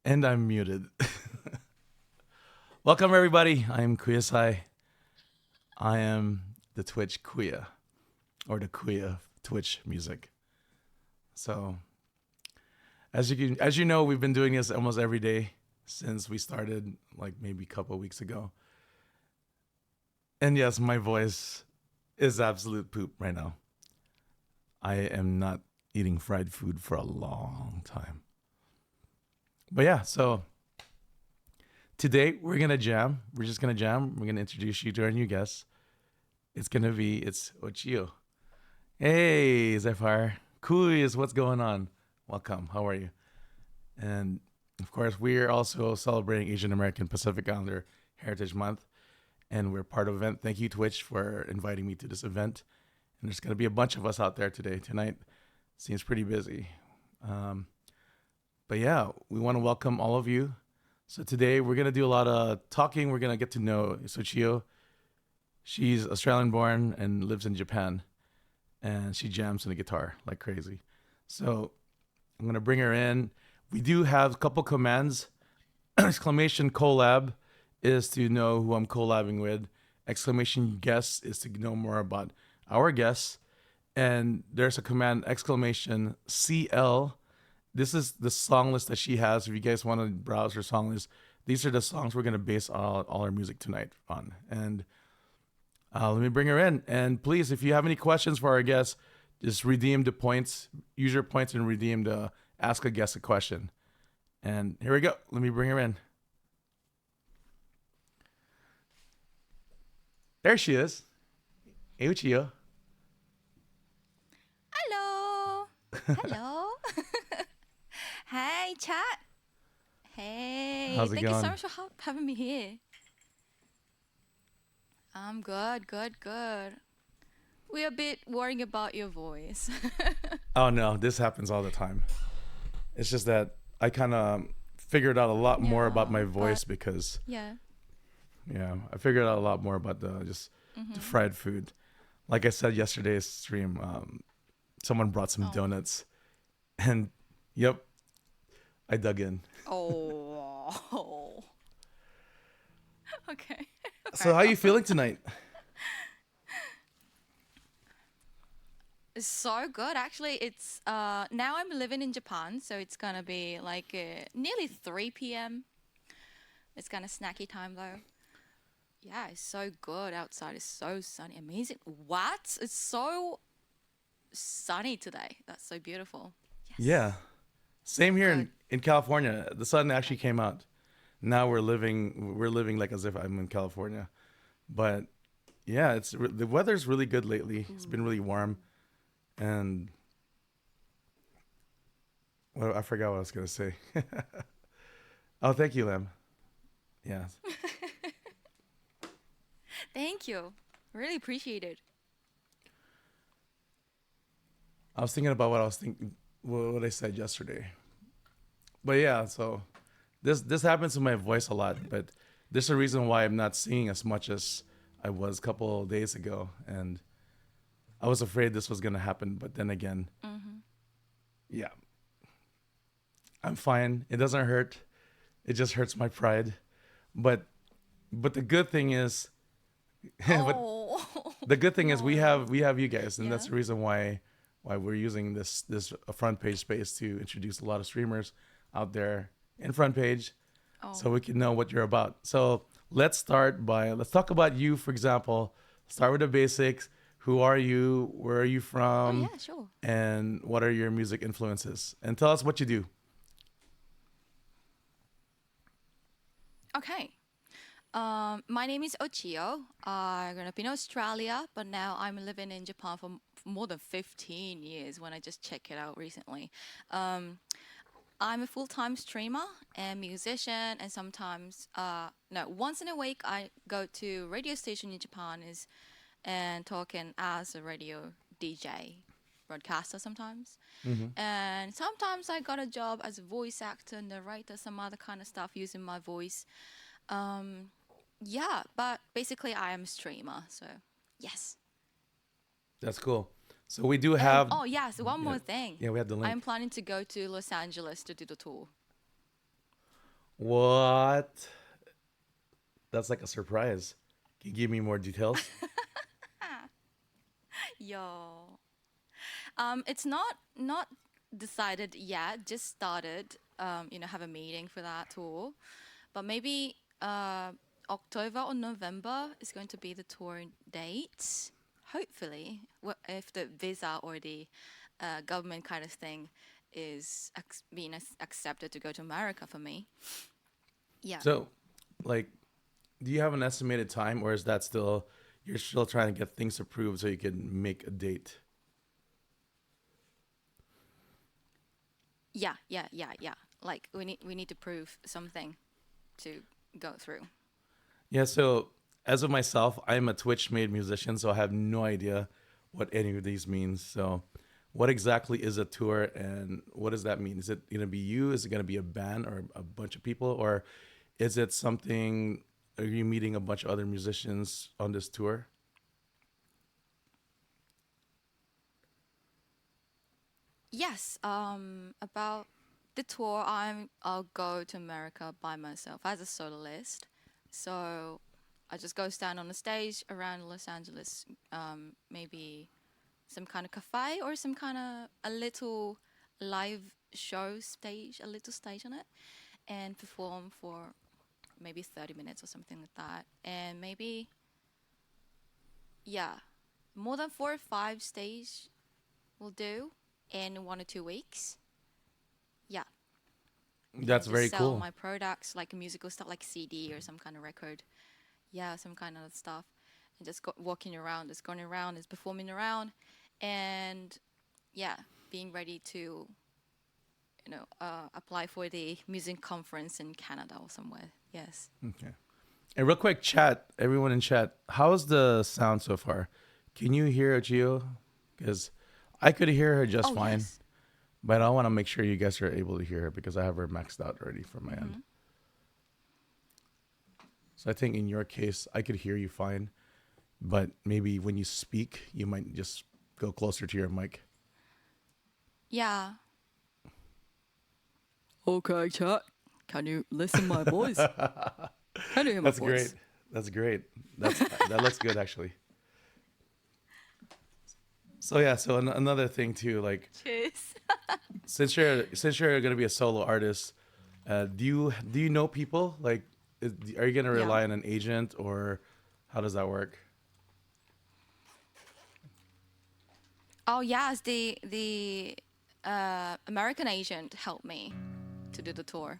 And I'm muted. Welcome, everybody. I'm KuyaCy. I am the Twitch Kuya, or the Kuya Twitch music. So, as you know, we've been doing this almost every day since we started, like maybe a couple of weeks ago. And yes, my voice is absolute poop right now. I am not eating fried food for a long time. But yeah, so today we're gonna jam. We're just gonna jam. We're gonna introduce you to our new guest. It's Ochiyo. Hey, Zephyr. Kuys, what's going on? Welcome. How are you? And of course, we're also celebrating Asian American Pacific Islander Heritage Month, and we're part of the event. Thank you, Twitch, for inviting me to this event. And there's gonna be a bunch of us out there today. Tonight seems pretty busy. Um, but yeah, we want to welcome all of you. So today we're gonna do a lot of talking. We're gonna get to know Sochio. She's Australian born and lives in Japan, and she jams on the guitar like crazy. So I'm gonna bring her in. We do have a couple commands. Exclamation collab is to know who I'm collabing with. Exclamation guest is to know more about our guests. And there's a command exclamation CL. This is the song list that she has. If you guys want to browse her song list, these are the songs we're gonna base all our music tonight on. And let me bring her in. And please, if you have any questions for our guests, just redeem the points, use your points and redeem the ask a guest a question. And here we go. Let me bring her in. There she is. Hey, Ochiyo. Hello. Hello. Hey, chat. Hey, How's it thank you so going? much for having me here. I'm good, good, good. We're a bit worrying about your voice. Oh, no, this happens all the time. It's just that I kind of figured out a lot more about Yeah, my but voice because, yeah. yeah, I figured out a lot more about the Mm-hmm. fried food. Like I said yesterday's stream, someone brought some Oh. donuts, and yep, I dug in. Oh. Okay. So Fair how are you enough. feeling tonight? It's so good. Actually, it's now I'm living in Japan, so it's gonna be like nearly 3 p.m. It's kind of snacky time though. Yeah, it's so good outside. It's so sunny. Amazing. What? It's so sunny today. That's so beautiful. Yeah, Yes. same here Good. in California. The sun actually came out. Now we're living like as if I'm in California. But yeah, the weather's really good lately. It's been really warm, and well, I forgot what I was gonna say. Oh, thank you, Lam. Yeah, Thank you. Really appreciate it. I was thinking about what I was thinking, what I said yesterday. But yeah, so this happens to my voice a lot. But there's a reason why I'm not singing as much as I was a couple of days ago, and I was afraid this was gonna happen. But then again, Mm-hmm. yeah, I'm fine. It doesn't hurt. It just hurts my pride. But but the good thing is, but Oh. the good thing is No. we have you guys, and that's Yeah. the reason why we're using this front page space to introduce a lot of streamers out there in front page, Oh. so we can know what you're about. So let's talk about you, for example. Start with the basics. Who are you? Where are you Oh from? yeah, sure. And what are your music influences? And tell us what you do. Okay. My name is Ochiyo. I grew up in Australia, but now I'm living in Japan for more than 15 years when I just checked it out recently. Um, I'm a full-time streamer and musician, and sometimes, no, once in a week I go to radio station in Japan is and talking as a radio DJ, broadcaster sometimes. Mm-hmm. And sometimes I got a job as a voice actor, narrator, some other kind of stuff using my voice. Um, yeah, but basically I am a streamer, so yes. That's cool. So we do And have, oh yes, one yeah, more thing. yeah, we have the link. I'm planning to go to Los Angeles to do the tour. What? That's like a surprise. Can you give me more details? Yo. It's not decided yet. Just started. Have a meeting for that tour, but maybe October or November is going to be the tour date. Hopefully, if the visa or the government kind of thing is being accepted to go to America for me. Yeah. So, like, do you have an estimated time, or is that still you're still trying to get things approved so you can make a date? Yeah. Like we need to prove something to go through. Yeah. So, as of myself, I'm a Twitch made musician, so I have no idea what any of these means. So, what exactly is a tour, and what does that mean? Is it gonna be you? Is it gonna be a band or a bunch of people, or is it something? Are you meeting a bunch of other musicians on this tour? Yes, about the tour, I'll go to America by myself as a soloist. So I just go stand on the stage around Los Angeles, maybe some kind of cafe or some kind of a little live show stage, a little stage on it, and perform for maybe 30 minutes or something like that. And maybe, yeah, more than 4 or 5 stage will do in 1 or 2 weeks. Yeah, That's and just very sell cool. my products like musical stuff like CD or some kind of record. Yeah, some kind of stuff. And just walking around, just going around, just performing around, and yeah, being ready to apply for the music conference in Canada or somewhere. Yes. Okay. And real quick, chat, everyone in chat, how's the sound so far? Can you hear Ochiyo? Because I could hear her just Oh fine, yes. but I want to make sure you guys are able to hear her because I have her maxed out already from my end. Mhm. So I think in your case, I could hear you fine, but maybe when you speak, you might just go closer to your mic. Yeah. Okay, chat. Can you listen my voice? Can you hear my That's great. voice? That's great. That looks good actually. So yeah, so another thing too, like Cheers. since you're gonna be a solo artist, do you know people? Like, are you gonna Yeah. rely on an agent or how does that work? Oh yes, the American agent helped me to do the tour.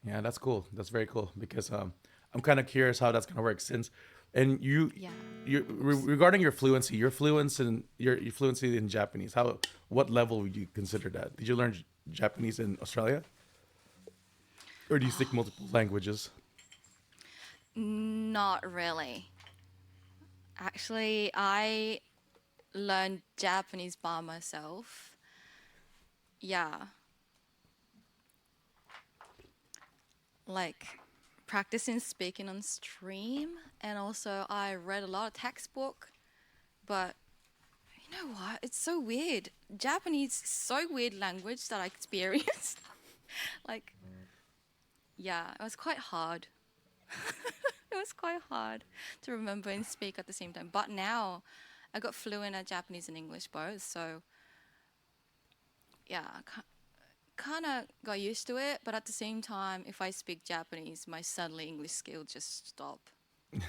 Yeah, that's cool. That's very cool because I'm kind of curious how that's gonna work since, and Yeah. regarding your fluency in Japanese. What level would you consider that? Did you learn Japanese in Australia, or do you speak multiple languages? Not really. Actually, I learned Japanese by myself. Yeah, like practicing speaking on stream, and also I read a lot of textbook. But you know what? It's so weird. Japanese is so weird language that I experienced. Like, yeah, it was quite hard. It was quite hard to remember and speak at the same time. But now I got fluent at Japanese and English both, so yeah, kind of got used to it. But at the same time, if I speak Japanese, my suddenly English skill just stop,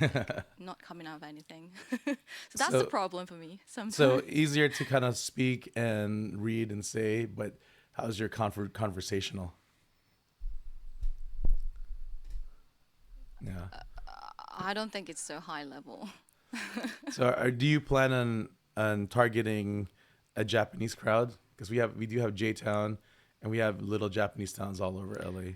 like not coming out of anything. So that's the So problem for me so sometimes. easier to kind of speak and read and say, but how's your conversational? Yeah. I don't think it's so high level. So do you plan on targeting a Japanese crowd? Because we do have J Town, and we have little Japanese towns all over LA.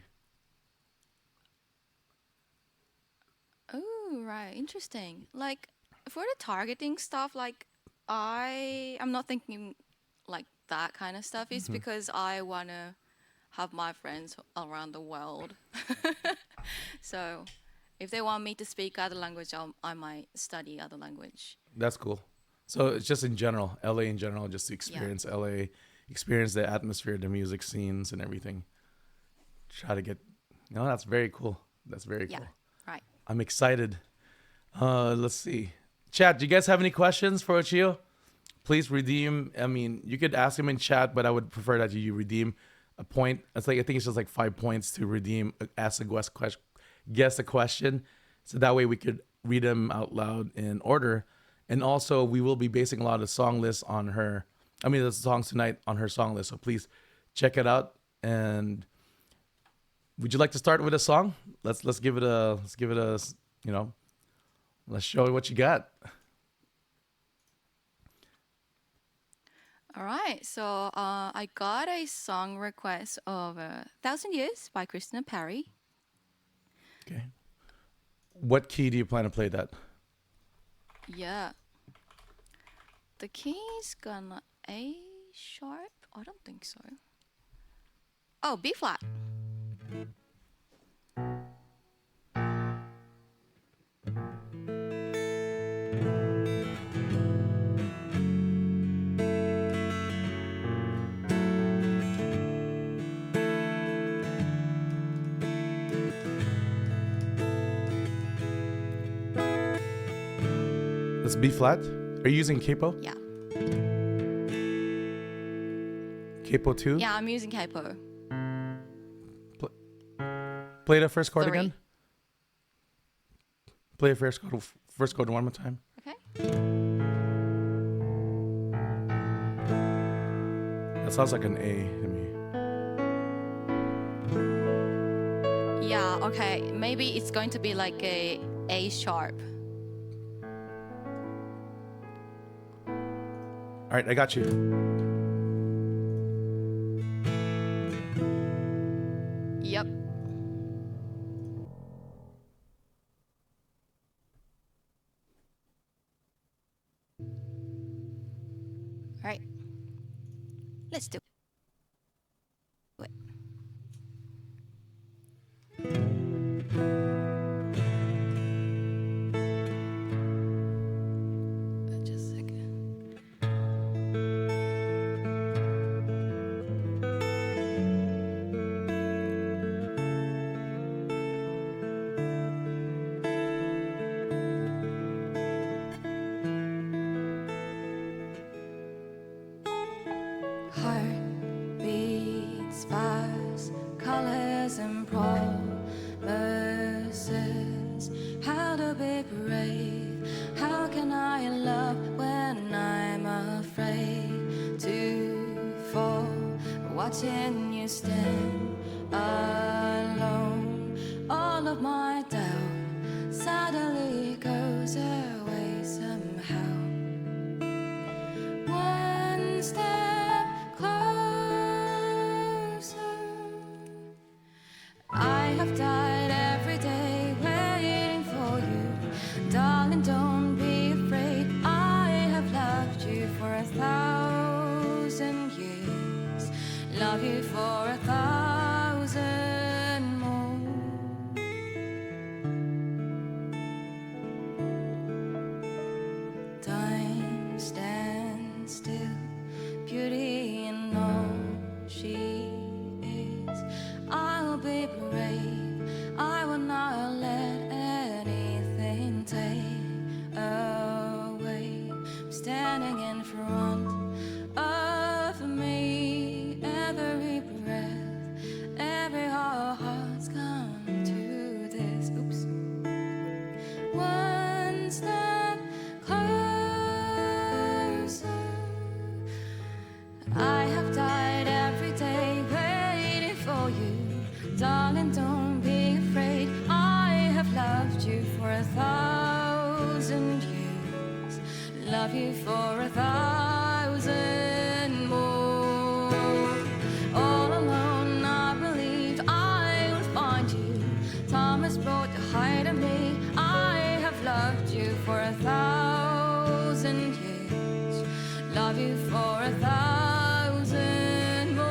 Oh, right, interesting. Like for the targeting stuff, like I'm not thinking like that kind of stuff. It's Mhm. because I wanna have my friends around the world. So if they want me to speak other language, I might study other language. That's cool. So it's just in general, LA in general, just to Yeah. experience LA, experience the atmosphere, the music scenes, and everything. try to get. That's very cool. That's very Yeah, cool. right. I'm excited. Let's see. Chat, do you guys have any questions for Ochiyo? Please redeem. I mean, you could ask him in chat, but I would prefer that you redeem a point. It's like I think it's just like 5 points to redeem. Ask a guess a question, so that way we could read them out loud in order. And also, we will be basing a lot of the song lists on her. I mean, the songs tonight on her song list. So please check it out. And would you like to start with a song? Let's give it a you know let's show what you got. All right. So I got a song request of "Thousand Years" by Christina Perry. Okay. What key do you plan to play that? Yeah. The key's gonna A sharp? I don't think so. Oh, B flat. That's B flat. Are you using capo? Yeah. Capo 2? Yeah, I'm using capo. Play the first chord 3. again. Play the first chord one more time. Okay. That sounds like an A to me. Yeah, okay. Maybe it's going to be like A sharp. All right, I got you. Yep. All right. Let's do it. Just a second. Heart beats fast, colors and promises. How to be brave? How can I love when I'm afraid to fall? Watching you stand alone, all of my doubt suddenly goes away somehow. One step closer. I have died every day waiting for you. Darling, don't be afraid. I have loved you for 1,000 years. Love you for 1,000 more. Time stands still, beauty in all she is. I'll be brave, I will not let anything take away. I'm standing in front of me, every breath, every heart's come to this. Oops. One step closer. I have died every day waiting for you. Darling, don't be afraid. I have loved you for 1,000 years. Love you for 1,000 more. All alone I believed I would find you. Time has brought the height of me. I have loved you for 1,000 years. Love you for 1,000 more.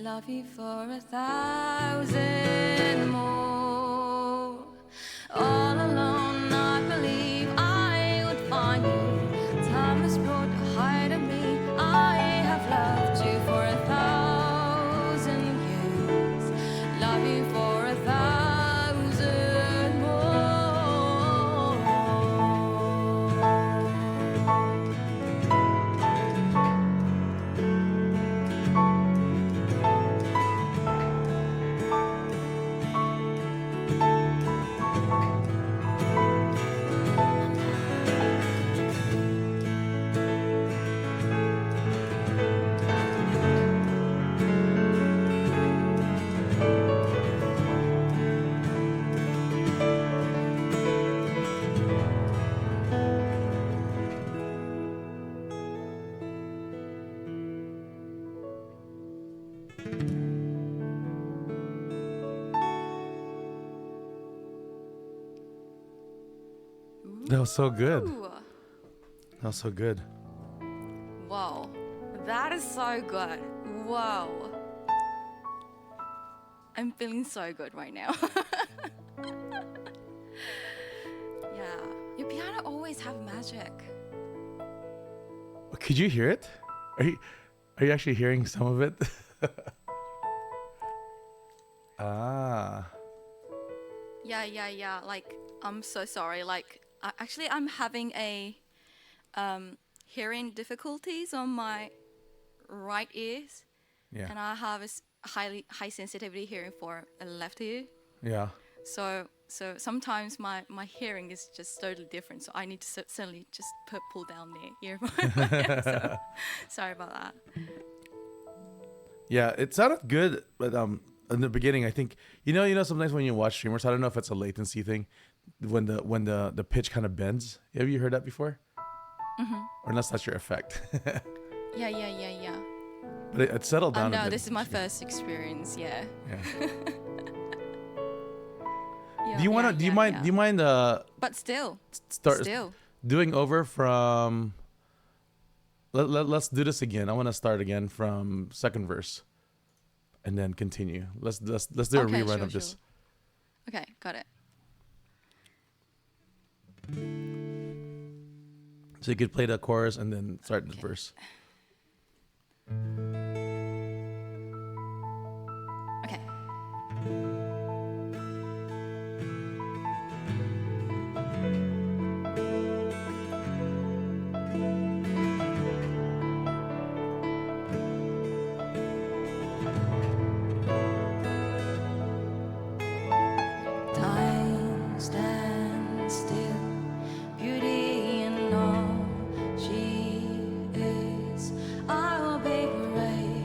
love you for 1,000 more. All alone, I believe I would find you. Time has brought a high to me. I have loved you for 1,000 years. Love you for 1,000 more. That was so good. Ooh. That was so good. Whoa, that is so good. Whoa. I'm feeling so good right now. Yeah, your piano always have magic. Could you hear it? Are you actually hearing some of it? Ah. Yeah. Like, I'm so sorry. Like, actually, I'm having a hearing difficulties on my right ears, Yeah. and I have a high sensitivity hearing for a left ear. Yeah. So sometimes my hearing is just totally different. So I need to suddenly just pull down the earphone. So, sorry about that. Yeah, it sounded good, but in the beginning, I think you know sometimes when you watch streamers, I don't know if it's a latency thing, when the pitch kind of bends. Have you heard that before? Or unless that's your effect. Yeah. But it settled down a No, bit. this is my first experience. Yeah. Yeah. Yeah, Do you want to? Do you mind? yeah. Do you mind? But still. Start doing over from. Let's do this again. I want to start again from second verse, and then continue. Let's do a rerun of this. Okay, got it. So you could play the chorus and then start the verse. Okay. Time stands still, beauty in all she is. I will be brave.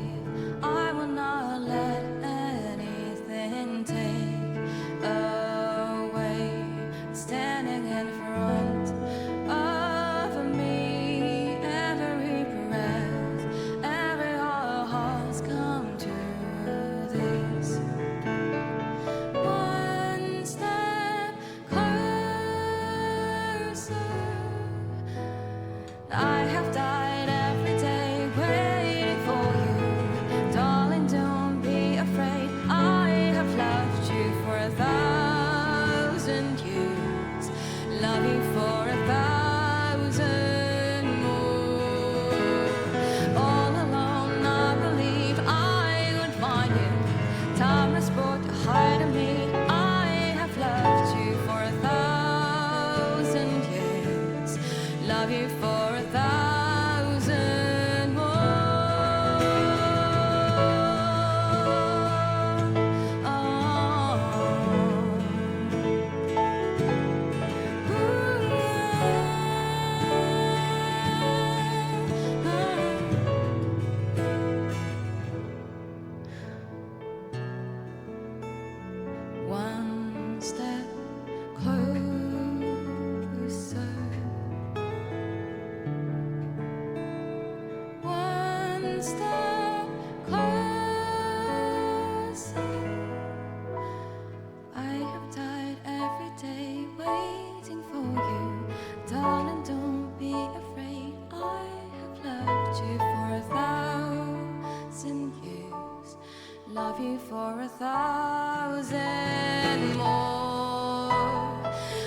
love you for 1,000 more.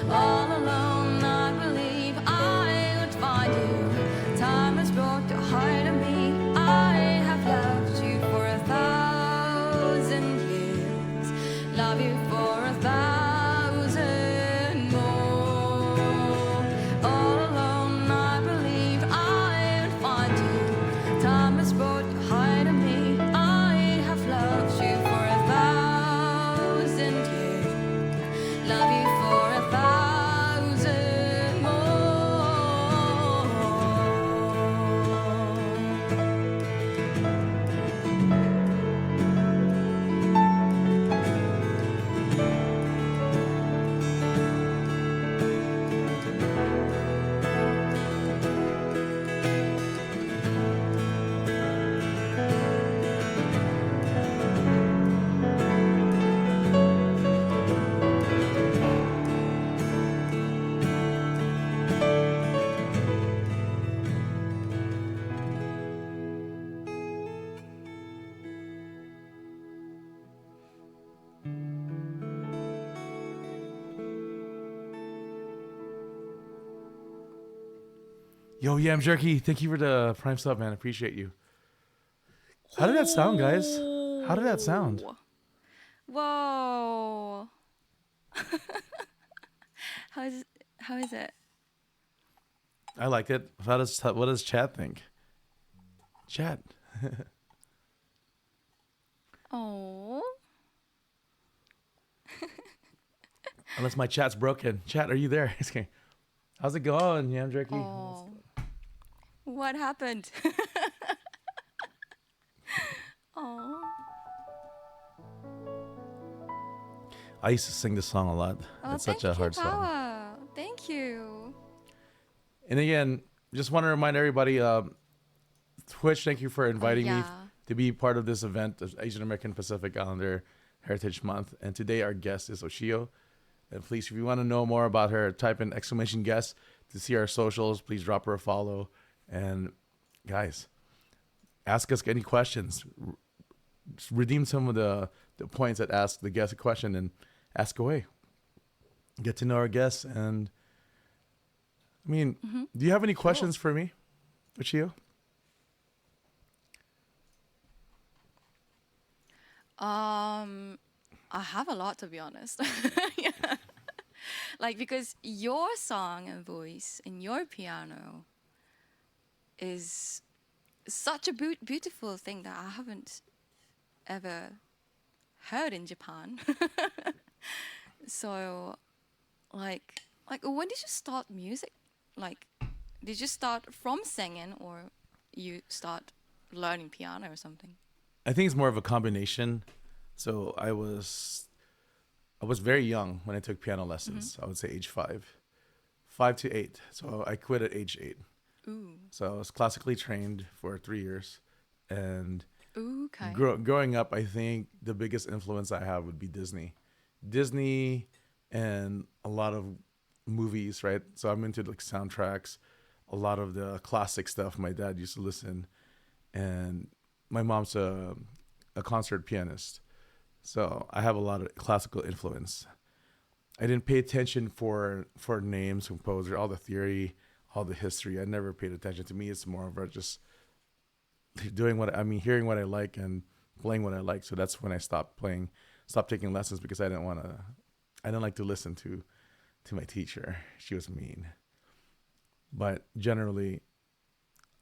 All alone, I believe I would find you. Time has brought the heart of me. I have loved you for 1,000 years. Love you for 1,000 more. All alone, I believe I would find you. Time has brought the heart of me. I have loved you for 1,000 years. Love you for 1,000 more. Yo, Yam Jerky, thank you for the prime sub, man. Appreciate you. How did that sound, guys? How did that sound? Whoa. How is it? I like it. What does Chad think? Chad. Oh. Unless my chat's broken. Chat, are you there? Okay. How's it going, Yam Jerky? Oh. What happened? Oh. I used to sing this song a lot. Oh, It's such a hard song. Power. Thank you. And again, just want to remind everybody, Twitch, thank you for inviting me to be part of this event, the Asian American Pacific Islander Heritage Month. And today our guest is Ochiyo. And please, if you want to know more about her, type in !guest to see our socials. Please drop her a follow. And guys, ask us any questions. Redeem some of the points that ask the guest a question and ask away. Get to know our guests. And I mean, do you have any questions for me, Ochiyo? I have a lot, to be honest. Yeah. Like, because your song and voice and your piano is such a beautiful thing that I haven't ever heard in Japan. So, like when did you start music? Like, did you start from singing or you start learning piano or something? I think it's more of a combination. So I was very young when I took piano lessons. I would say age 5 to 8. So I quit at age 8. Ooh. So I was classically trained for 3 years. And Ooh, okay. growing up, I think the biggest influence I have would be Disney and a lot of movies, right? So I'm into like soundtracks, a lot of the classic stuff my dad used to listen. And my mom's a concert pianist. So I have a lot of classical influence. I didn't pay attention for names, composer, all the theory, all the history. I never paid attention. To me, it's more of a just hearing what I like and playing what I like. So that's when I stopped taking lessons because I didn't like to listen to my teacher. She was mean. But generally,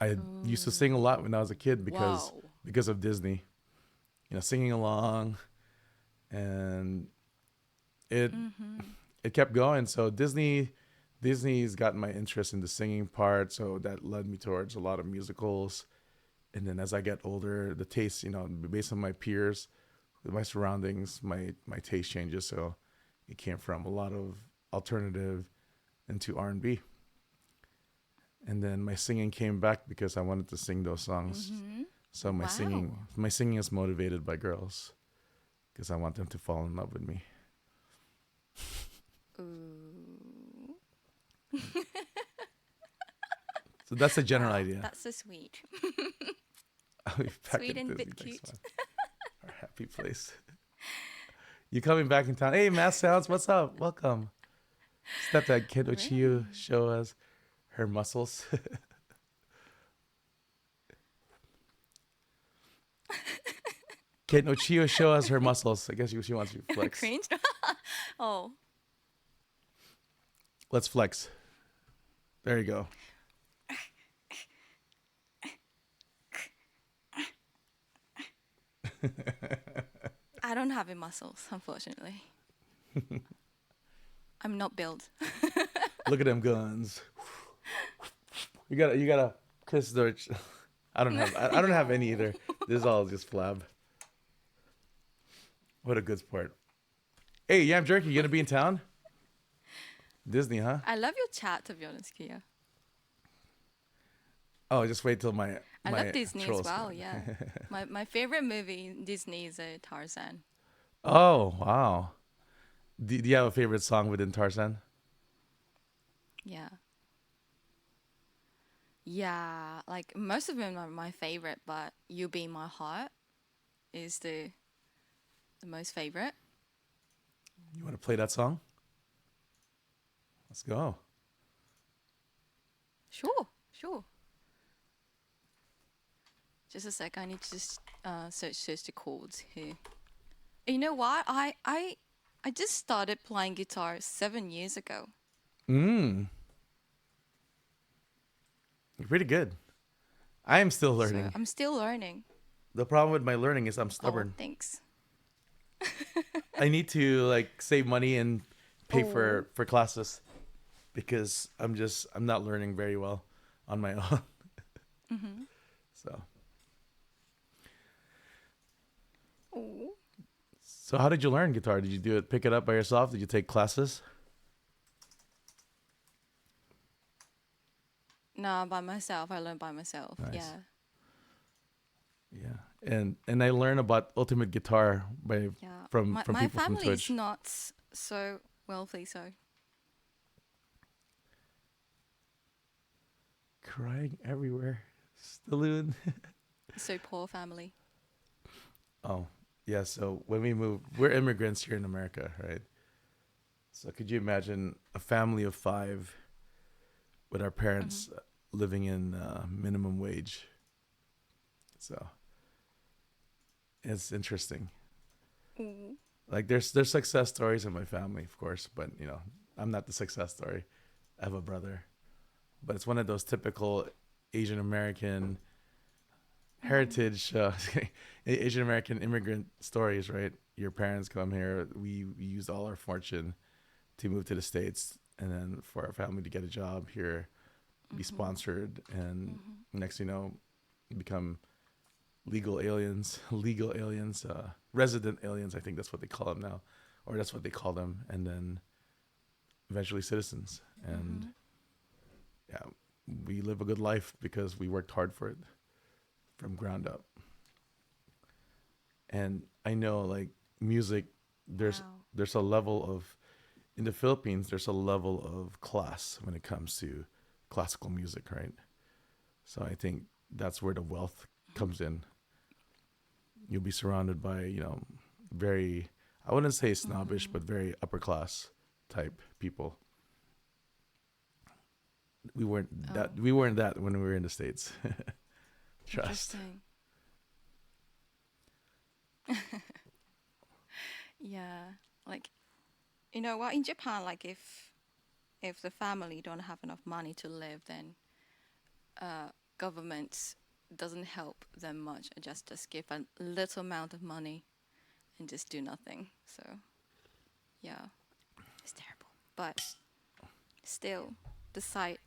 I used to sing a lot when I was a kid because of Disney. Singing along, and it kept going. So Disney's gotten my interest in the singing part, so that led me towards a lot of musicals. And then as I get older, the taste, based on my peers, my surroundings, my taste changes. So it came from a lot of alternative into R&B. And then my singing came back because I wanted to sing those songs. So my singing is motivated by girls because I want them to fall in love with me. Ooh. So that's the general idea. That's so sweet. I'll be back Sweet at and Disney bit next cute. month. All right, AAPI place. You coming back in town? Hey, Mass Sounds, what's up? Welcome. Stepdad Kid Ochiyo Really? show us her muscles. Kid Ochiyo show us her muscles. I guess she wants you to flex. Cringe. Oh, Let's flex. There you go. I don't have any muscles, unfortunately. I'm not built. Look at them guns. You gotta kiss the. I don't have any either. This is all just flab. What a good sport. Hey, Yam Jerky, you gonna be in town? Disney, huh? I love your chat, to be honest, Kia. Oh, just wait till my I love Disney as trolls well, come. yeah. My favorite movie in Disney is Tarzan. Oh, wow. Do you have a favorite song within Tarzan? Yeah. Yeah, like most of them are my favorite, but You Be My Heart is the most favorite. You want to play that song? Let's go. Sure, sure. Just a sec, I need to just search the chords here. You know what? I just started playing guitar 7 years ago. You're pretty good. I am still So learning. I'm still learning. The problem with my learning is I'm Oh, stubborn. thanks. I need to like save money and pay Oh. for classes because I'm not learning very well on my own. Mm-hmm. So Oh. so how did you learn guitar? Did you pick it up by yourself? Did you take classes? Nah, by myself. I learned by myself. Nice. Yeah. Yeah. And I learned about ultimate guitar Yeah. from My people from family is Twitch. not so wealthy, so Crying everywhere. Saloon. so poor family. Oh, yeah. So when we moved, we're immigrants here in America, right? So could you imagine a family of five with our Mm-hmm. parents living in minimum wage? So it's interesting. Ooh. Like there's success stories in my family, of course, but I'm not the success story. I have a brother, but it's one of those typical Asian American Mm-hmm. heritage, Asian American immigrant stories, right? Your parents come here. We used all our fortune to move to the States, and then for our family to get a job here, be Mm-hmm. sponsored, and Mm-hmm. next become legal aliens, resident aliens. I think that's what they call them now, or that's what they call them, and then eventually citizens. And Mm-hmm. yeah, we live a good life because we worked hard for it from ground up. And I know like music, there's Wow. there's a level of in the Philippines, there's a level of class when it comes to classical music, right? So I think that's where the wealth comes in. You'll be surrounded by, very, I wouldn't say snobbish, Mm-hmm. but very upper class type people. Oh, We weren't that when we were in the States. Trust. interesting. Yeah. Like, you know what? In Japan, like if the family don't have enough money to live, then government doesn't help them much. Just give a little amount of money and just do nothing. So yeah, it's terrible. But still, the sight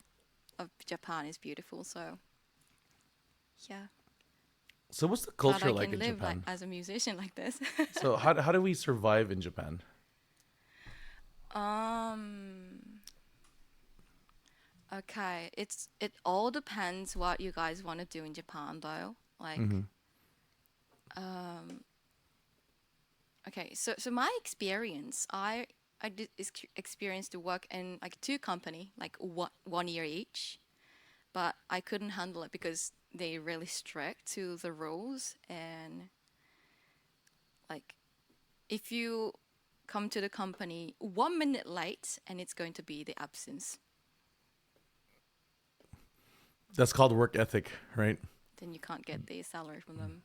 of Japan is beautiful. So yeah, So what's the glad culture I like can in live like Japan? as a musician like this. So how do we survive in Japan? um. Okay, it all depends what you guys want to do in Japan though. Like, Mm-hmm. um, okay, so my experience, I did experience to work in like two company, like 1 year each, but I couldn't handle it because they really strict to the rules and Like, if you come to the company 1 minute late, and it's going to be the absence, That's called work ethic, right? then you can't get the salary from them.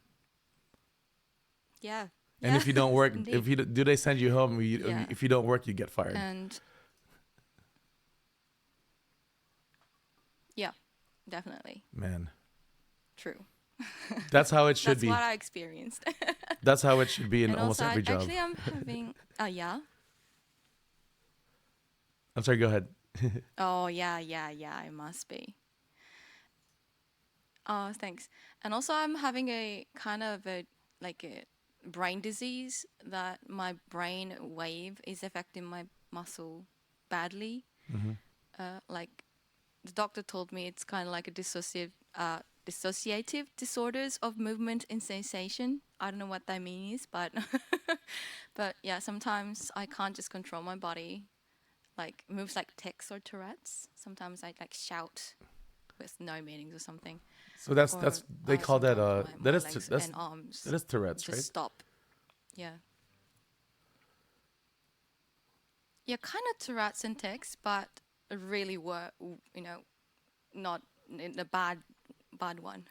Yeah. And Yeah. if you don't work, Indeed. do they send you home? Yeah. If you don't work, you get fired. And yeah, definitely Man, true. that's how it should That's be. what I experienced. That's how it should be in And almost also, every job. actually, I'm having. Yeah. I'm sorry. Go ahead. Oh, yeah, yeah, yeah. It must be. Oh, thanks. And also, I'm having a kind of a like a brain disease that my brain wave is affecting my muscle badly. Like the doctor told me it's kind of like a dissociative disorders of movement and sensation. I don't know what that means, but but yeah, sometimes I can't just control my body, like moves like tics or Tourette's. Sometimes I like shout with no meanings or something, So that's or they call that sometimes my that is legs that's and arms that is Tourette's, just right? stop. Yeah, yeah, kind of Tourette's and tics, but really were not in a bad one.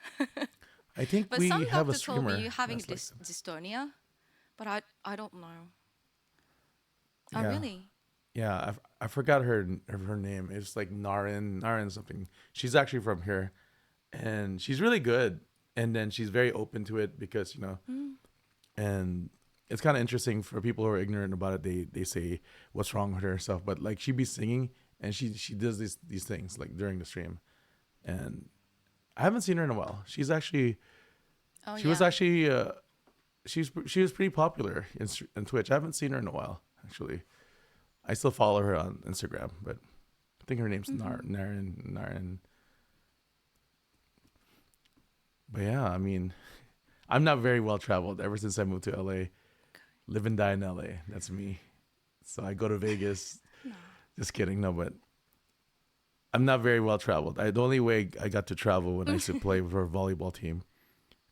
I think But we some have a doctor told me streamer you're having that's like that. dystonia, but I don't know. Oh, Yeah, really? yeah. I forgot her name. It's like Narin something. She's actually from here, and she's really good. And then she's very open to it because and it's kind of interesting for people who are ignorant about it. They say what's wrong with her and stuff, but like she'd be singing and she does these things like during the stream, and I haven't seen her in a while. Oh, She was yeah. actually she was pretty popular in Twitch. I haven't seen her in a while actually. I still follow her on Instagram, but I think her name's Naren. But yeah, I mean, I'm not very well traveled ever since I moved to LA. Live and die in LA. That's me. So I go to Vegas. No. Just kidding. No, but I'm not very well traveled. The only way I got to travel when I used to play for a volleyball team,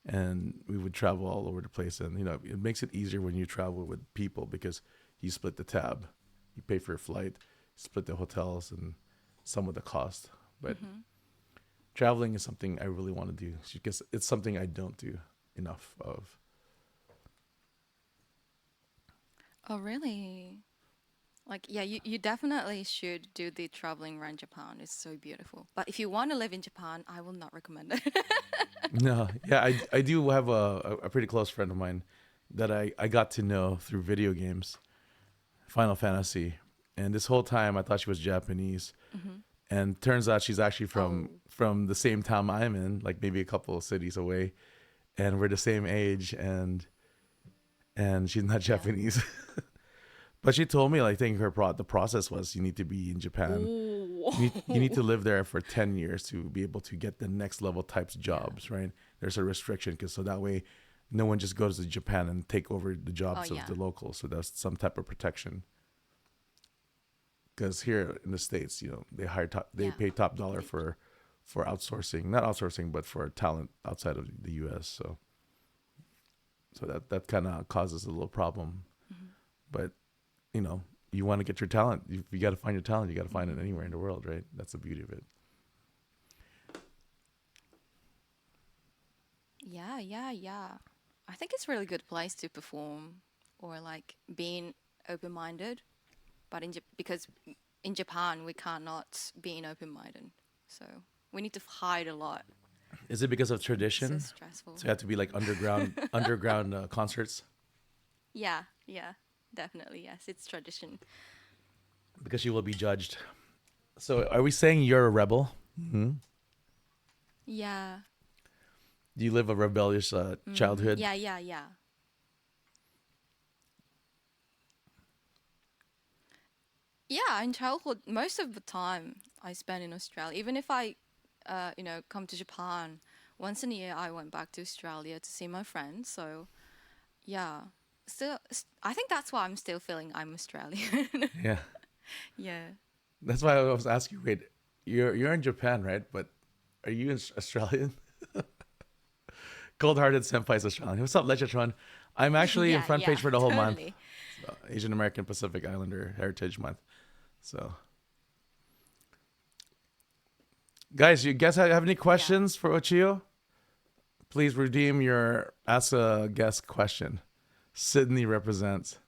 and we would travel all over the place. And it makes it easier when you travel with people because you split the tab, you pay for your flight, split the hotels, and some of the cost. But traveling is something I really want to do because it's something I don't do enough of. Oh, really? Like, yeah, you definitely should do the traveling around Japan. It's so beautiful. But if you want to live in Japan, I will not recommend it. No, yeah, I do have a pretty close friend of mine that I got to know through video games, Final Fantasy, and this whole time I thought she was Japanese, and turns out she's actually Oh, from the same town I'm in, like maybe a couple of cities away, and we're the same age, and she's not yeah. Japanese. But she told me, like, I think the process was you need to be in Japan. You need to Oh. live there for 10 years to be able to get the next level types of Yeah. jobs, right? There's a restriction because so that way no one just goes to Japan and take over the Oh, jobs of yeah. the locals. So there's some type of protection. Because here in the States, they Yeah. pay top dollar Indeed. for outsourcing, not outsourcing, but for talent outside of the US. So that kind of causes a little problem. But you want to get your talent. You got to find your talent. You got to find it anywhere in the world, right? That's the beauty of it. Yeah, yeah, yeah. I think it's a really good place to perform or like being open-minded. But because in Japan we cannot be open-minded, so we need to hide a lot. Is it because of It's so tradition? stressful. So you have to be like underground concerts Yeah, yeah, definitely. Yes, it's tradition. because you will be judged. So are we saying you're a rebel? Hmm. Yeah. Do you live a rebellious childhood? Yeah, yeah, yeah. Yeah, in childhood, most of the time I spent in Australia. Even if I, come to Japan once in a year, I went back to Australia to see my friends. So yeah, I think that's why I'm still feeling I'm Australian. Yeah. Yeah. That's why I was asking. Wait, you're in Japan, right? But are you Australian? Cold-hearted senpai's Australian. What's up, Lechatron? I'm actually in Yeah, front yeah, page for the whole month. totally. So, Asian American Pacific Islander Heritage Month. So, guys, you guys have any Yeah. questions for Ochiyo? Please redeem your ask a guest question. Sydney represents.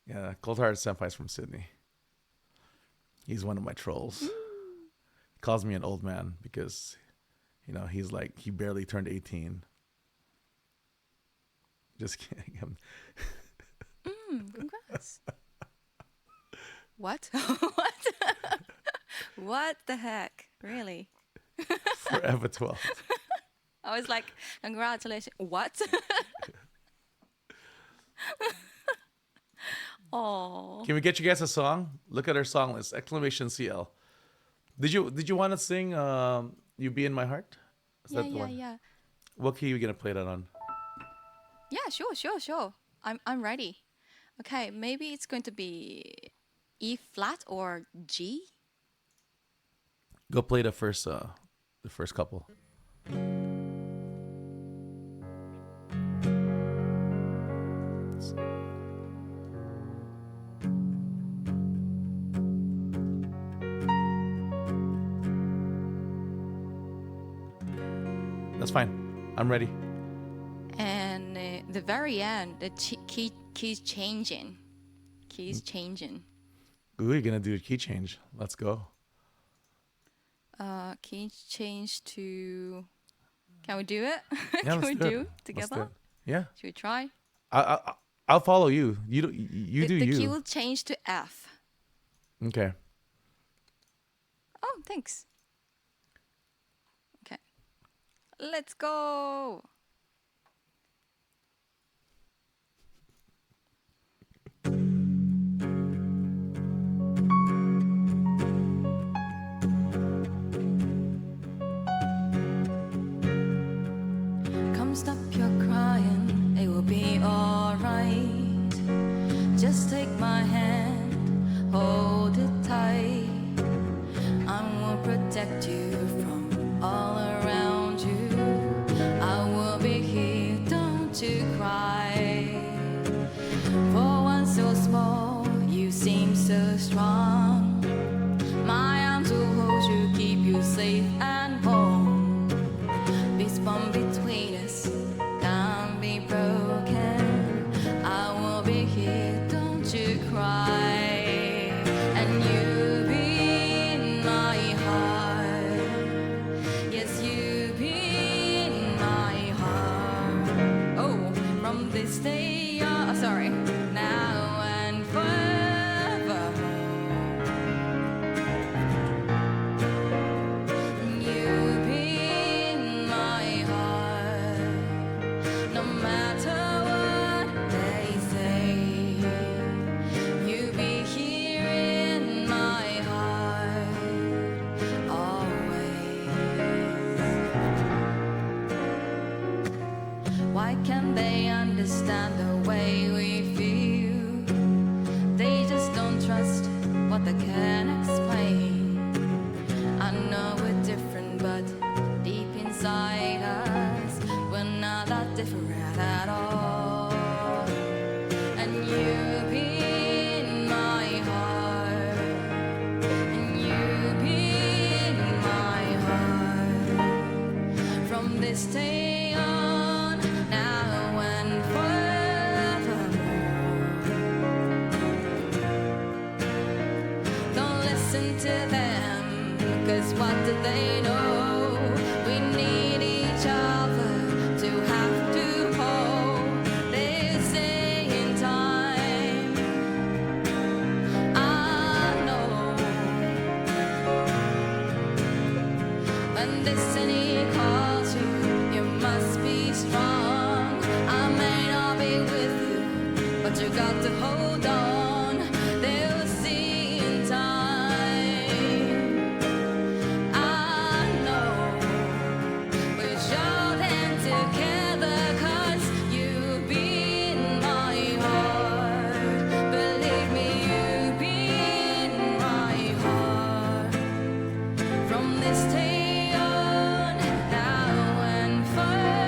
Yeah, Cold Heart Senpai's from Sydney. He's one of my trolls. He calls me an old man because, he's like, he barely turned 18. Just kidding. Congrats. What? What? What the heck? Really? Forever 12. I was like, congratulations. What? Oh. Can we get you guys a song? Look at our song list. Exclamation CL. Did you want to sing You Be in My Heart? Is Yeah, that the yeah, one? yeah. What key are you gonna play that on? Yeah, sure. I'm ready. Okay, maybe it's going to be E flat or G. Go play the first couple. That's fine. I'm ready. And the very end, the keys changing. Keys changing. Ooh, you're gonna do a key change. Let's go. Keys change to. Can we do it? Yeah, Can let's we do it. do Let's do together? it. Yeah. Should we try? I'll follow you. You do the you. key will change to F. Okay. Oh, thanks. Okay. Let's go. Come stop your crying, it will be alright. Just take my hand, hold it tight. I will protect you from all around you. I will be here, don't you cry. For one so small, you seem so strong. My arms will hold you, keep you safe and warm. This bond between us can't be broken. I will be here, don't you cry. And you be in my heart. Yes, you be in my heart. Oh, from this day on, sorry, now and forevermore. You be in my heart, no matter what they say. You be here in my heart, always. Why can't they understand the way we feel? They just don't trust what they can explain. I know we're different, but deep inside us, we're not that different at all. And you be in my heart, and you be in my heart. From this day on, now and forevermore. Don't listen to them, 'cause what do they know? We need each other to have to hold. They say in time, I know. When destiny calls you, you must be strong. I may not be with you, but you got to hold on. They'll see in time. I know. We'll show them together, 'cause you be in my heart. Believe me, you be in my heart. From this day on, now and forevermore.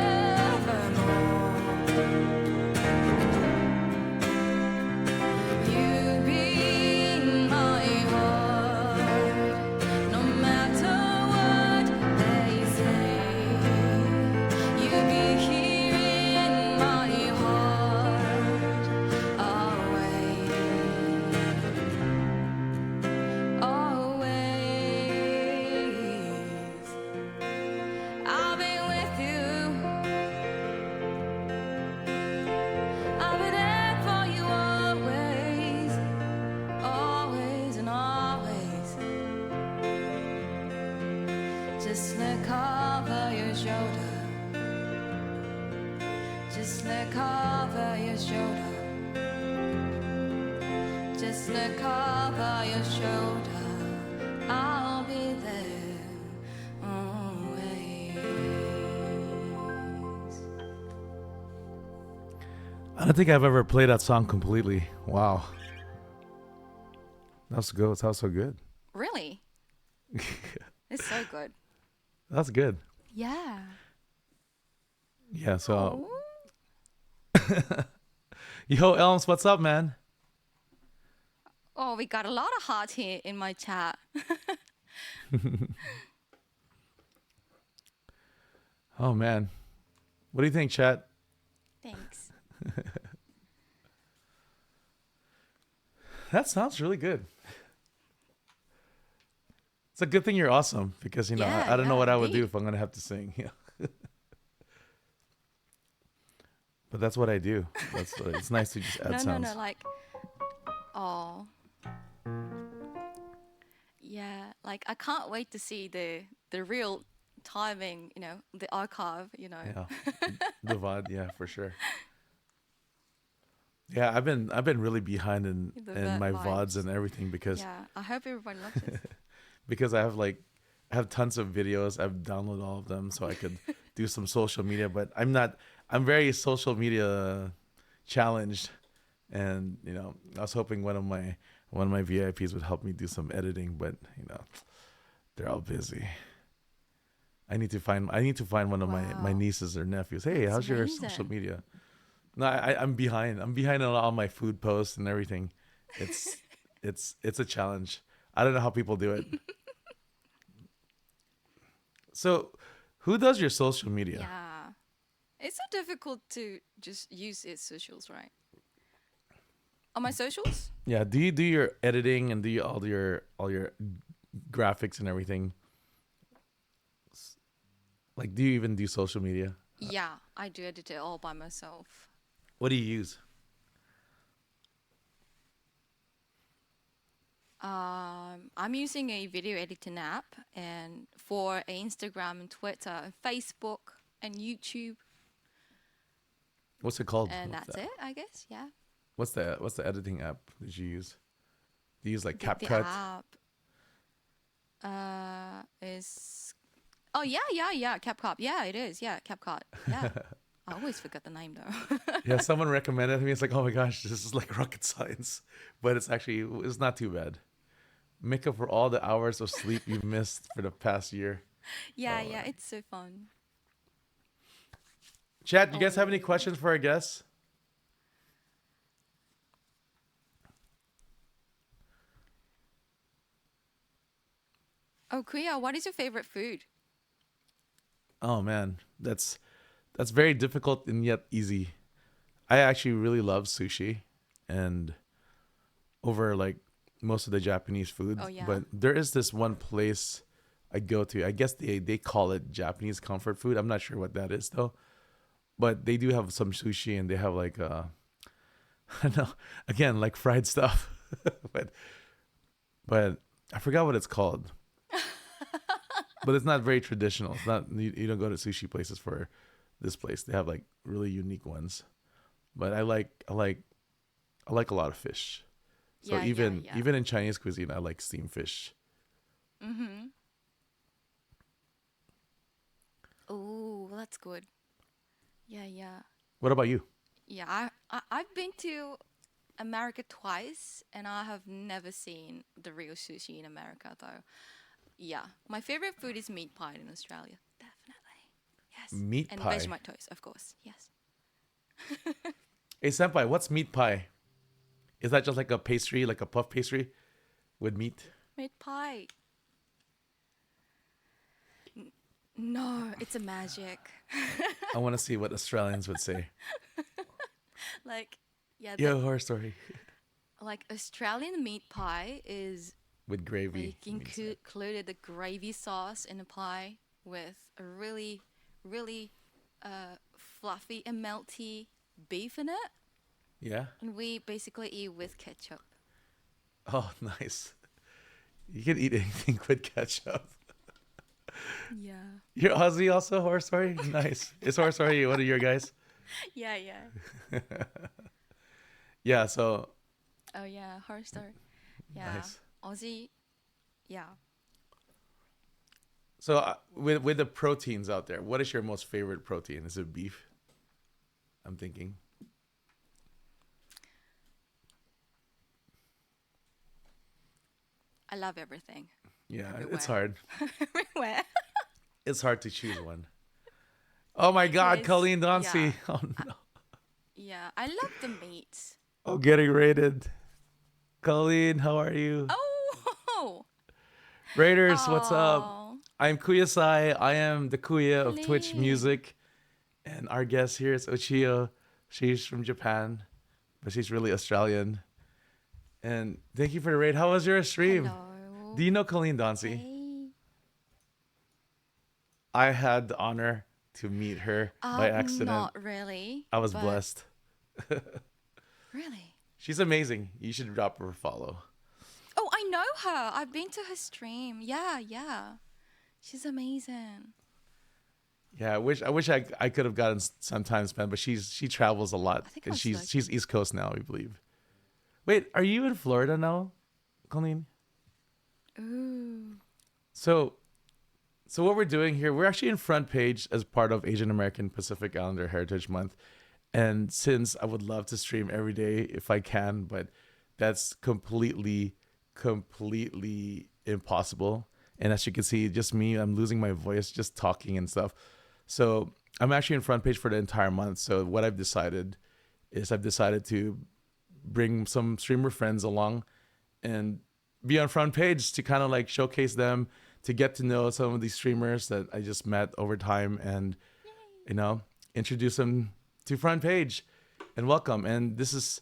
shoulder. Just look over your shoulder. I'll be there always. I don't think I've ever played that song completely. Wow. That's good. That was so good. Really? It's so good. That's good. Yeah. Yeah, so Oh. yo, Elms, what's up, man? Oh, we got a lot of heart here in my chat. Oh man. What do you think, chat? Thanks. That sounds really good. It's a good thing you're awesome because Yeah, I don't know yeah, what I would do indeed. if I'm gonna have to sing. Yeah. But that's what I do. It's nice to just add No, sounds. no, like, oh, yeah, like I can't wait to see the real timing, the archive, Yeah. The VOD, yeah, for sure. Yeah, I've been really behind in the in my VODs vibes. and everything because Yeah, I hope everybody watches. because I have tons of videos. I've downloaded all of them so I could do some social media, but I'm very social media challenged, and I was hoping one of my VIPs would help me do some editing, but they're all busy. I need to find one of my Wow, nieces or nephews. Hey, that's how's your social amazing. media? No, I'm behind. I'm behind on all my food posts and everything. It's it's a challenge. I don't know how people do it. So, who does your social media? Yeah, it's so difficult to just use its socials, right? On my socials? Yeah, do you do your editing and do you all your graphics and everything? Like, do you even do social media? Yeah, I do edit it all by myself. What do you use? I'm using a video editing app and for Instagram and Twitter and Facebook and YouTube, What's it called? and that's it, I guess. Yeah. What's the editing app that you use? Do you use like The CapCut? app is oh yeah, CapCut. Yeah, it is. Yeah, CapCut. Yeah. I always forget the name though. Yeah, someone recommended it to me. It's like, oh my gosh, this is like rocket science, but it's not too bad. Make up for all the hours of sleep you missed for the past year. Yeah, Oh. yeah, it's so fun. Chat, you guys have any Oh. questions for our guests? Oh, Kuya, what is your favorite food? Oh man, that's very difficult and yet easy. I actually really love sushi and over like most of the Japanese food, Oh yeah. but there is this one place I go to. I guess they call it Japanese comfort food. I'm not sure what that is though, but they do have some sushi and they have like I don't know, again like fried stuff, but but I forgot what it's called. But it's not very traditional. It's not you don't go to sushi places for this place. They have like really unique ones. But I like a lot of fish. So Yeah, yeah, yeah. even in Chinese cuisine, I like steamed fish. Mm-hmm. Oh, that's good. Yeah, yeah. What about you? Yeah, I've been to America twice and I have never seen the real sushi in America though. Yeah, my favorite food is meat pie in Australia. Definitely. Yes. Meat And pie. Vegemite toast, of course. Yes. Hey senpai, what's meat pie? Is that just like a pastry, like a puff pastry with meat? Meat pie. No, it's a magic. I want to see what Australians would say. Like, yeah, Yo, horror story like Australian meat pie is with gravy. like included the gravy sauce in the pie with a really, really fluffy and melty beef in it, Yeah. and we basically eat with ketchup. Oh, nice. You can eat anything with ketchup. Yeah. You're Aussie also, horror story? Nice. Is horror story one of your guys? Yeah, yeah. Yeah, so Oh yeah, horror story. Yeah, nice. Aussie. Yeah. So with the proteins out there, what is your most favorite protein? Is it beef? I'm thinking. I love everything, Yeah, it's everywhere, hard. everywhere. It's hard to choose one. Oh my God, Yes. Colleen Yeah. Dauncey. Oh no. Yeah. I love the meats. Oh, getting rated. Colleen, how are you? Oh. Raiders, what's up? Oh. I'm KuyaCy. I am the Kuya of Twitch Colleen. Music. And our guest here is Ochiyo. She's from Japan, but she's really Australian. And thank you for the raid. How was your stream? Do Hello. you know Colleen Dauncey? Hey. I had the honor to meet her by accident. Not really, I was but blessed. really. She's amazing. You should drop her a follow. Oh, I know her. I've been to her stream. Yeah, yeah. She's amazing. Yeah, I could have gotten some time spent, but she travels a lot I think I and was she's looking. East Coast now, we believe. Wait, are you in Florida now, Colleen? Ooh. So so what we're doing here, we're actually in front page as part of Asian American Pacific Islander Heritage Month. And since I would love to stream every day if I can, but that's completely impossible. And as you can see, just me, I'm losing my voice just talking and stuff. So I'm actually in front page for the entire month. So what I've decided is I've decided to bring some streamer friends along and be on front page to kind of like showcase them, to get to know some of these streamers that I just met over time, and you know, introduce them to front page and welcome. And this is,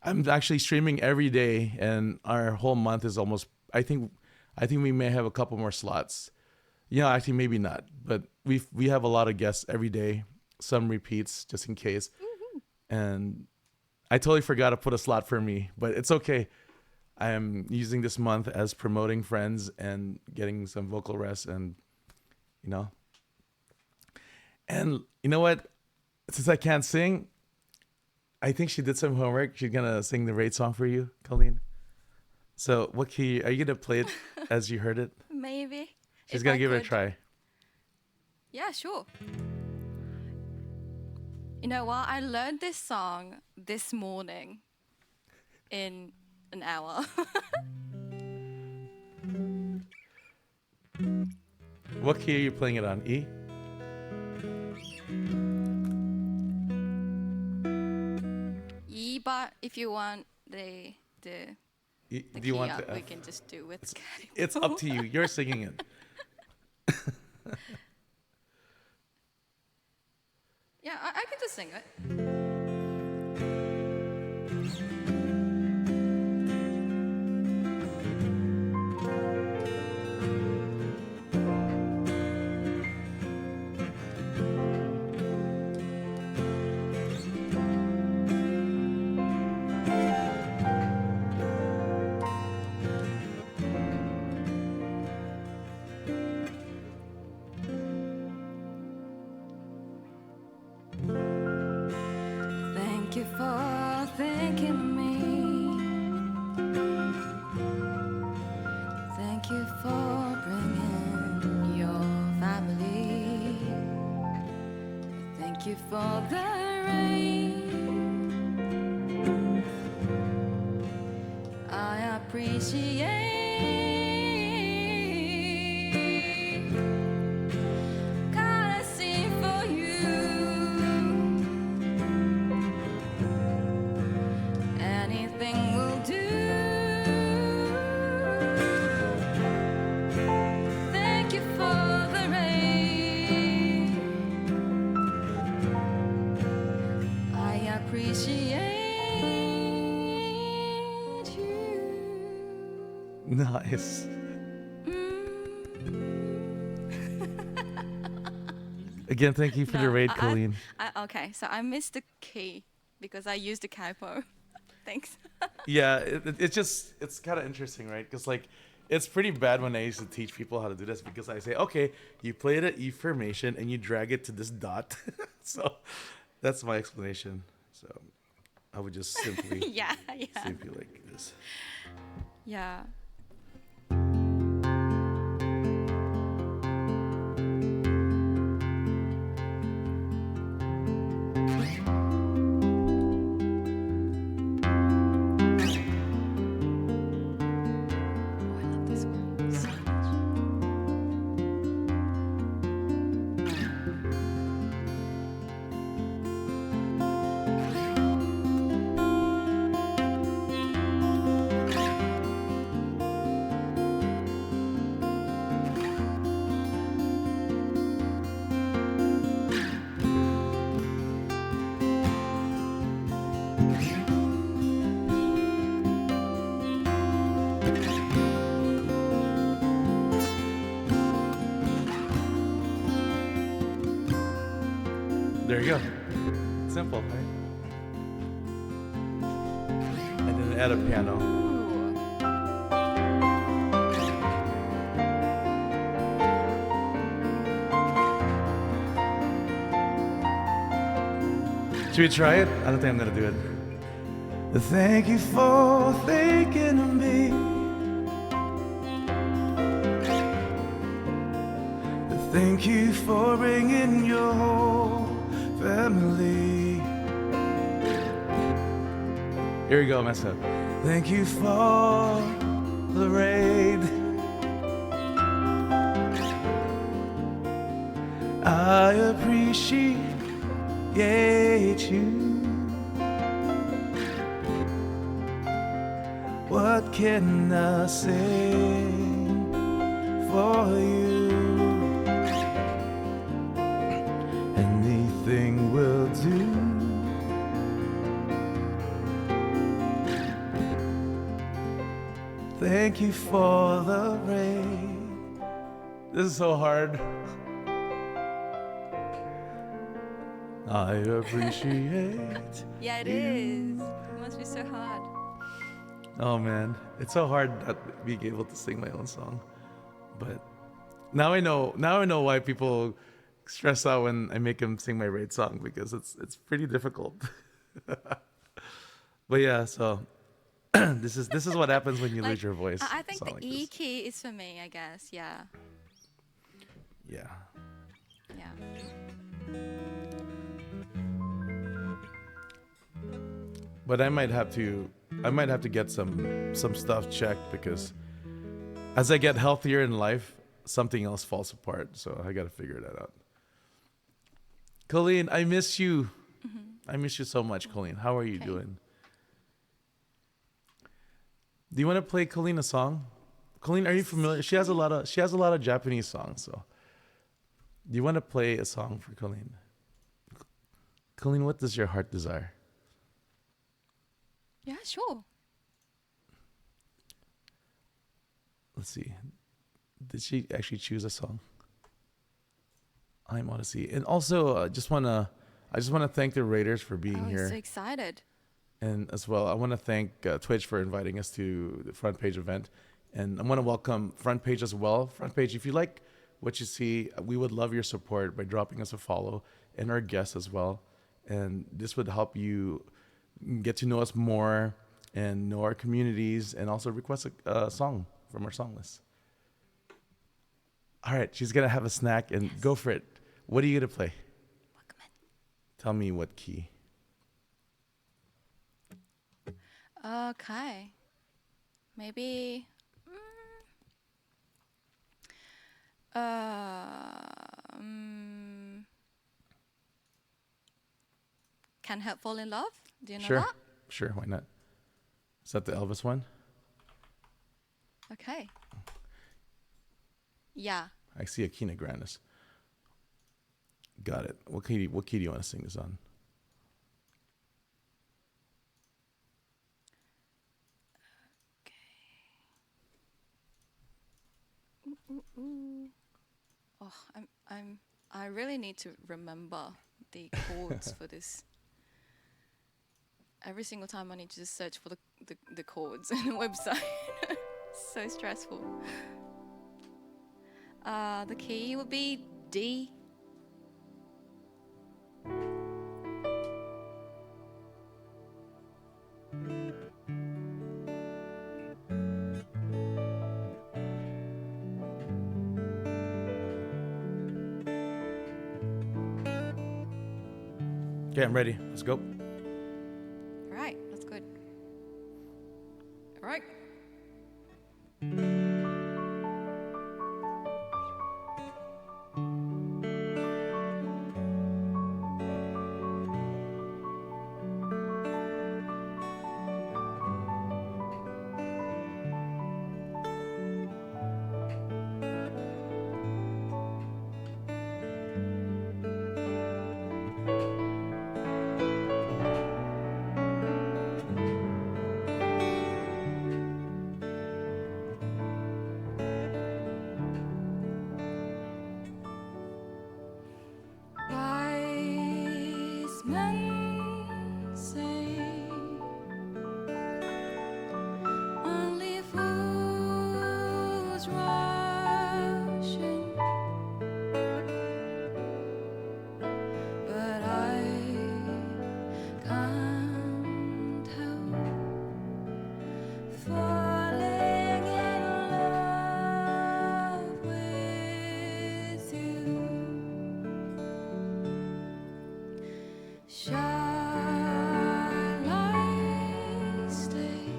I'm actually streaming every day, and our whole month is almost, I think we may have a couple more slots. Actually maybe not, but we have a lot of guests every day, some repeats just in case. Woohoo. And I totally forgot to put a slot for me, but it's okay. I am using this month as promoting friends and getting some vocal rest, and you know, and you know what? Since I can't sing, I think she did some homework. She's gonna sing the rate song for you, Colleen. So what key are you gonna play it as you heard it? Maybe. She's If gonna I give it a could. try. Yeah, sure. You know what? I learned this song this morning in an hour. What key are you playing it on? E? Yeah, but if you want the the Do you key want up, the we F? can just do with It's up to you. You're singing it. Yeah, I can just sing it. Thank you for thinking of me. Thank you for bringing your family. Thank you for the rain. I appreciate. Gotta sing for you. Anything will do. Thank you for the rain. I appreciate you. Nice. Again, thank you for the No, raid, Colleen. okay, so I missed the key because I used the capo. Thanks. Yeah, it's kind of interesting, right? Because like, it's pretty bad when I used to teach people how to do this, because I say, okay, you play it at E formation and you drag it to this dot. So that's my explanation. So I would just simply, Yeah, yeah, simply like this. yeah. Oh, I love this one so much. There you go. Simple, right? And then add a piano. Ooh. Should we try it? I don't think I'm gonna do it. Thank you for thinking of me. Thank you for bringing your whole family. Here we go, mess up. Thank you for the raid. I appreciate you. What can I say for you? Anything will do. Thank you for the rain. This is so hard. I appreciate. Yeah, it is. It must be so hard. Oh man, it's so hard not being able to sing my own song. But now I know. Now I know why people stress out when I make them sing my raid song, because it's pretty difficult. But yeah, so this is what happens when you lose your voice. I think the Song like E this. key is for me, I guess. Yeah. Yeah. Yeah. But I might have to get some stuff checked, because as I get healthier in life, something else falls apart. So I got to figure that out. Colleen, I miss you. I miss you so much, Colleen. How are you Okay. doing? Do you want to play Colleen a song? Colleen, are you familiar? She has a lot of Japanese songs. So, do you want to play a song for Colleen? Colleen, what does your heart desire? Yeah, sure. Let's see. Did she actually choose a song? I'm Odyssey, and also I just wanna thank the Raiders for being I'm here, so excited. and as well I want to thank Twitch for inviting us to the Front Page event, and I want to welcome Front Page as well. Front Page, if you like what you see, we would love your support by dropping us a follow, and our guests as well, and this would help you get to know us more and know our communities, and also request a song from our song list. All right, she's gonna have a snack and go for it. What are you gonna play? Tell me what key. Okay. Maybe. Mm, Can't Help Fall in Love. Do you know Sure, that? sure. Why not? Is that the Elvis one? Okay. Yeah. I see Akina Grandis. Got it. What key? What key do you want to sing this on? Ooh. Oh, I really need to remember the chords for this. Every single time I need to just search for the chords in the website. So stressful. The key would be D. Okay, I'm ready. Let's go. All right, that's good. All right. Wise men say only fools rush in, but I can't help falling in love with you. Shall I stay?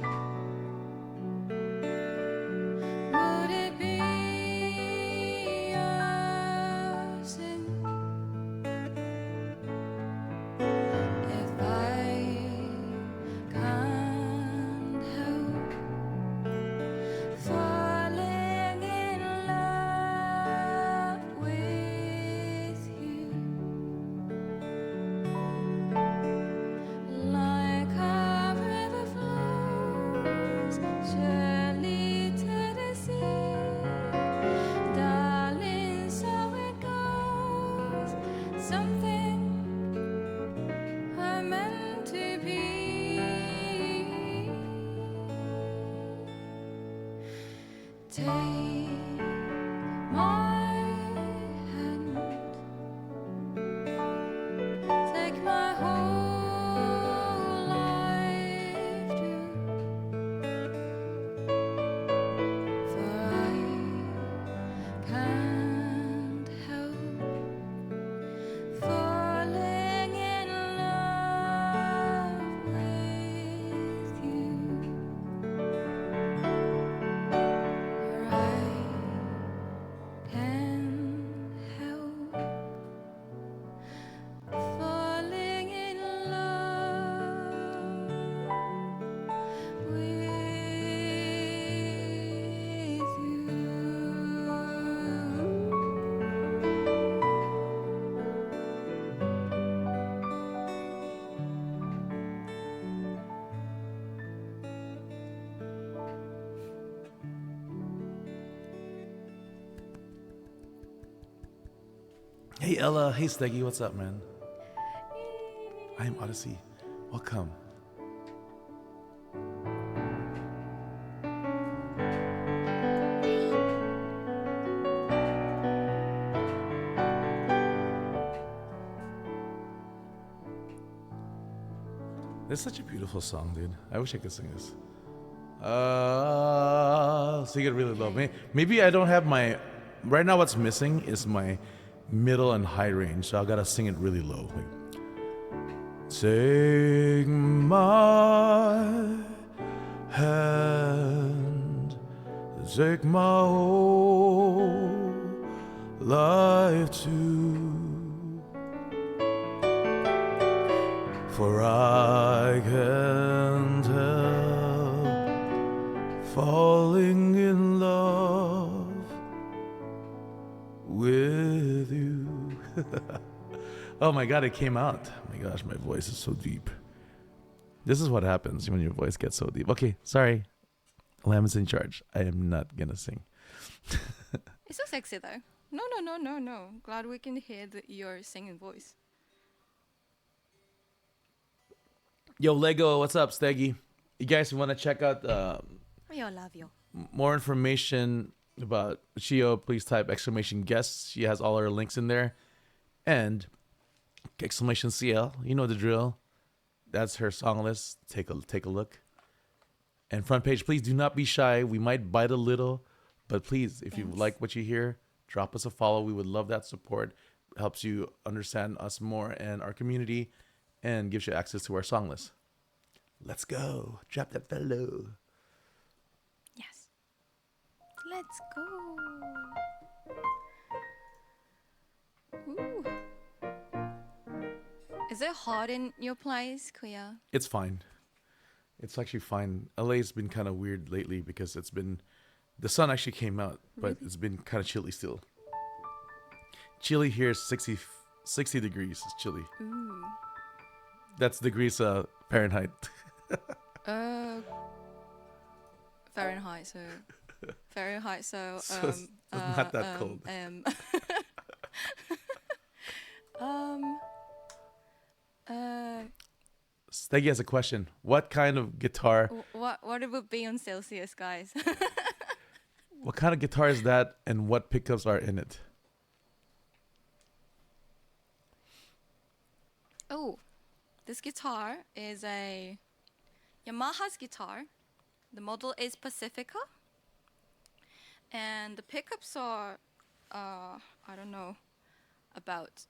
Would it be a sin if I can't help falling in love with you? Like a river flows surely to the sea, darling, so it goes. Something I'm meant to be. Take my hand, take my whole life too, for I can't help falling in love with you. For I can't help falling in love with you. Hey Ella, hey Steggy, what's up, man? I am Odyssey. Welcome. This is such a beautiful song, dude. I wish I could sing this. So you get really low. Maybe I don't have my. Right now, what's missing is my middle and high range, so I gotta sing it really low. Like, take my hand, take my whole life too, for I can't help falling in love with you. Oh my god, it came out. Oh my gosh, my voice is so deep. This is what happens when your voice gets so deep. Okay, sorry. Lamb is in charge. I am not gonna sing. It's so sexy though. No. Glad we can hear your singing voice. Yo, Lego, what's up, Steggy? You guys want to check out Yo, love you. more information about Ochiyo, please type exclamation guests. She has all her links in there. And exclamation CL, you know the drill. That's her song list. Take a look. And front page, please do not be shy. We might bite a little, but please, if you like what you hear, drop us a follow. We would love that support. Helps you understand us more and our community. and gives you access to our song list. Let's go. Drop that fellow. Yes. Let's go. Ooh. Is it hot in your place, Kuya? It's fine. It's actually fine. LA's been kind of weird lately because the sun actually came out, but Really? it's been kind of chilly still. Chilly here is 60 degrees. It's chilly. Ooh. That's degrees Fahrenheit. Uh, Fahrenheit. So Fahrenheit. So So it's not that cold. um. Uh. Steggy has a question. What kind of guitar? What it would be on Celsius, guys? What kind of guitar is that, and what pickups are in it? Oh, this guitar is a Yamaha's guitar. The model is Pacifica, and the pickups are I don't know about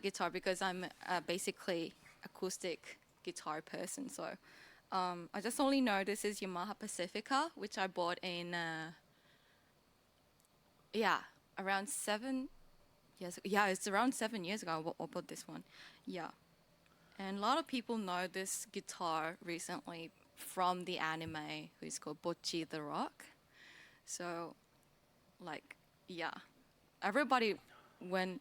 guitar because I'm basically acoustic guitar person. So I just only know this is Yamaha Pacifica, which I bought in around 7 years. Yeah, it's around 7 years ago. I bought this one. Yeah, and a lot of people know this guitar recently from the anime, who's called Bocchi the Rock. So, like, yeah, everybody when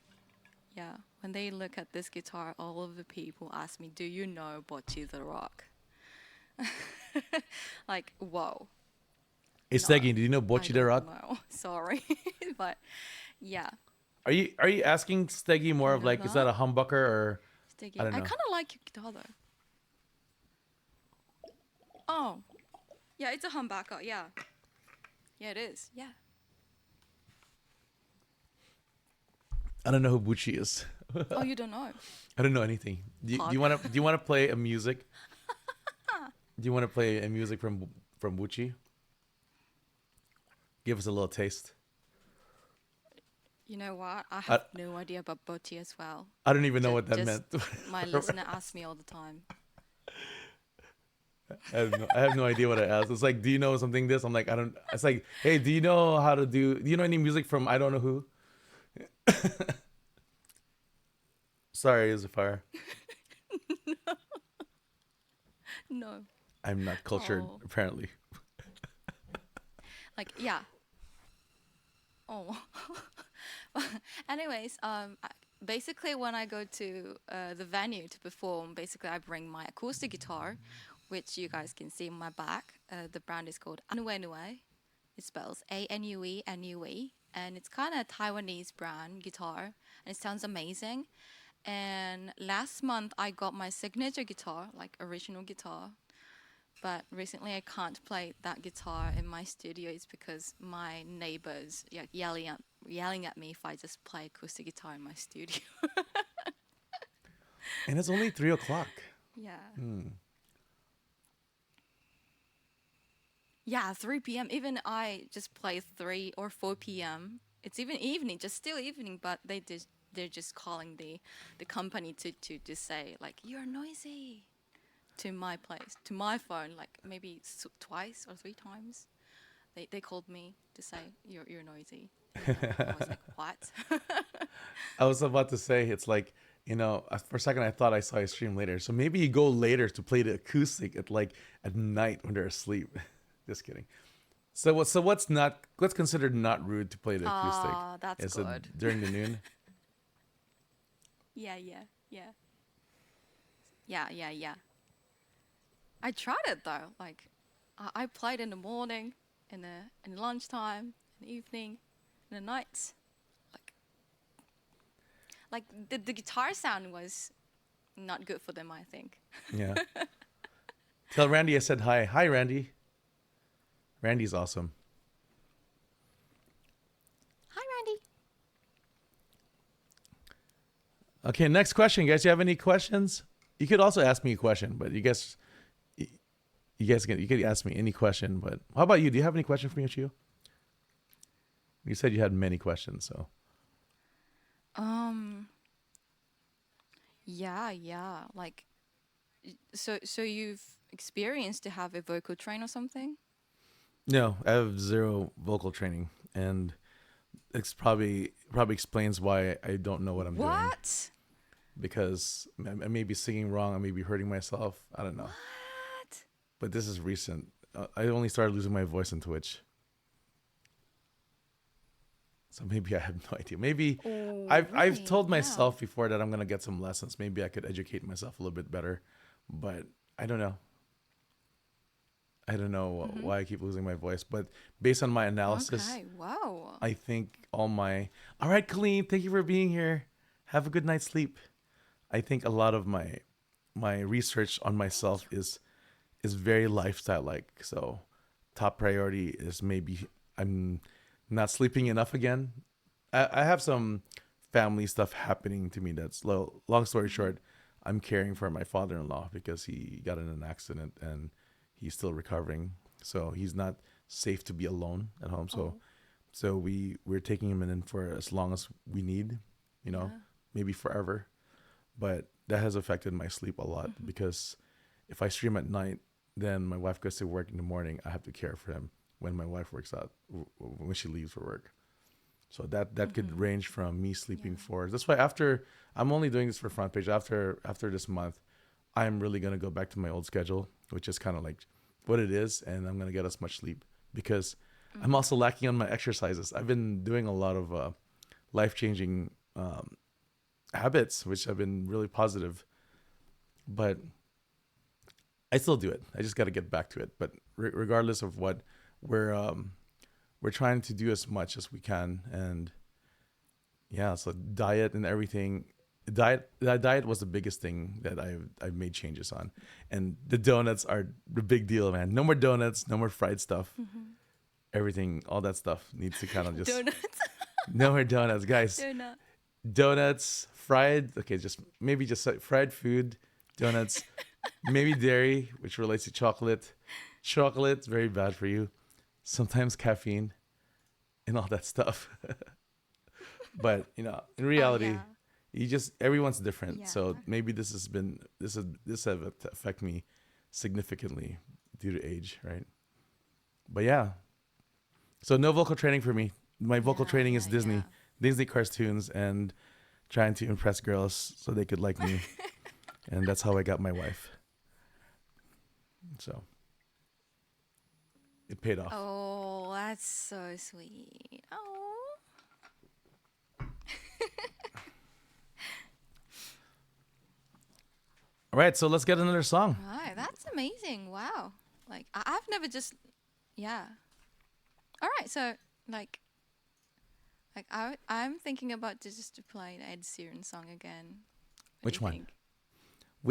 when they look at this guitar, all of the people ask me, "Do you know Bocchi the Rock?" Like, whoa. Hey, No, Steggy, do you know I Bocchi the don't Rock? know. Sorry, but yeah, Are you asking Steggy more of kind of like, is that a humbucker or sticky. I I don't know. kind of like your guitar though. Oh, yeah, it's a humbucker. Yeah, yeah, it is. Yeah. I don't know who Bucci is. Oh, you don't know? I don't know anything. Do you want to play a music? Do you want to play a music from Bucci? Give us a little taste. You know what? I I, have no idea about Bocchi as well. I don't even know what that Just meant. my listener asks me all the time. I have no idea what I asked. It's like, do you know something this? I'm like, I don't. It's like, hey, do you know how to do? Do you know any music from I don't know who? Sorry, is a fire. No. I'm not cultured, Oh. apparently. Like, yeah. Oh. Anyways, basically when I go to the venue to perform, basically I bring my acoustic guitar, which you guys can see in my back. The brand is called Anue. It spells Anue, and it's kind of a Taiwanese brand guitar, and it sounds amazing. And last month I got my signature guitar, like original guitar. But recently I can't play that guitar in my studio. It's because my neighbors yelling at me if I just play acoustic guitar in my studio. And it's only 3 o'clock. Yeah. Hmm. Yeah, 3 p.m. Even I just play 3 or 4 p.m. It's even evening, just still evening, but they're just calling the company to just say like you're noisy to my place, to my phone, like maybe twice or 3 times. They called me to say you're noisy. And I was like, what? I was about to say, it's like, for a second I thought I saw you stream later. So maybe you go later to play the acoustic at night when they're asleep. Just kidding. So what's considered not rude to play the acoustic? Ah, that's Is good. it during the noon? Yeah. I tried it though. Like, I played in the morning, in lunchtime, in the evening, in the nights. Like the guitar sound was not good for them, I think. Yeah. Tell Randy I said hi. Hi, Randy. Randy's awesome. Hi, Randy. Okay, next question, guys. You have any questions? You could also ask me a question, but you guys you could ask me any question. But how about you? Do you have any question for me, Ochiyo? You said you had many questions, so. Yeah, yeah. Like, so you've experienced to have a vocal train or something? No, I have zero vocal training, and it's probably explains why I don't know what I'm doing What? because I may be singing wrong, I may be hurting myself. I don't know, What? but this is recent. I only started losing my voice in Twitch, so maybe I have no idea. Maybe Oh, I've really? told Wow. myself before that I'm gonna get some lessons. Maybe I could educate myself a little bit better, but I don't know. I don't know Mm-hmm. why I keep losing my voice, but based on my analysis, Okay. Wow. I think all my. All right, Colleen, thank you for being here. Have a good night's sleep. I think a lot of my research on Thank myself you. is very lifestyle like. So, top priority is maybe I'm not sleeping enough again. I have some family stuff happening to me. That's long story Mm-hmm. short. I'm caring for my father-in-law because he got in an accident and he's still recovering. So he's not safe to be alone at home. So Oh, we're taking him in for as long as we need, you know, yeah. maybe forever. But that has affected my sleep a lot Mm-hmm. because if I stream at night, then my wife goes to work in the morning. I have to care for him when my wife works out when she leaves for work. So that could Mm-hmm. range from me sleeping Yeah. for. That's why after I'm only doing this for front page. After this month, I'm really gonna go back to my old schedule, which is kind of like what it is, and I'm gonna get as much sleep because I'm Mm-hmm. also lacking on my exercises. I've been doing a lot of life changing habits, which have been really positive, but I still do it. I just got to get back to it. But regardless of what, we're um, we're trying to do as much as we can, and yeah, so diet and everything. Diet was the biggest thing that I've made changes on, and the donuts are the big deal, man. No more donuts, no more fried stuff. Mm-hmm. Everything, all that stuff needs to kind of just Donuts. no more donuts, guys. Donut. Donuts, fried. Okay, just maybe just like fried food, donuts, maybe dairy, which relates to chocolate. Chocolate's very bad for you. Sometimes caffeine and all that stuff. But in Oh reality, yeah. you just everyone's different. Yeah. So maybe this have affect me significantly due to age, right? But yeah, so no vocal training for me. My vocal Yeah. training is Yeah. Yeah. Disney cartoons, and trying to impress girls so they could like me, and that's how I got my wife. So it paid off. Oh, that's so sweet. Oh. All right, so let's get another song. Right. That's amazing. Wow. Like I've never just. Yeah. All right. So like I'm thinking about just to play the Ed Sheeran song again. What do you Which one? think?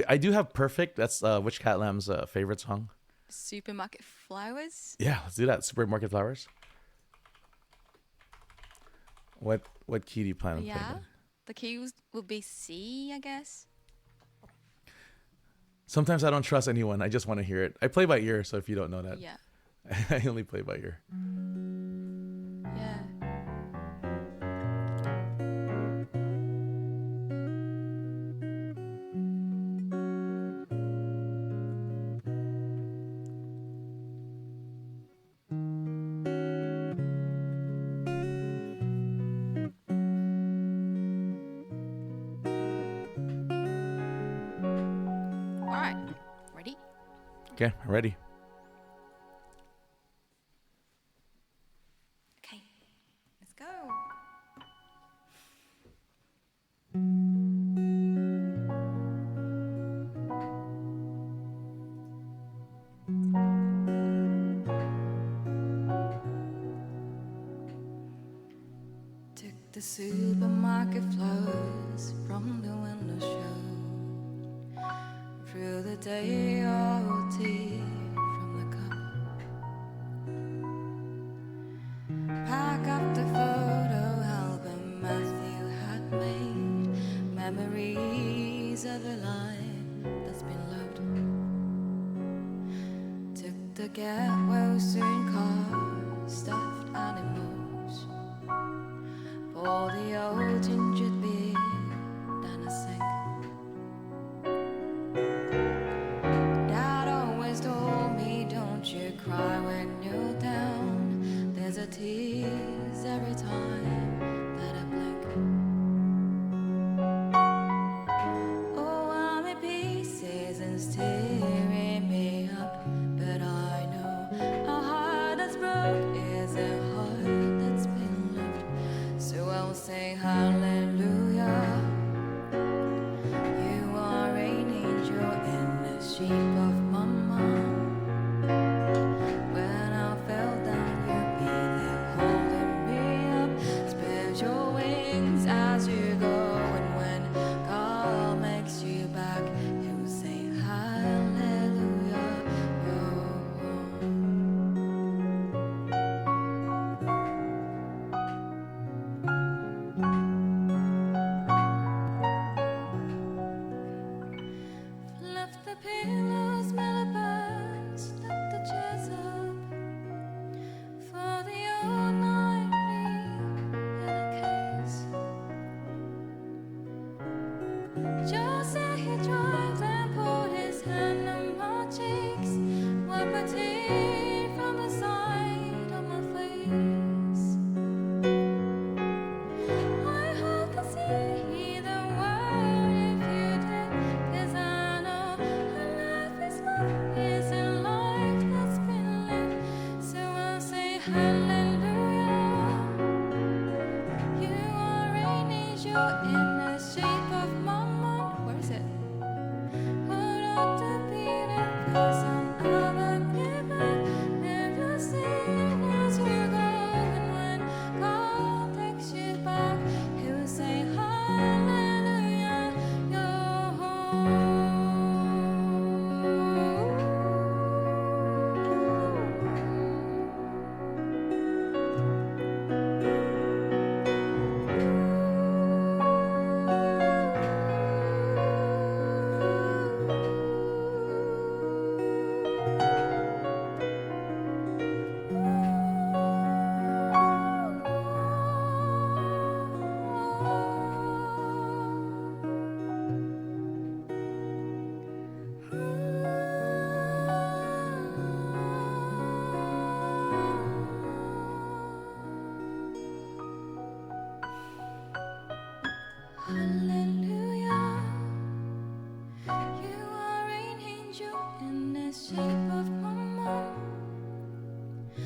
I do have Perfect. That's Witch Cat Lamb's favorite song. Supermarket Flowers. Yeah, let's do that. Supermarket Flowers. What key do you plan on playing Yeah. in? The keys will be C, I guess. Sometimes I don't trust anyone. I just want to hear it. I play by ear, so if you don't know that, Yeah. I only play by ear. Yeah. All right. Ready? Okay, ready. Okay. Let's go. Took the supermarket flowers from the window show. Through the day old tea from the cup. Pack up the photo album Matthew had made. Memories of a life that's been loved. Took the get well soon car, stuffed animals. For the old ginger beer down a sink.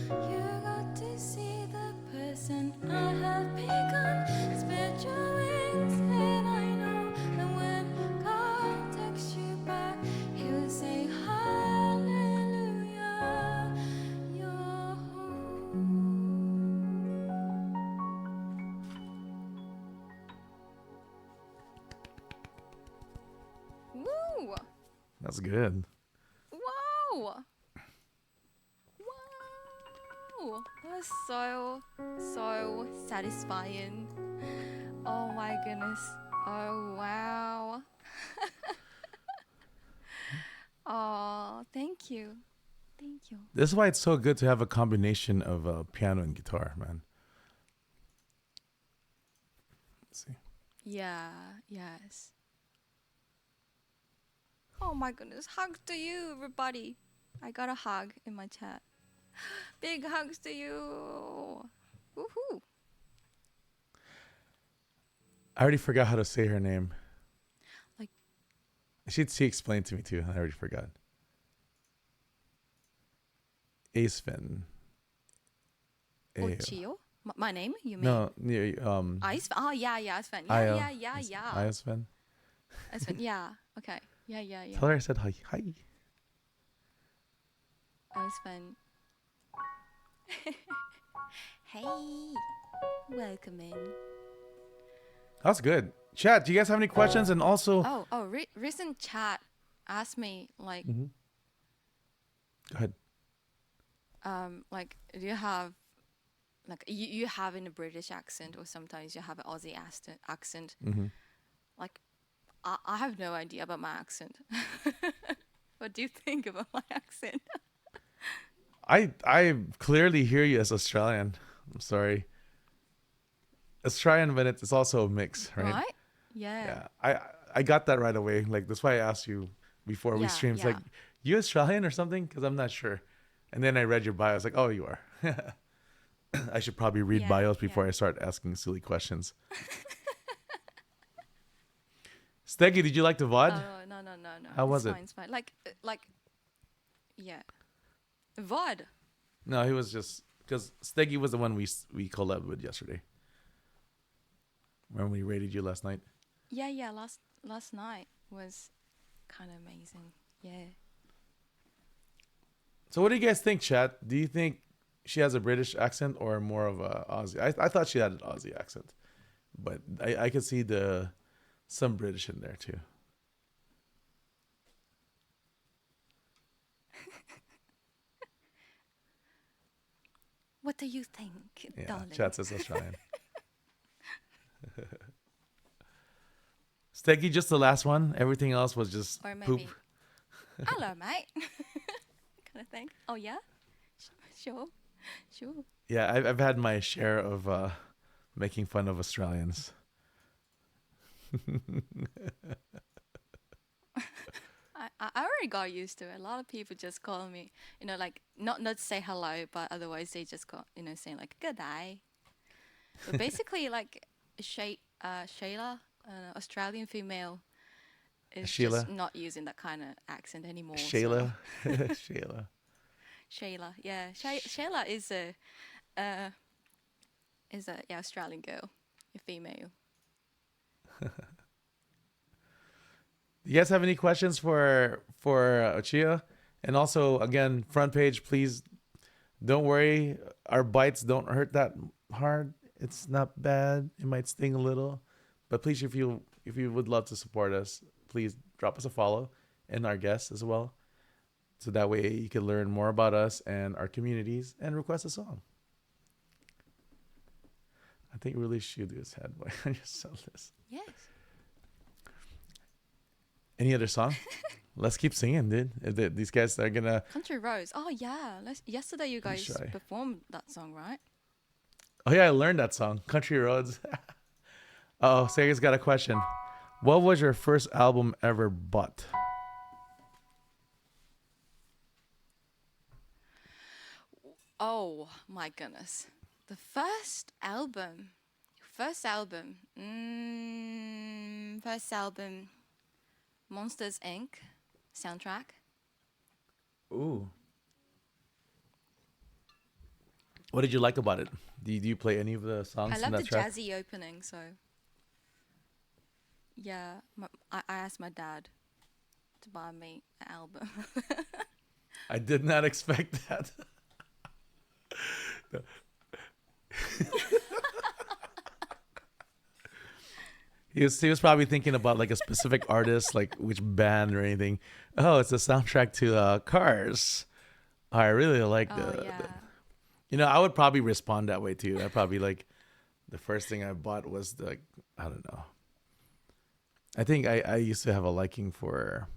You got to see the person I have become. Spread your wings, and I know that when God takes you back, He'll say Hallelujah. You're home. Woo! That's good. Whoa! Wow! That was so satisfying. Oh my goodness. Oh wow. Oh, thank you. Thank you. This is why it's so good to have a combination of piano and guitar, man. Let's see. Yeah, yes. Oh my goodness. Hug to you, everybody. I got a hug in my chat. Big hugs to you. Woohoo. I already forgot how to say her name. Like She explained to me too. I already forgot. Aesven. Ochiyo? My name, you mean? No, Ice? Oh, yeah, Sven. Io. Yeah. Aesven. Sven, yeah. Okay. Yeah. Tell her I said hi. Hi. Sven. Hey. Welcome in. That's good. Chat, do you guys have any questions? And also, Recent chat asked me like, go ahead. like, do you have like you have in a British accent, or sometimes you have an Aussie accent? Like, I have no idea about my accent. What do you think about my accent? I clearly hear you as Australian. I'm sorry. Australian, but it's also a mix, right? Right? Yeah. Yeah. I got that right away. Like that's why I asked you before we Yeah, streamed. It's yeah. like, you Australian or something? Because I'm not sure. And then I read your bio. I was like, oh, you are. I should probably read Yeah, bios before yeah. I start asking silly questions. Steggy, did you like the VOD? Oh, no. How was it? It's fine. Like, yeah. VOD. No, he was just because Steggy was the one we collabed with yesterday. When we rated you last night. Yeah. Last night was kind of amazing. Yeah. So what do you guys think, chat? Do you think she has a British accent or more of a Aussie? I thought she had an Aussie accent, but I could see some British in there too. What do you think, Yeah, darling? chat says Australian. Steggy, just the last one. Everything else was just Or poop. maybe, hello, mate. Kind of thing. Oh, yeah? Sure. Yeah, I've had my share of making fun of Australians. I already got used to it. A lot of people just call me, like, not say hello, but otherwise they just call, saying like, good day. But basically, like, Shayla, Australian female, is Sheila? just not using that kind of accent anymore. Shayla. So. Shayla. Shayla, yeah. Shayla is a Australian girl, a female. Do you guys have any questions for Ochiyo? And also, again, front page, please don't worry. Our bites don't hurt that hard. It's not bad. It might sting a little, but please, if you would love to support us, please drop us a follow and our guests as well, so that way you can learn more about us and our communities and request a song. I think really should do his head boy. I just saw this. Yes. Any other song? Let's keep singing, dude. These guys are gonna. Country Roads. Oh yeah. Yesterday you guys KuyaCy. performed that song, right? Oh yeah, I learned that song, Country Roads. Oh, Sega's got a question. What was your first album ever bought? Oh my goodness. The first album. First album. Monsters Inc. soundtrack. Ooh. What did you like about it? Do you play any of the I songs in love the that track? jazzy opening, so yeah, I asked my dad to buy me an album. I did not expect that. He was probably thinking about like a specific artist, like which band or anything. Oh, it's a soundtrack to Cars. I really like Oh the. yeah. I would probably respond that way too. I probably like the first thing I bought was the, I don't know. I think I used to have a liking for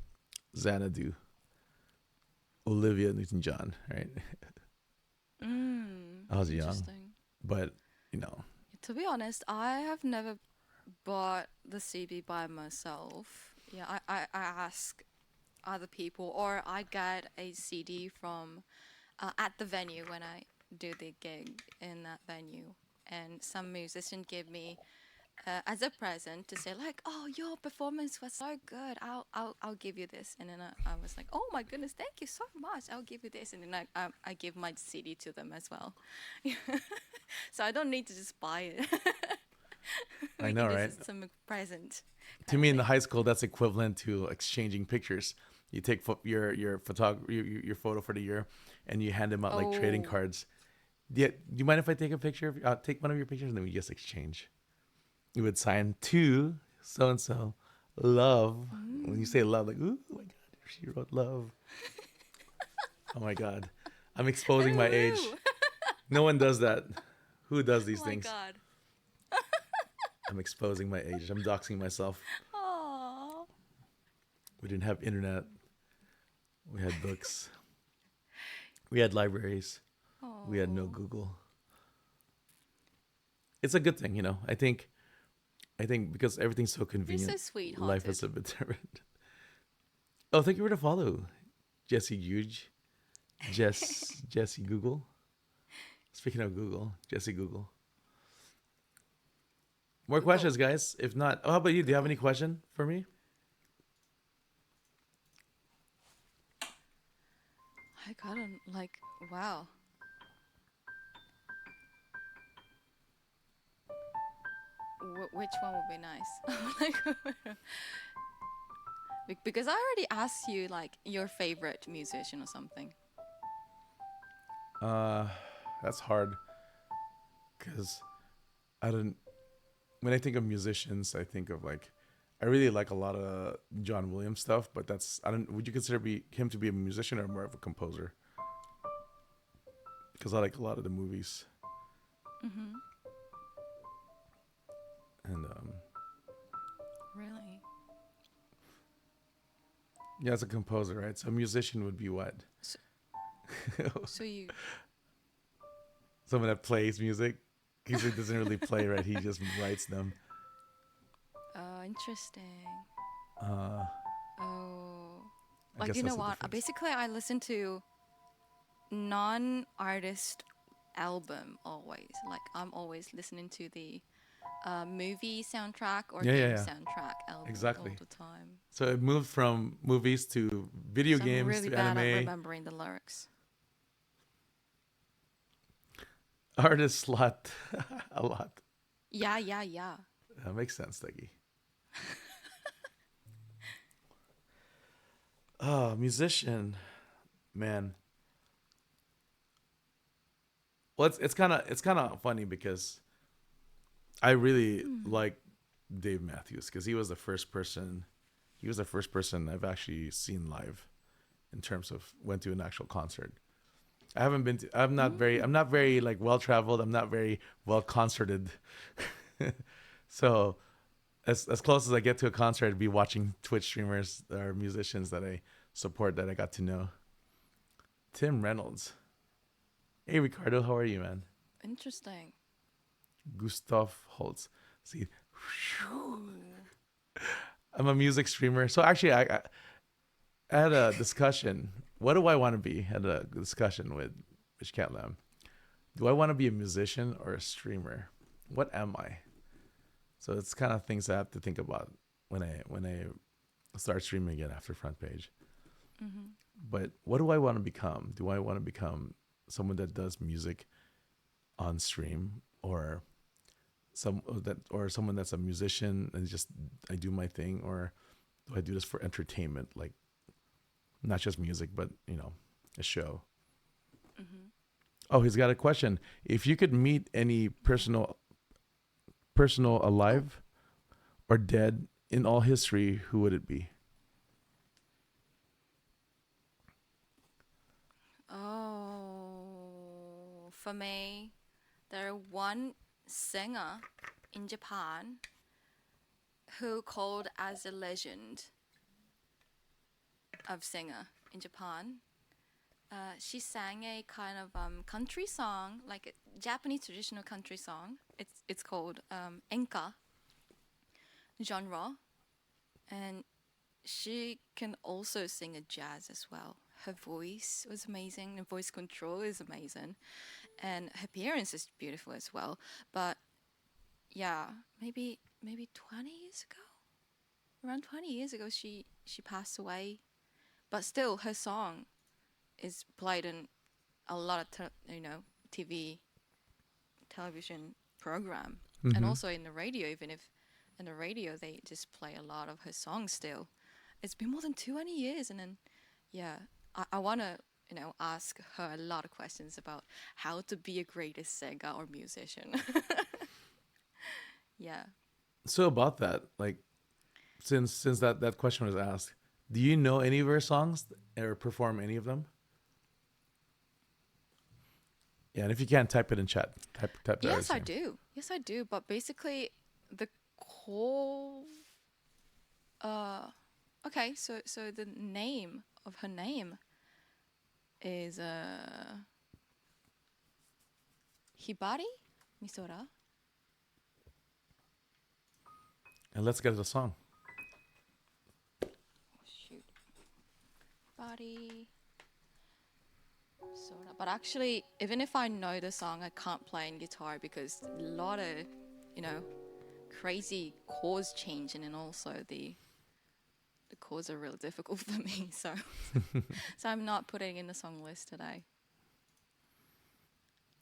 Xanadu, Olivia Newton-John. Right, I was young, Interesting. but you know, To be honest, I have never bought the CD by myself. Yeah, I ask other people, or I get a CD from at the venue when I do the gig in that venue, and some musician give me as a present to say like, "Oh, your performance was so good. I'll give you this." And then I was like, "Oh my goodness, thank you so much. I'll give you this." And then I give my CD to them as well. So I don't need to just buy it. I We know, can right? just some present To kind of me, in the thing. high school, that's equivalent to exchanging pictures. You take your photo for the year, and you hand them out like trading Oh, cards. Yeah, do you mind if I take a picture? I'll take one of your pictures, and then we just exchange. You would sign to so and so, love. When you say mm. love, like, ooh, oh my god, she wrote love. Oh my god, I'm exposing my age. Ooh, No one does that. Who does oh these my things? god. I'm exposing my age. I'm doxing myself. Oh. We didn't have internet. We had books. We had libraries. We had no Oh. Google. It's a good thing, you know. I think because everything's so You're so convenient, life is sweet-hearted. a bit different. Oh, thank you for the follow, Jesse Huge, Jesse Google. Speaking of Google, Jesse Google. More questions, Google. guys. If not, oh, how about you? Do you have Google. any question for me? I got to like, wow. Which one would be nice? Like, because I already asked you like your favorite musician or something. Uh, that's hard because I don't. When I think of musicians, I think of like, I really like a lot of John Williams stuff, but that's I don't. Would you consider him to be a musician or more of a composer? Because I like a lot of the movies Mm-hmm. and Really? yeah, as a composer, right? So a musician would be what? So, so you, Someone that plays music. He doesn't really play, right? He just writes them. interesting. Uh, Oh, I like guess you know that's the what? difference. Basically, I listen to non-artist album always. Like I'm always listening to the movie soundtrack or Yeah, yeah, game yeah. soundtrack album all Exactly. the time. So it moved from movies to video So I'm games really to bad at anime. remembering the lyrics. Artist lot, a lot. Yeah, yeah, yeah. That makes sense, Dougie. Oh, musician, man. Well, it's kind of funny because I really Hmm. like Dave Matthews because he was the first person. He was the first person I've actually seen live in terms of went to an actual concert. I haven't been to. I'm not very like well traveled. I'm not very well concerted. So as close as I get to a concert, I'd be watching Twitch streamers or musicians that I support that I got to know. Tim Reynolds. Hey Ricardo, how are you, man? Interesting. Gustav Holtz. See, Ooh. I'm a music streamer. So actually, I had a discussion. What do I want to be? Had a discussion with Rich Cat Lamb. Do I want to be a musician or a streamer? What am I? So it's kind of things I have to think about when I start streaming again after front page. Mm-hmm. But what do I want to become? Do I want to become someone that does music on stream, or someone that's a musician and just I do my thing, or do I do this for entertainment, like not just music, but a show? Mm-hmm. Oh, he's got a question. If you could meet any personal alive or dead in all history, who would it be? Oh, for me, there one singer in Japan who called as a legend of singer in Japan. She sang a kind of country song, like a Japanese traditional country song. It's called enka genre, and she can also sing a jazz as well. Her voice was amazing. The voice control is amazing, and her appearance is beautiful as well. But yeah, maybe 20 years ago, around 20 years ago, she passed away. But still, her song is played in a lot of TV television program, and Mm-hmm. also in the radio. Even if in the radio they just play a lot of her songs still. It's been more than 20 years, and then yeah, I want to ask her a lot of questions about how to be a greatest singer or musician. Yeah. So about that, like, since that question was asked, do you know any of her songs or perform any of them? Yeah, and if you can't, type it in chat. Type the Yes, I same. do. Yes, I do. But basically, the core. Uh, okay. So the name of her name is Hibari Misora. And let's get to the song. Oh, shoot, Hibari Misora. But actually, even if I know the song, I can't play in guitar because a lot of, you know, crazy chords changing, and also the chords are real difficult for me. So I'm not putting in the song list today.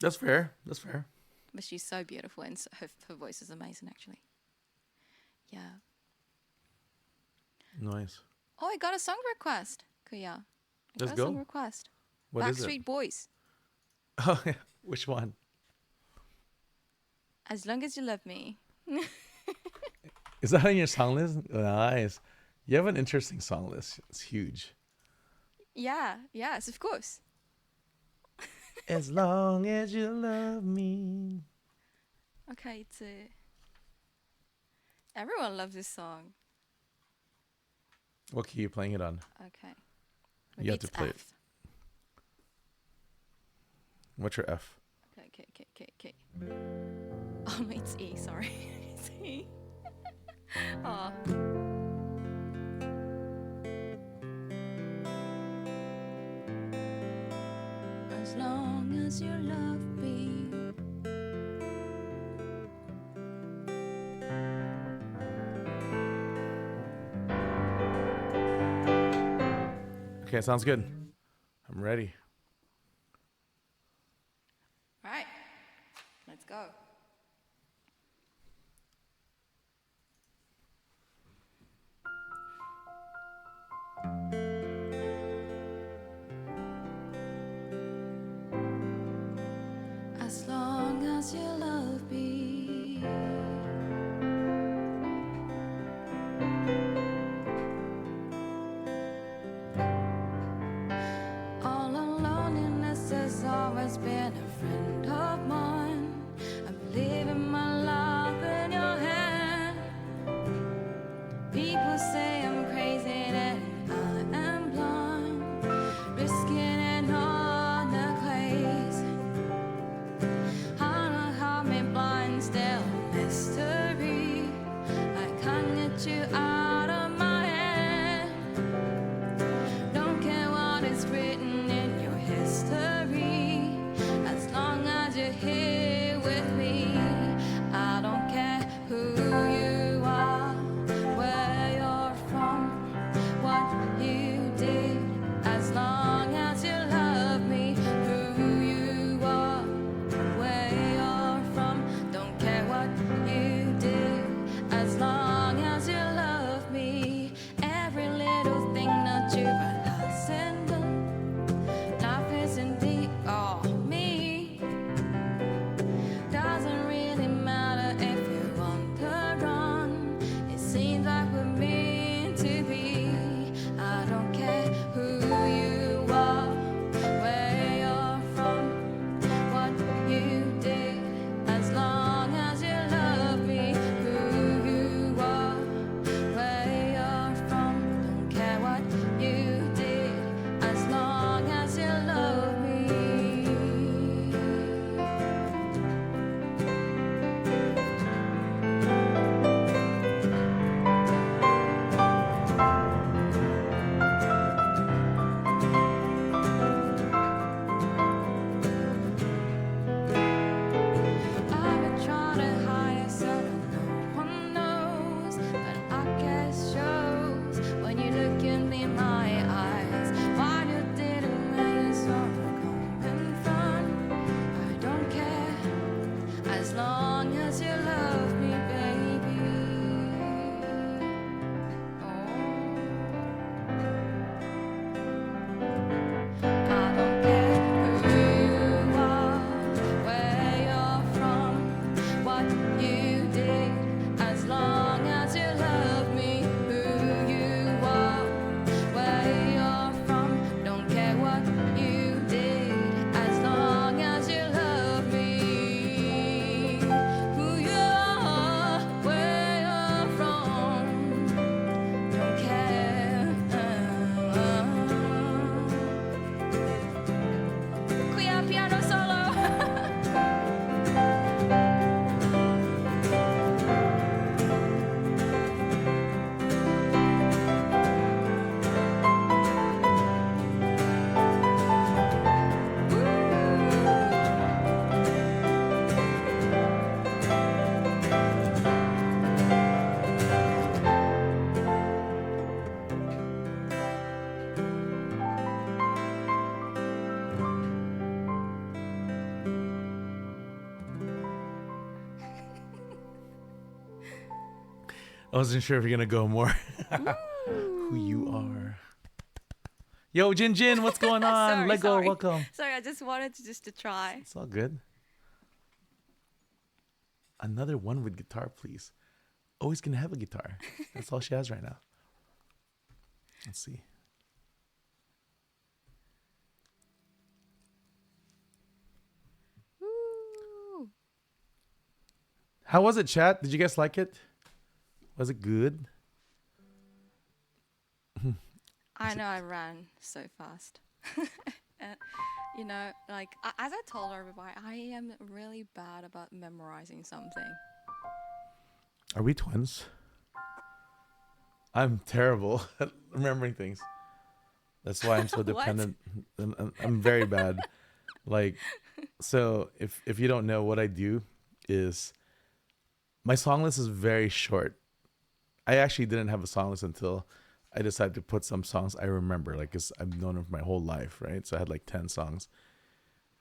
That's fair. That's fair. But she's so beautiful, and her voice is amazing, actually. Yeah. Nice. Oh, I got a song request, Kuya. I Let's got a song go. request. What is it? Backstreet Boys. Oh, yeah. Which one? As Long As You Love Me. Is that on your song list? Nice. You have an interesting song list. It's huge. Yeah, yes, of course. As long as you love me. Okay, everyone loves this song. What key are you playing it on? Okay. You have to it's play it. F. What's your F? Okay. Oh, no, it's E, sorry. It's E. Oh. As long as you love me. Okay, sounds good. I'm ready. All right, let's go. As long as you love me. All alone, loneliness has always been a friend of mine. I'm leaving my love in your hand. People say I'm crazy, that I am blind, risking it on the place. How harm me blind, still mystery. I can't get you out of my head. Don't care what is written in your history, as long as you're I wasn't sure if you're gonna go more. Who you Ooh. are. Yo, Jin Jin, what's going on? Sorry, Lego, sorry. welcome. Sorry, I just wanted to just to try. It's all good. Another one with guitar, please. Always gonna have a guitar. That's all she has right now. Let's see. Ooh. How was it, chat? Did you guys like it? Was it good? I know I ran so fast. And, you know, like as I told everybody, I am really bad about memorizing something. Are we twins? I'm terrible at remembering things. That's why I'm so What? dependent. I'm very bad. Like, so if you don't know, what I do is my song list is very short. I actually didn't have a song list until I decided to put some songs I remember, like, cause I've known them for my whole life, right? So I had like 10 songs.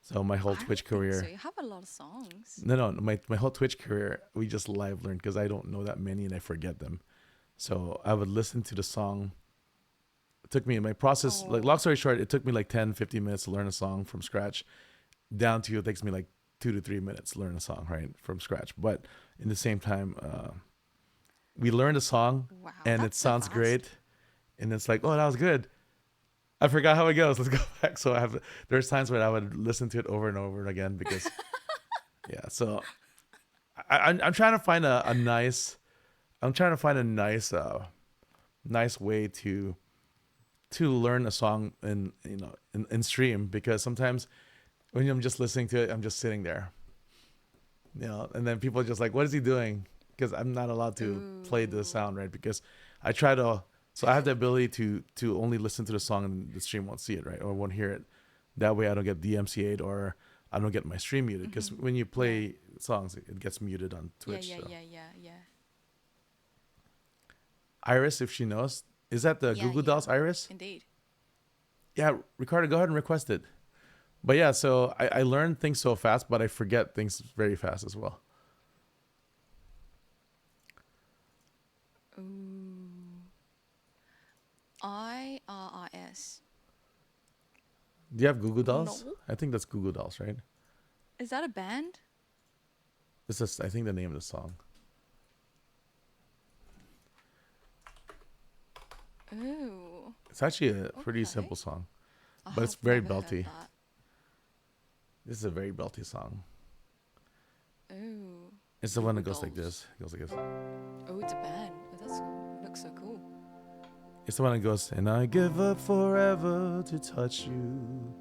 So my whole I don't Twitch think so. career, You have a lot of songs. no, my whole Twitch career, we just live learned because I don't know that many and I forget them. So I would listen to the song. It took me, my process, like, Oh, long story short, it took me like 10, 15 minutes to learn a song from scratch, down to it takes me like 2 to 3 minutes to learn a song, right? From scratch. But in the same time, we learned a song wow, and it that's so sounds fast. great. And it's like, oh, that was good. I forgot how it goes. Let's go back. So there's times when I would listen to it over and over again because, yeah. So I'm trying to find a nice, I'm trying to find a nice way to learn a song in stream, because sometimes when I'm just listening to it, I'm just sitting there, and then people are just like, what is he doing? Because I'm not allowed to play the Ooh. sound, right? Because I try to, so I have the ability to only listen to the song and the stream won't see it, right? Or won't hear it. That way I don't get DMCA'd or I don't get my stream muted. Because Mm-hmm. when you Yeah. play songs, it gets muted on Yeah, Twitch. yeah, So yeah, yeah, yeah. Iris, if she knows, is that the Yeah, Google yeah. Dolls Iris? Indeed. Yeah, Ricardo, go ahead and request it. But yeah, so I learn things so fast, but I forget things very fast as well. Ooh. IRIS. Do you have Google Dolls? No. I think that's Google Dolls, right? Is that a band? This is, I think, the name of the song. Ooh. It's actually a pretty Okay. simple song, I but it's have very never heard belty. that. This is a very belty song. Ooh. It's the one Google that goes like Dolls. this. It goes like this. Oh, it's a band. Oh, that's looks so cool. It's the one that goes, and I give up forever to touch you,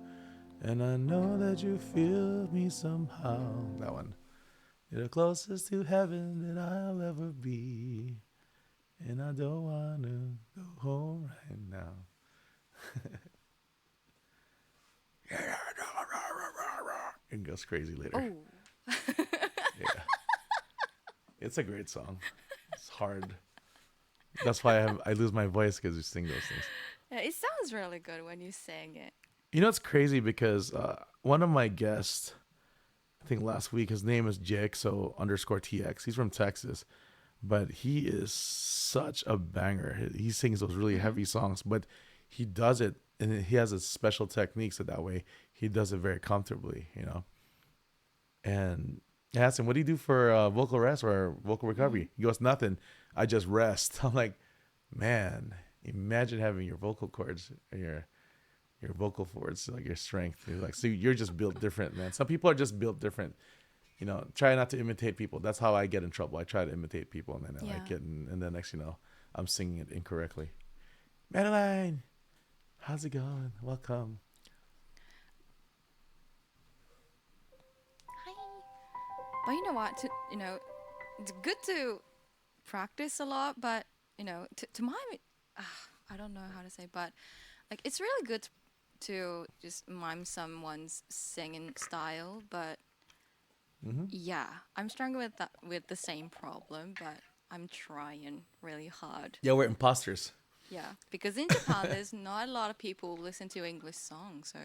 and I know that you feel me somehow. That one. You're the closest to heaven that I'll ever be, and I don't wanna go home right now. It goes crazy later. Oh. Yeah, it's a great song. It's hard. That's why I lose my voice because you sing those things. Yeah, it sounds really good when you sing it. You know, it's crazy because one of my guests, I think last week, his name is JXO underscore TX. He's from Texas, but he is such a banger. He sings those really Mm-hmm. heavy songs, but he does it, and he has a special technique, so that way he does it very comfortably. And I asked him, what do you do for vocal rest or vocal Mm-hmm. recovery? He goes, nothing. I just rest. I'm like, man, imagine having your vocal cords and your vocal cords, like your strength. Like, so you're just built different, man. Some people are just built different. Try not to imitate people. That's how I get in trouble. I try to imitate people, and then I like Yeah. it, and then next, I'm singing it incorrectly. Madeline, how's it going? Welcome. Hi. But you know what? It's good to practice a lot, but to mime, I don't know how to say, but like it's really good to just mime someone's singing style. But Hmm. yeah, I'm struggling with that with the same problem, but I'm trying really hard. Yeah, we're imposters. Yeah, because in Japan, there's not a lot of people who listen to English songs, so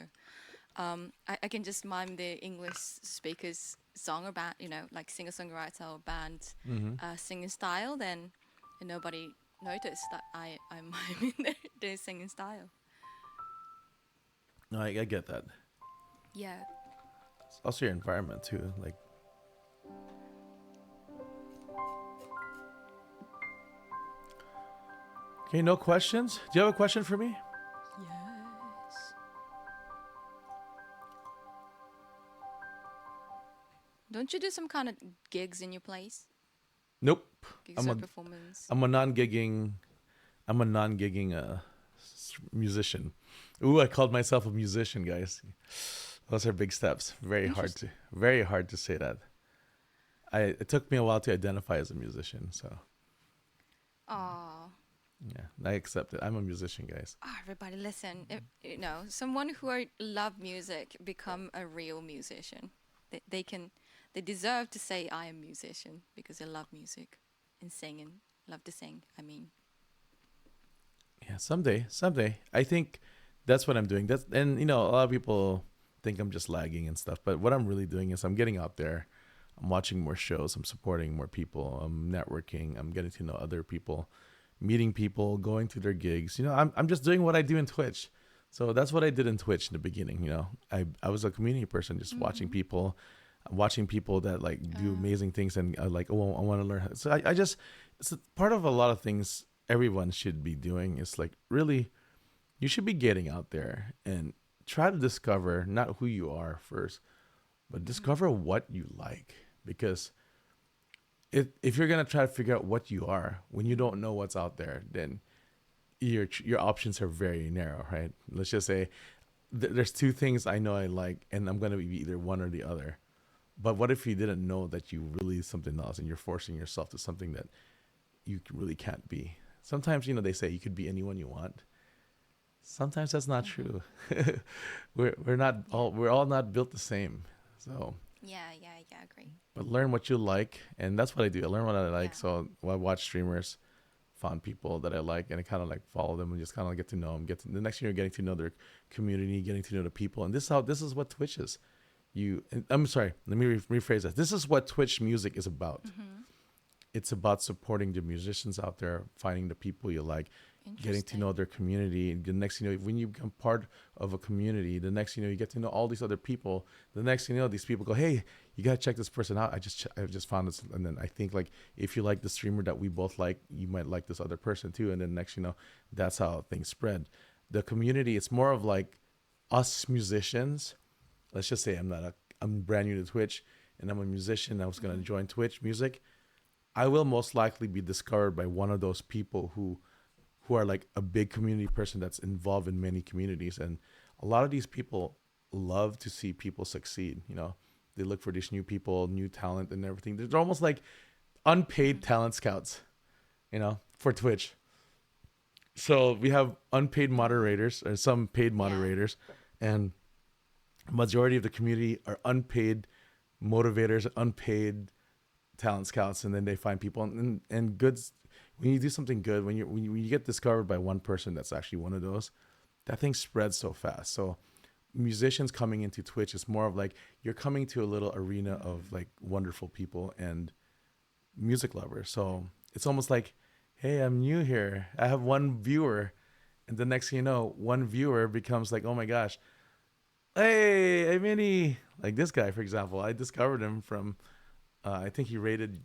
I can just mime the English speakers song or band, like singer-songwriter or band Hmm. singing style. Then and nobody noticed that I'm miming their singing style. No, I get that. Yeah. It's also your environment too. Like, okay, no questions. Do you have a question for me? Yes. Don't you do some kind of gigs in your place? Nope. Gigs I'm or a performance? I'm a non-gigging musician. Ooh, I called myself a musician, guys. Those are big steps. Interesting. Very hard to say that. It took me a while to identify as a musician, so Oh, yeah, I accept it. I'm a musician, guys. everybody, listen. Someone who love music become a real musician. They can, they deserve to say I am musician because they love music and singing. Love to sing. I mean, Yeah, someday. I think that's what I'm doing. That's and a lot of people think I'm just lagging and stuff, but what I'm really doing is I'm getting out there. I'm watching more shows. I'm supporting more people. I'm networking. I'm getting to know other people, meeting people, going to their gigs. I'm just doing what I do in Twitch. So that's what I did in Twitch in the beginning. I was a community person, just watching people that like do uh, amazing things, and like, oh, I want to learn. So I just it's a part of a lot of things everyone should be doing. It's like really you should be getting out there and try to discover not who you are first, but mhm. discover what you like. Because if you're gonna try to figure out what you are when you don't know what's out there, then your options are very narrow, right? Let's just say there's two things I know I like, and I'm gonna be either one or the other. But what if you didn't know that you really something else, and you're forcing yourself to something that you really can't be? Sometimes they say you could be anyone you want. Sometimes that's not Mhm. true. Yeah. we're all not built the same. So, Yeah. Yeah. Yeah. Agree. but learn what you like, and that's what I do. I learn what I like. Yeah. So I watch streamers, found people that I like, and I kind of like follow them and just kind of get to know them. The next thing you're getting to know their community, getting to know the people, and this is what Twitch is. I'm sorry. Let me rephrase that. This is what Twitch music is about. Mhm. It's about supporting the musicians out there, finding the people you like, getting to know Interesting. their community. And the next thing you know, when you become part of a community, the next thing you know, you get to know all these other people. The next thing you know, these people go, "Hey, you gotta check this person out. I just found this." And then I think like if you like the streamer that we both like, you might like this other person too. And then next you know, that's how things spread. The community, it's more of like us musicians. Let's just say I'm brand new to Twitch and I'm a musician. I was gonna Mhm. join Twitch music. I will most likely be discovered by one of those people who are like a big community person that's involved in many communities, and a lot of these people love to see people succeed. They look for these new people, new talent, and everything. They're almost like unpaid Mhm. talent scouts, for Twitch. So we have unpaid Mhm. moderators or some paid Yeah. moderators, and majority of the community are unpaid motivators, unpaid talent scouts, and then they find people and goods. When you do something good, when you get discovered by one person that's actually one of those, that thing spreads so fast. So musicians coming into Twitch is more of like you're coming to a little arena of Mhm. like wonderful people and music lovers. So it's almost like, hey, I'm new here. I have one viewer, and the next thing you know, one viewer becomes like, oh my gosh, hey, hey, Minnie. Like this guy, for example, I discovered him from I think he rated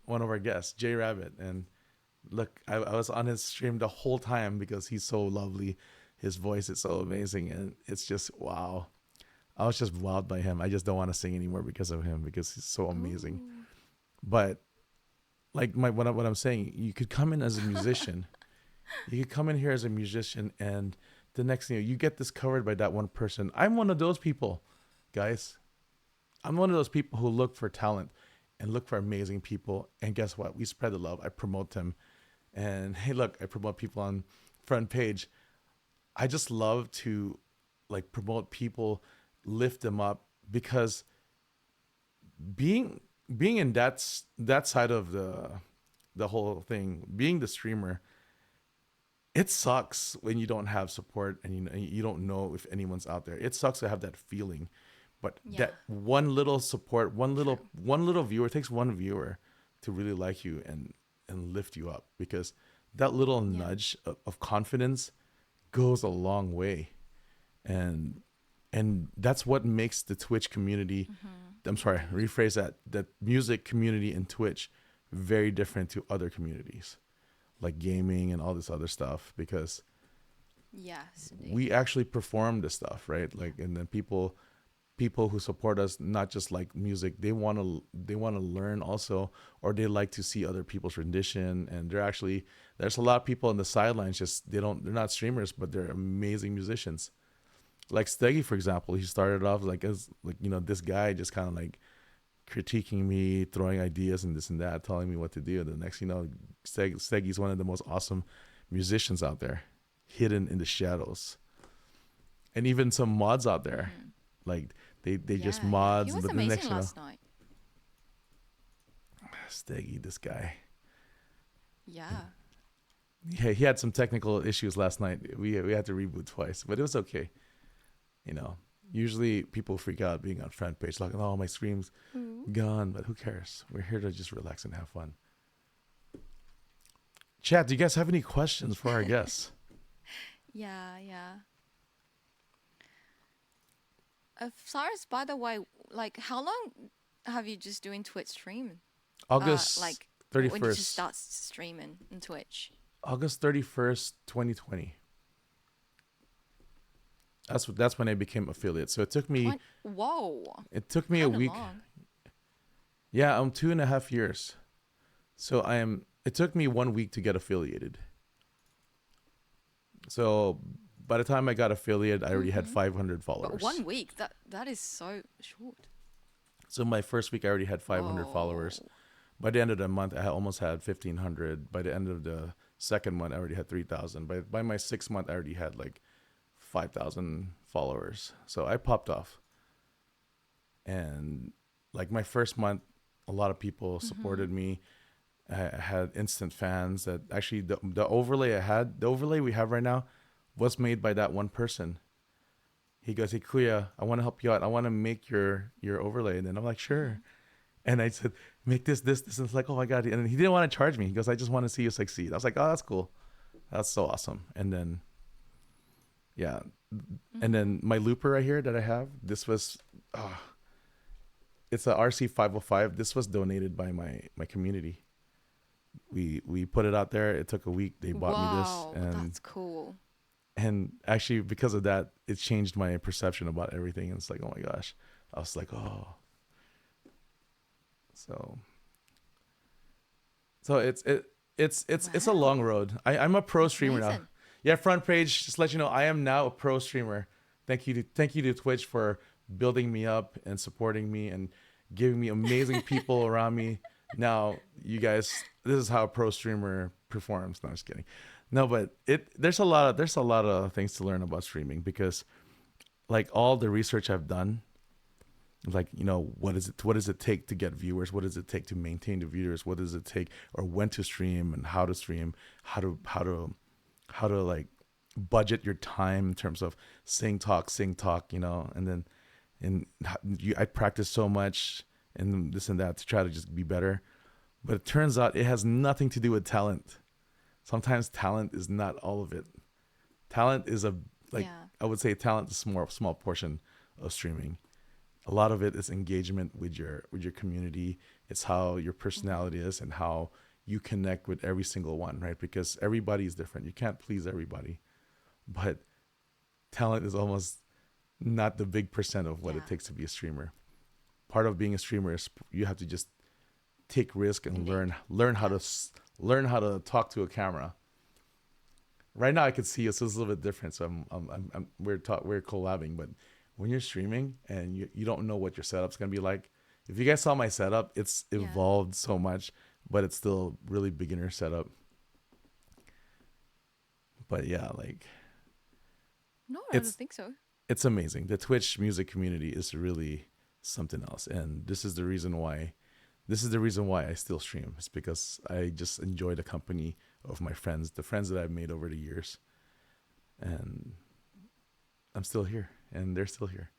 one of our guests, Jay Rabbit, and look, I was on his stream the whole time because he's so lovely. His voice is so amazing, and it's just wow. I was just wowed by him. I just don't want to sing anymore because of him because he's so amazing. Ooh. But like what I'm saying, you could come in as a musician. You could come in here as a musician, and the next thing you get discovered by that one person. I'm one of those people, guys. I'm one of those people who look for talent and look for amazing people. And guess what? We spread the love. I promote them. And hey, look, I promote people on front page. I just love to like promote people, lift them up because being being in that side of the whole thing, being the streamer, it sucks when you don't have support and you don't know if anyone's out there. It sucks to have that feeling, but Yeah. that one little support, True. one little viewer, it takes one viewer to really like you, and and lift you up, because that little Yeah. nudge of confidence goes a long way. And that's what makes the Twitch community, I'm sorry, rephrase that music community in Twitch very different to other communities like gaming and all this other stuff, because Yes, indeed. we actually perform the stuff, right? Yeah. Like, and then people who support us not just like music, they want to learn also, or they like to see other people's rendition. And there's a lot of people on the sidelines, just they're not streamers, but they're amazing musicians. Like Steggy, for example, he started off like as like, this guy just kind of like critiquing me, throwing ideas and this and that, telling me what to do. The next, Steggy's one of the most awesome musicians out there, hidden in the shadows. And even some mods out there, like they just Yeah, yeah. He mods, was but the amazing next, last night. Steggy, this guy. Yeah. Yeah, he had some technical issues last night. We had to reboot twice, but it was okay. You know, usually people freak out being on front page, like, oh, my screen's gone, but who cares? We're here to just relax and have fun. Chat, do you guys have any questions for our guests? Yeah, yeah. Cyrus, by the way, like, how long have you just doing Twitch stream? August Like, when did you 31st. start streaming on Twitch? August 31st, 2020. That's when I became affiliate. So Whoa, it took me a kind of week. long. Yeah, I'm 2.5 years. So it took me 1 week to get affiliated. So by the time I got affiliated, I already had 500 But followers. 1 week, that is so short. So my first week, I already had 500 followers. Whoa. By the end of the month, I almost had 1,500. By the end of the second month, I already had 3,000. By my 6th month, I already had like 5,000 followers. So I popped off. And like my first month, a lot of people supported me. I had instant fans that actually the overlay we have right now was made by that one person. He goes, "Hey Kuya, I want to help you out. I want to make your overlay." And then I'm like, "Sure." And I said, "Make this." And it's like, "Oh, I got it." And he didn't want to charge me. He goes, "I just want to see you succeed." I was like, "Oh, that's cool. That's so awesome." And then, yeah. And then my looper right here that I have, this was, it's a RC505. This was donated by my community. We put it out there. It took a week. They bought me this, Wow, that's cool. and actually because of that, it changed my perception about everything. And it's like, oh my gosh, I was like, oh, so it's a long Wow. road. I'm a pro That's streamer now. amazing. Yeah, front page. Just to let you know, I am now a pro streamer. Thank you to Twitch for building me up and supporting me and giving me amazing people around me. Now, you guys, this is how a pro streamer performs. No, I'm just kidding. No, but there's a lot of things to learn about streaming, because like all the research I've done, like, what does it take to get viewers, what does it take to maintain the viewers, what does it take, or when to stream and how to stream, how to like budget your time in terms of sing talk, and then I practice so much and this and that to try to just be better. But it turns out it has nothing to do with talent. Sometimes talent is not all of it. Talent is Yeah. I would say talent is a small portion of streaming. A lot of it is engagement with your community. It's how your personality is and how you connect with every single one, right? Because everybody is different. You can't please everybody. But talent is almost not the big percent of what it Yeah. takes to be a streamer. Part of being a streamer is you have to just take risk and Indeed. learn how to talk to a camera. Right now I could see us, so it's a little bit different. So we're collabing, but when you're streaming and you don't know what your setup's gonna be like, if you guys saw my setup, it's Yeah. evolved so much, but it's still really beginner setup. But yeah, like No, I don't it's think so. it's amazing. The Twitch music community is really something else, and this is the reason why I still stream. It's because I just enjoy the company of my friends, the friends that I've made over the years, and I'm still here, and they're still here,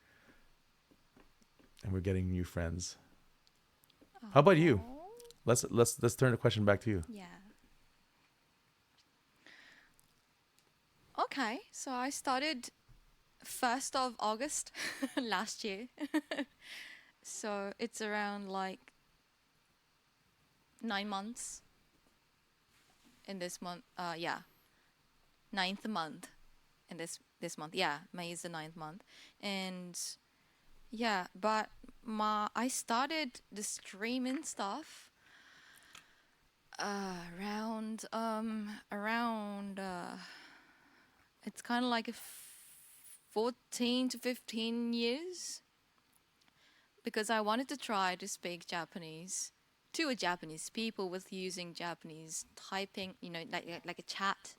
and we're getting new friends. How about you? Aw. let's turn the question back to you. Yeah. Okay, so I started 1st of August last year. So it's around like 9 months in this month. Yeah, ninth month in this month. Yeah, May is the ninth month, and yeah, but I started the streaming stuff around it's kind of like 14 to 15 years because I wanted to try to speak Japanese to a Japanese people with using Japanese typing, like a chat,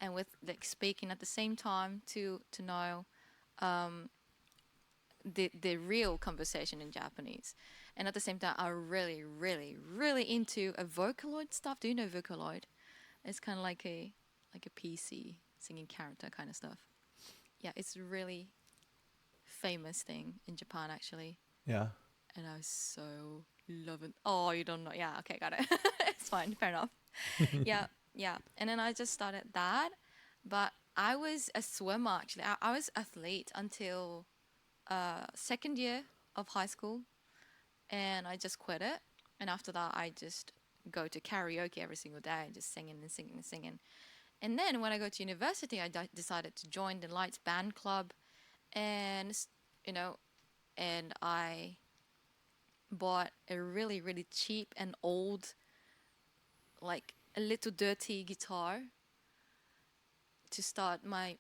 and with like speaking at the same time to know the real conversation in Japanese. And at the same time, I'm really, really, really into a Vocaloid stuff. Do you know Vocaloid? It's kind of like a PC singing character kind of stuff. Yeah, it's a really famous thing in Japan actually, Yeah. and I so love it. Oh, you don't know? Yeah, okay, got it. It's fine, fair enough. Yeah, yeah. And then I just started that, but I was a swimmer actually. I was athlete until second year of high school, and I just quit it. And after that, I just go to karaoke every single day, just singing and singing and singing. And then when I go to university, I decided to join the Lights Band Club, and you know, and I bought a really really cheap and old, like a little dirty guitar to start my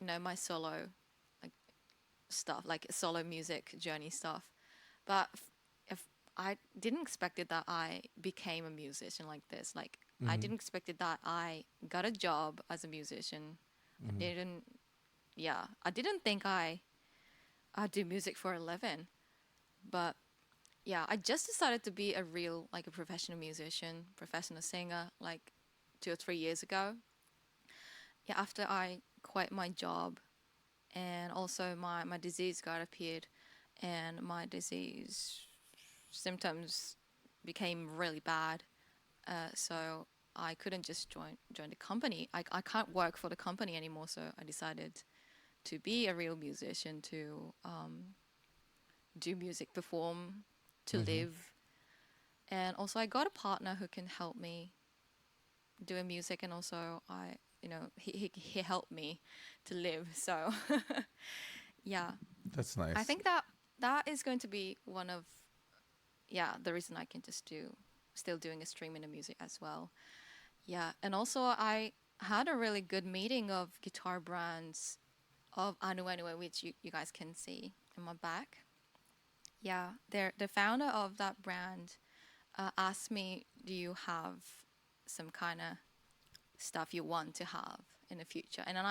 my solo like stuff, like solo music journey stuff. But if I didn't expect it that I became a musician like this. Like I Mm-hmm. didn't expect it that I got a job as a musician. I Mm-hmm. didn't. Yeah, I didn't think I do music for a living. But yeah, I just decided to be a real like a professional musician, professional singer like 2 or 3 years ago. Yeah, after I quit my job, and also my disease got appeared, and my disease symptoms became really bad. So I couldn't just join the company. I can't work for the company anymore. So I decided to be a real musician, to do music, perform, to Mm-hmm. live, and also I got a partner who can help me doing music, and also he helped me to live. So yeah, That's I nice. think that is going to be one of, yeah, the reason I can just do still doing a streaming of music as well. Yeah, and also I had a really good meeting of guitar brands of Anu Anyway, which you guys can see in my back. Yeah, they're the founder of that brand asked me, "Do you have some kind of stuff you want to have in the future?" And then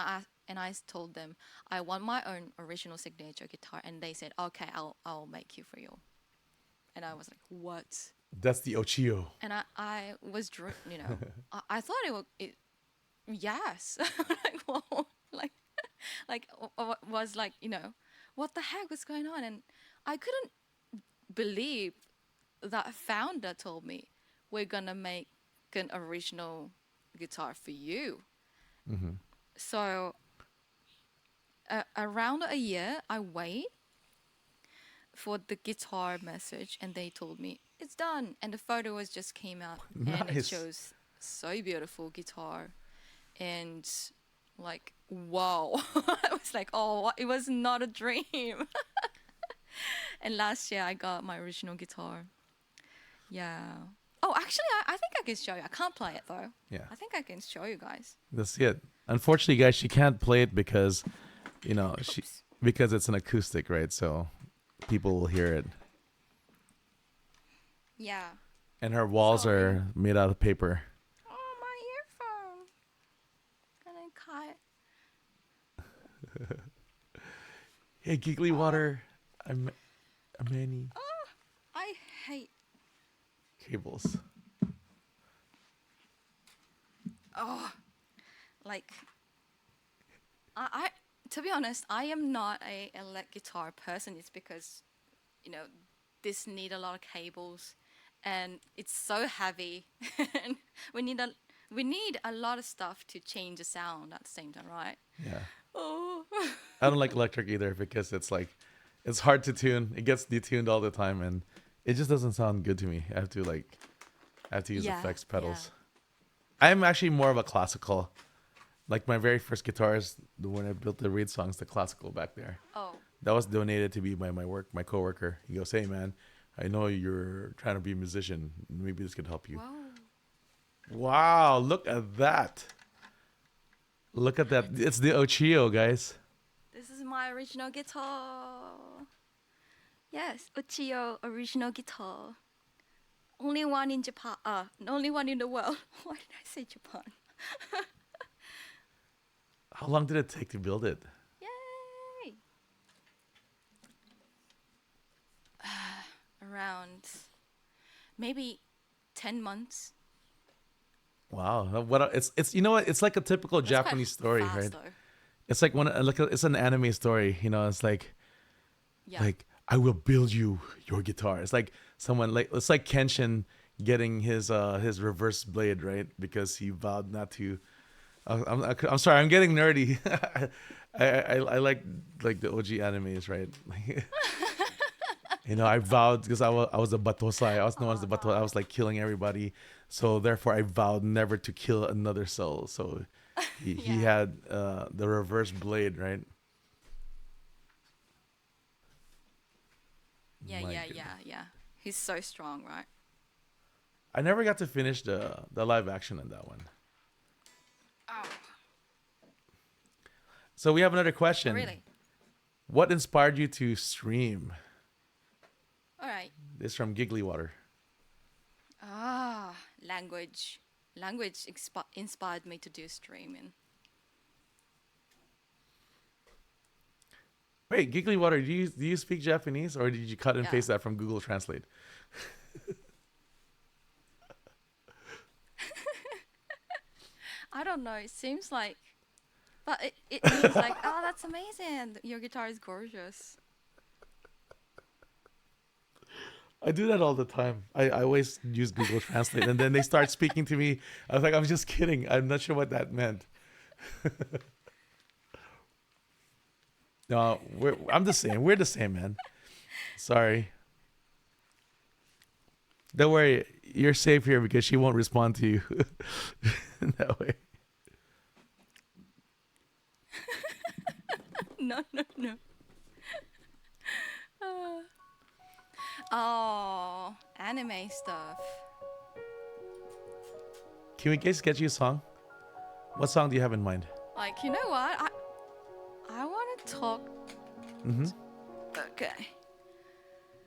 I told them I want my own original signature guitar, and they said, "Okay, I'll make you for you." And I was like, "What?" That's the Ochiyo. And I was I thought it yes, like whoa, like was like what the heck was going on, and I couldn't believe that founder told me we're gonna make an original guitar for you. Mm-hmm. So around a year, I wait for the guitar message, and they told me it's done, and the photo was just came out, and it Nice. shows so beautiful guitar, and like wow, I was like, oh, it was not a dream. And last year I got my original guitar. Yeah. Oh, actually, I think I can show you. I can't play it though. Yeah. I think I can show you guys. That's it. Unfortunately, guys, she can't play it because she Oops. because it's an acoustic, right? So people will hear it, Yeah. and her walls Sorry. are made out of paper. Oh, my earphone. Gonna cut. Hey, giggly Oh, water. I'm many oh. I hate. cables. Oh, like I. To be honest, I am not a elect guitar person. It's because, you know, this need a lot of cables, and it's so heavy. And we need a we need a lot of stuff to change the sound at the same time, right? Yeah. Oh. I don't like electric either because it's like it's hard to tune. It gets detuned all the time and it just doesn't sound good to me. I have to use Yeah, effects yeah. pedals. I'm actually more of a classical. Like my very first guitars, the one I built the reed songs, the classical back there. Oh, That was donated to me by my coworker. He goes, "Hey man, I know you're trying to be a musician. Maybe this could help you." whoa. Wow, look at that. Look at that. It's the Ochiyo, guys. This is my original guitar. Yes, Ochiyo original guitar. Only one in Japan. Only one in the world. Why did I say Japan? How long did it take to build it? Yay! Around maybe 10 months. Wow. What it's you know what? It's like a typical That's quite Japanese story, fast right? though. It's like it's an anime story, you know, it's Yeah. like I will build you your guitar. It's like someone like it's like Kenshin getting his reverse blade, right? Because he vowed not to I'm sorry, I'm getting nerdy. I like the OG animes, right? You know, I vowed because I was a batosai. I was known as the bato. I was like killing everybody. So therefore, I vowed never to kill another soul. So he Yeah. had the reverse blade, right? Yeah, My yeah, goodness. yeah, yeah. He's so strong, right? I never got to finish the live action in that one. Oh, So we have another question. really? What inspired you to stream? All right. This is from Giggly Water. Ah, language. Language inspired me to do streaming. Wait, Giggly Water, do you speak Japanese or did you cut and Yeah. paste that from Google Translate? I don't know. It seems like, but it means like, oh, that's amazing. Your guitar is gorgeous. I do that all the time. I always use Google Translate and then they start speaking to me. I was like, I'm just kidding. I'm not sure what that meant. No, I'm the same. We're the same, man. Sorry. Don't worry. You're safe here because she won't respond to you in that way. No, no, no. Oh, anime stuff. Can we guys get you a song? What song do you have in mind? Like, you know what? I want to talk. Mm-hmm. Okay.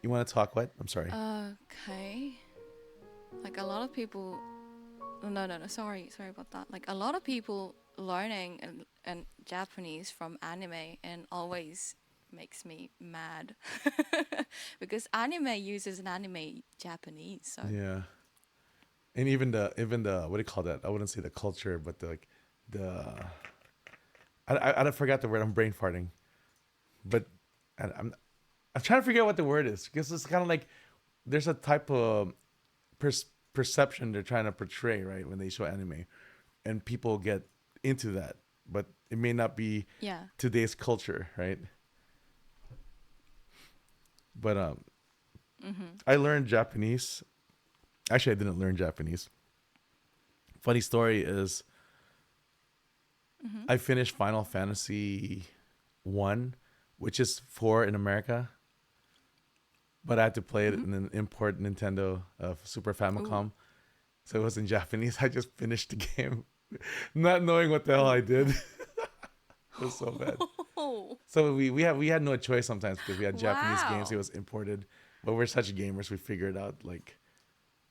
You want to talk what? I'm sorry. Okay. Like a lot of people. No, no, no. Sorry about that. Like a lot of people learning and Japanese from anime and always makes me mad because anime uses an anime Japanese. So Yeah. And even the what do you call that? I wouldn't say the culture, but the like the I forgot the word. I'm brain farting. But I'm trying to figure out what the word is because it's kind of like there's a type of perception they're trying to portray, right, when they show anime, and people get into that, but it may not be yeah. today's culture, right? But Mhm. I learned Japanese. Actually, I didn't learn Japanese. Funny story is Mhm. I finished Final Fantasy 1, which is 4 in America, but I had to play it Mhm. in an import Nintendo Super Ooh. Famicom. So it was in Japanese. I just finished the game, not knowing what the hell I Ooh. did. It was so bad. So we had no choice sometimes because we had Japanese games. It Wow. was imported, but we're such gamers. We figured out like,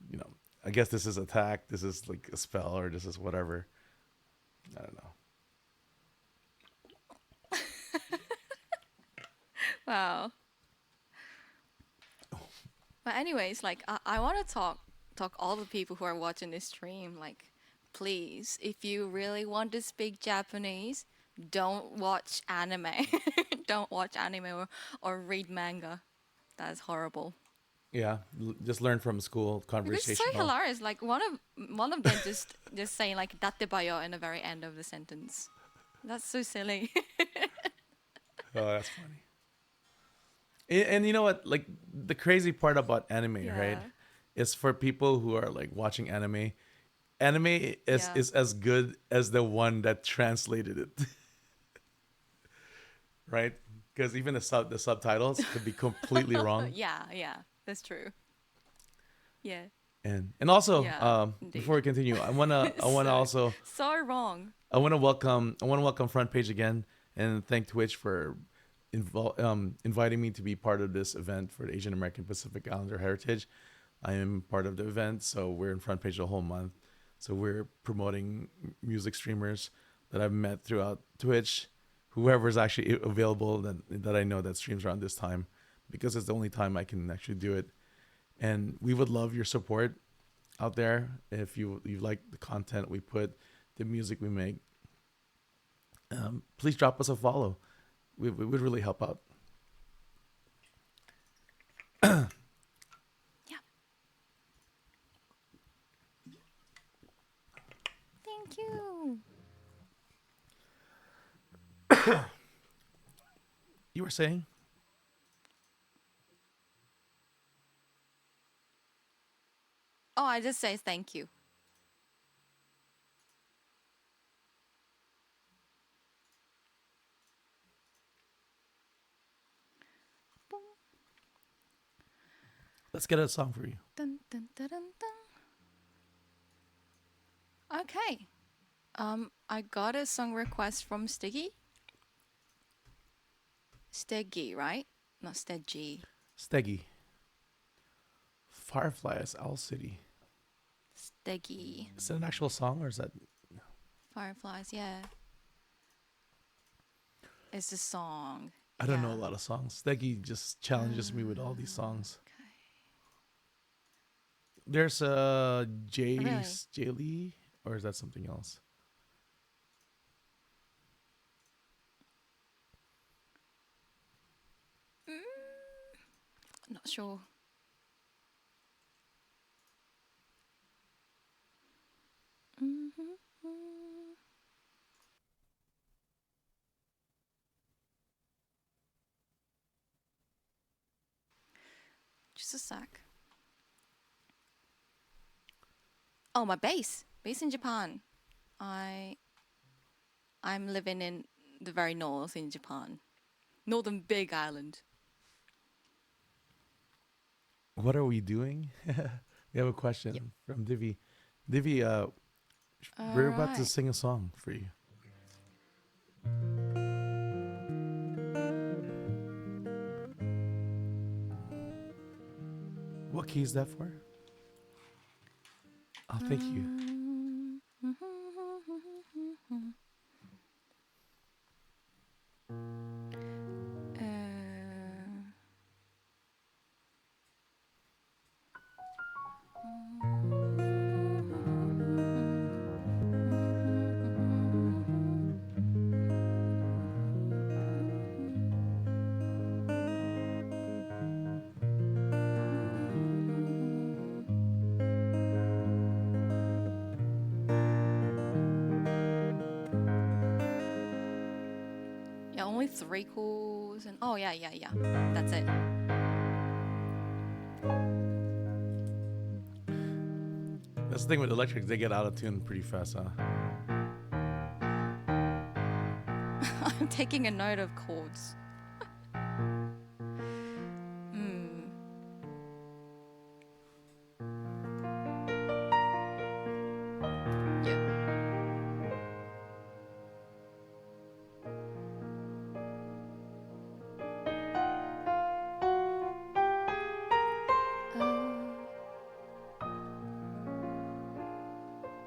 you know, I guess this is attack. This is like a spell, or this is whatever. I don't know. Wow. But anyways, like I want to talk all the people who are watching this stream. Like, please, if you really want to speak Japanese, don't watch anime. Don't watch anime or read manga. That's horrible. Yeah, just learn from school, Because it's so conversational. hilarious. Like one of them just saying like "date bayo" in the very end of the sentence. That's so silly. Oh, that's funny. And you know what? Like the crazy part about anime, right? Yeah. Is for people who are like watching anime. Anime Yeah. is as good as the one that translated it, right? Because even the subtitles could be completely wrong. Yeah, yeah. That's true. Yeah. And also, Yeah, before indeed. we continue, I wanna So also so wrong. I wanna welcome Front Page again and thank Twitch for inviting me to be part of this event for the Asian American Pacific Islander Heritage. I am part of the event, so we're in Front Page the whole month. So we're promoting music streamers that I've met throughout Twitch, whoever's actually available that I know that streams around this time, because it's the only time I can actually do it. And we would love your support out there. If you like the content we put, the music we make, please drop us a follow. We would really help out. Yeah. Thank you. You were saying? Oh, I just say thank you. Boom. Let's get a song for you. Dun, dun, dun, dun, dun. Okay. I got a song request from Stiggy. Steggy, right? Not Steggy. Steggy. Fireflies, Owl City. Steggy. Is that an actual song or is that? Fireflies, yeah. It's a song. I don't know a Yeah. lot of songs. Steggy just challenges me with all these songs. Okay. There's Really? Jay Lee, or is that something else? Not sure. Mm-hmm. Just a sec. Oh, my base. Base in Japan. I I'm living in the very north in Japan. Northern Big Island. What are we doing? We have a Yep. question from Divi. Divi, All we're about to right. sing a song for you. What key is that for? Oh, thank you. Mm. Yeah, only three chords and oh yeah, yeah, yeah. That's it. That's the thing with electrics; they get out of tune pretty fast, huh? I'm taking a note of chords. Hmm. Yeah.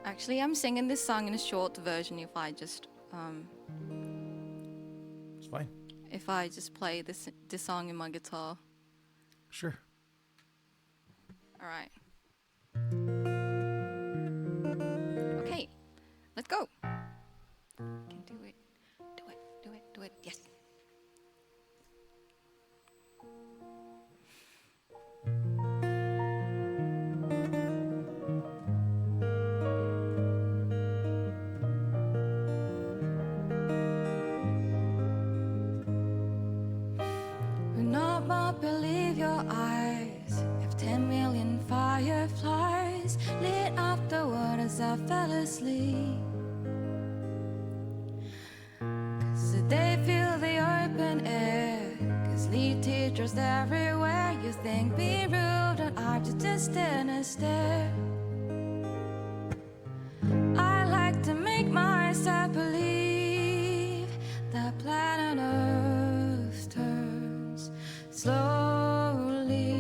Actually, I'm singing this song in a short version. It's fine. If I just play this song in my guitar. Sure. All right. Okay. Let's go. Can do it. Do it. Do it. Do it. Yes. eyes, if 10 million fireflies lit up the world as I fell asleep. 'Cause they fill the open air, 'cause leave teardrops everywhere. You think me rude and I just stand and stare. I like to make myself believe that planet Earth turns slowly.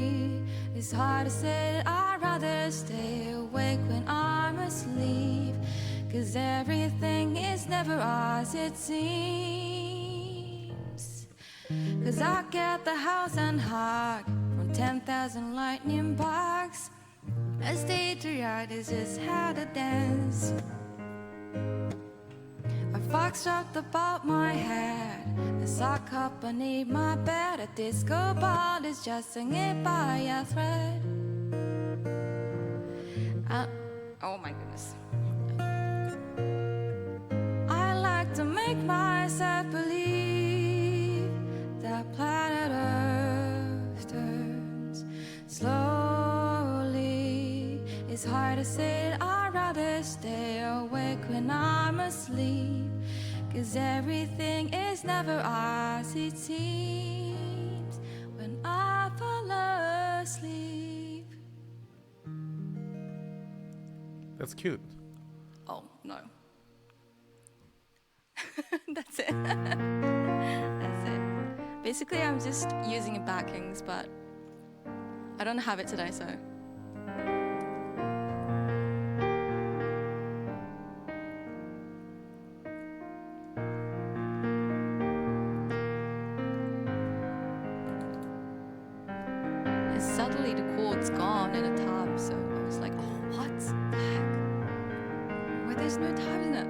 It's hard to say that I'd rather stay awake when I'm asleep, 'cause everything is never as it seems. 'Cause I get the house and heart from 10,000 lightning bugs. A stage yard is just how to dance. A fox dropped about my head, a sock up beneath my bed. A disco ball is just hanging by a thread. Oh my goodness. I like to make myself believe that planet Earth turns slowly. It's hard to say that I'd rather stay awake when I'm asleep, 'cause everything is never as it seems when I fall asleep. That's cute. Oh, no. That's it. That's it. Basically, I'm just using backings, but I don't have it today, so. And suddenly the chord's gone in a tab, so I was like, oh, what the heck? Why there's no tab in it?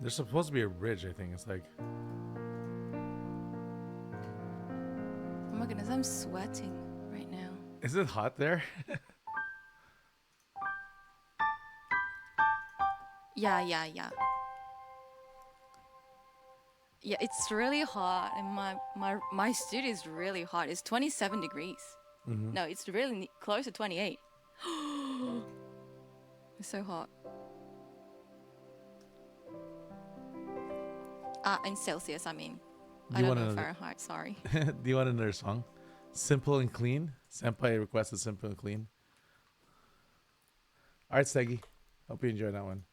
There's supposed to be a bridge, I think. It's like, Oh my goodness, I'm sweating right now. is it hot there? Yeah. Yeah, it's really hot, and my studio is really hot. It's 27 degrees. Mhm. No, it's really close to 28. It's so hot. In Celsius, I mean. I you don't want know another? Fahrenheit, sorry. Do you want another song? Simple and Clean. Senpai requested Simple and Clean. All right, Segi. Hope you enjoy that one.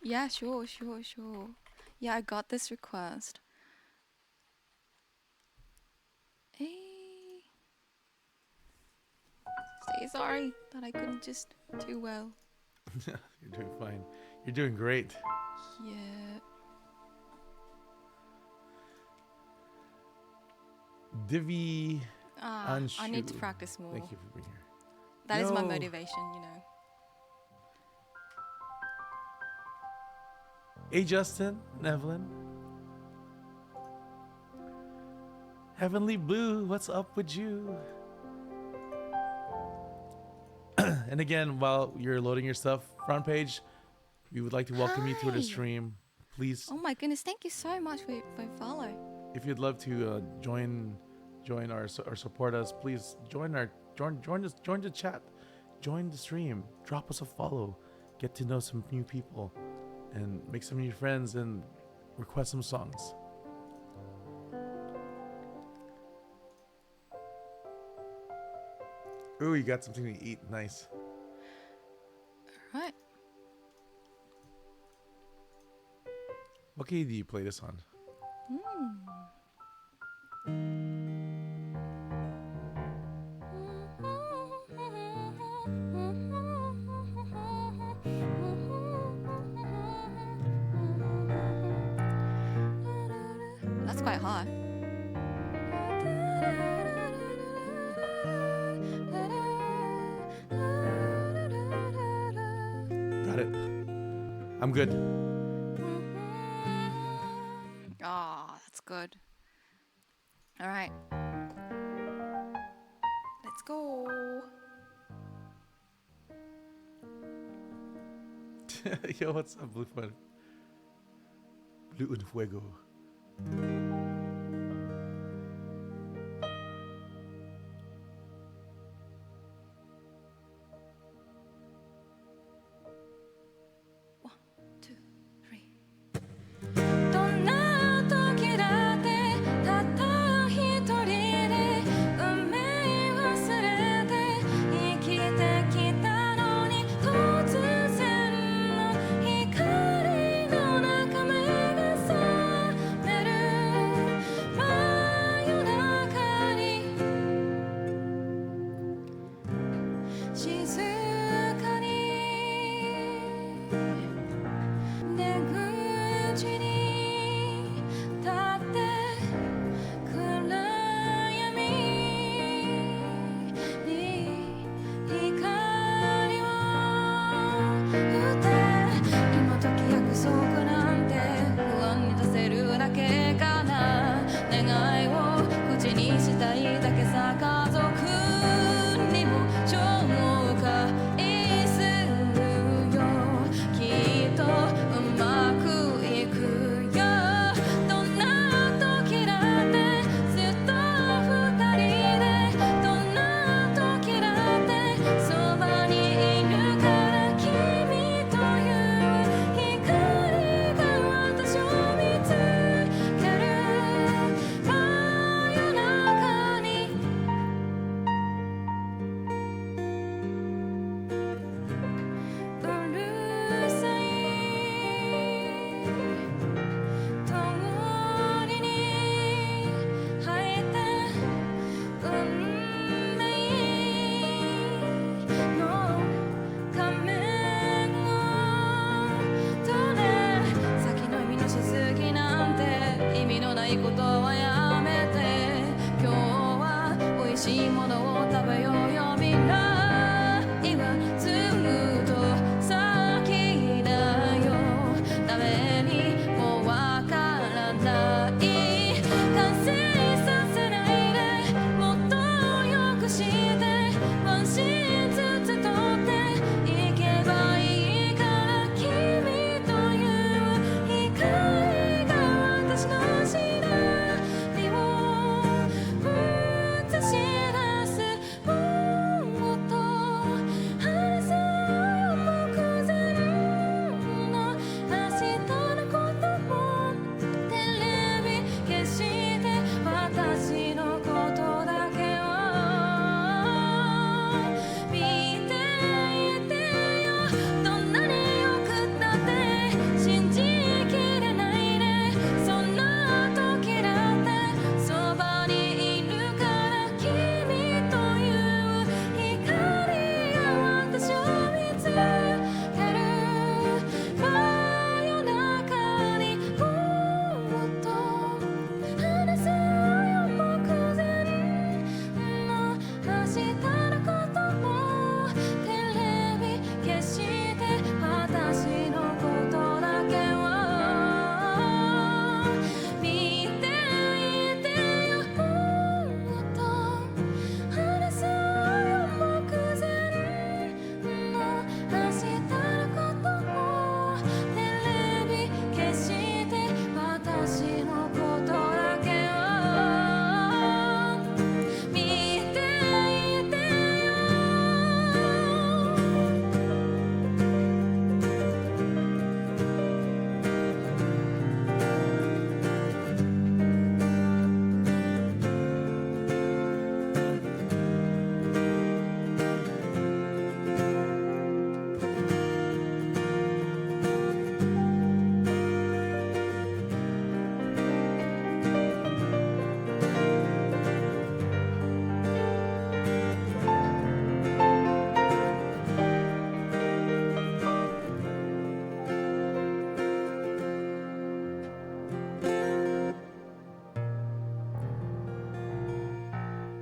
Yeah, sure. Yeah, I got this request. Hey. Say sorry that I couldn't just do well. You're doing fine. You're doing great. Yeah. Divi I need to Anshu. practice more. Thank you for being here. That is my Yo. motivation, you know. Hey, Justin and Evelyn. Heavenly Blue, what's up with you? And again, while you're loading your stuff, front page, we would like to welcome you to the Hi. stream. Please, Oh my goodness, thank you so much for follow. if you'd love to join our or support us, please join the chat, join the stream, drop us a follow, get to know some new people, and make some new friends and request some songs. Ooh, you got something to eat. Nice. All right. What key do you play this on? It's quite high. Got it. I'm good. Oh, that's good. All right. Let's go. Yo, what's up, Blue Fuego? Blue and Fuego.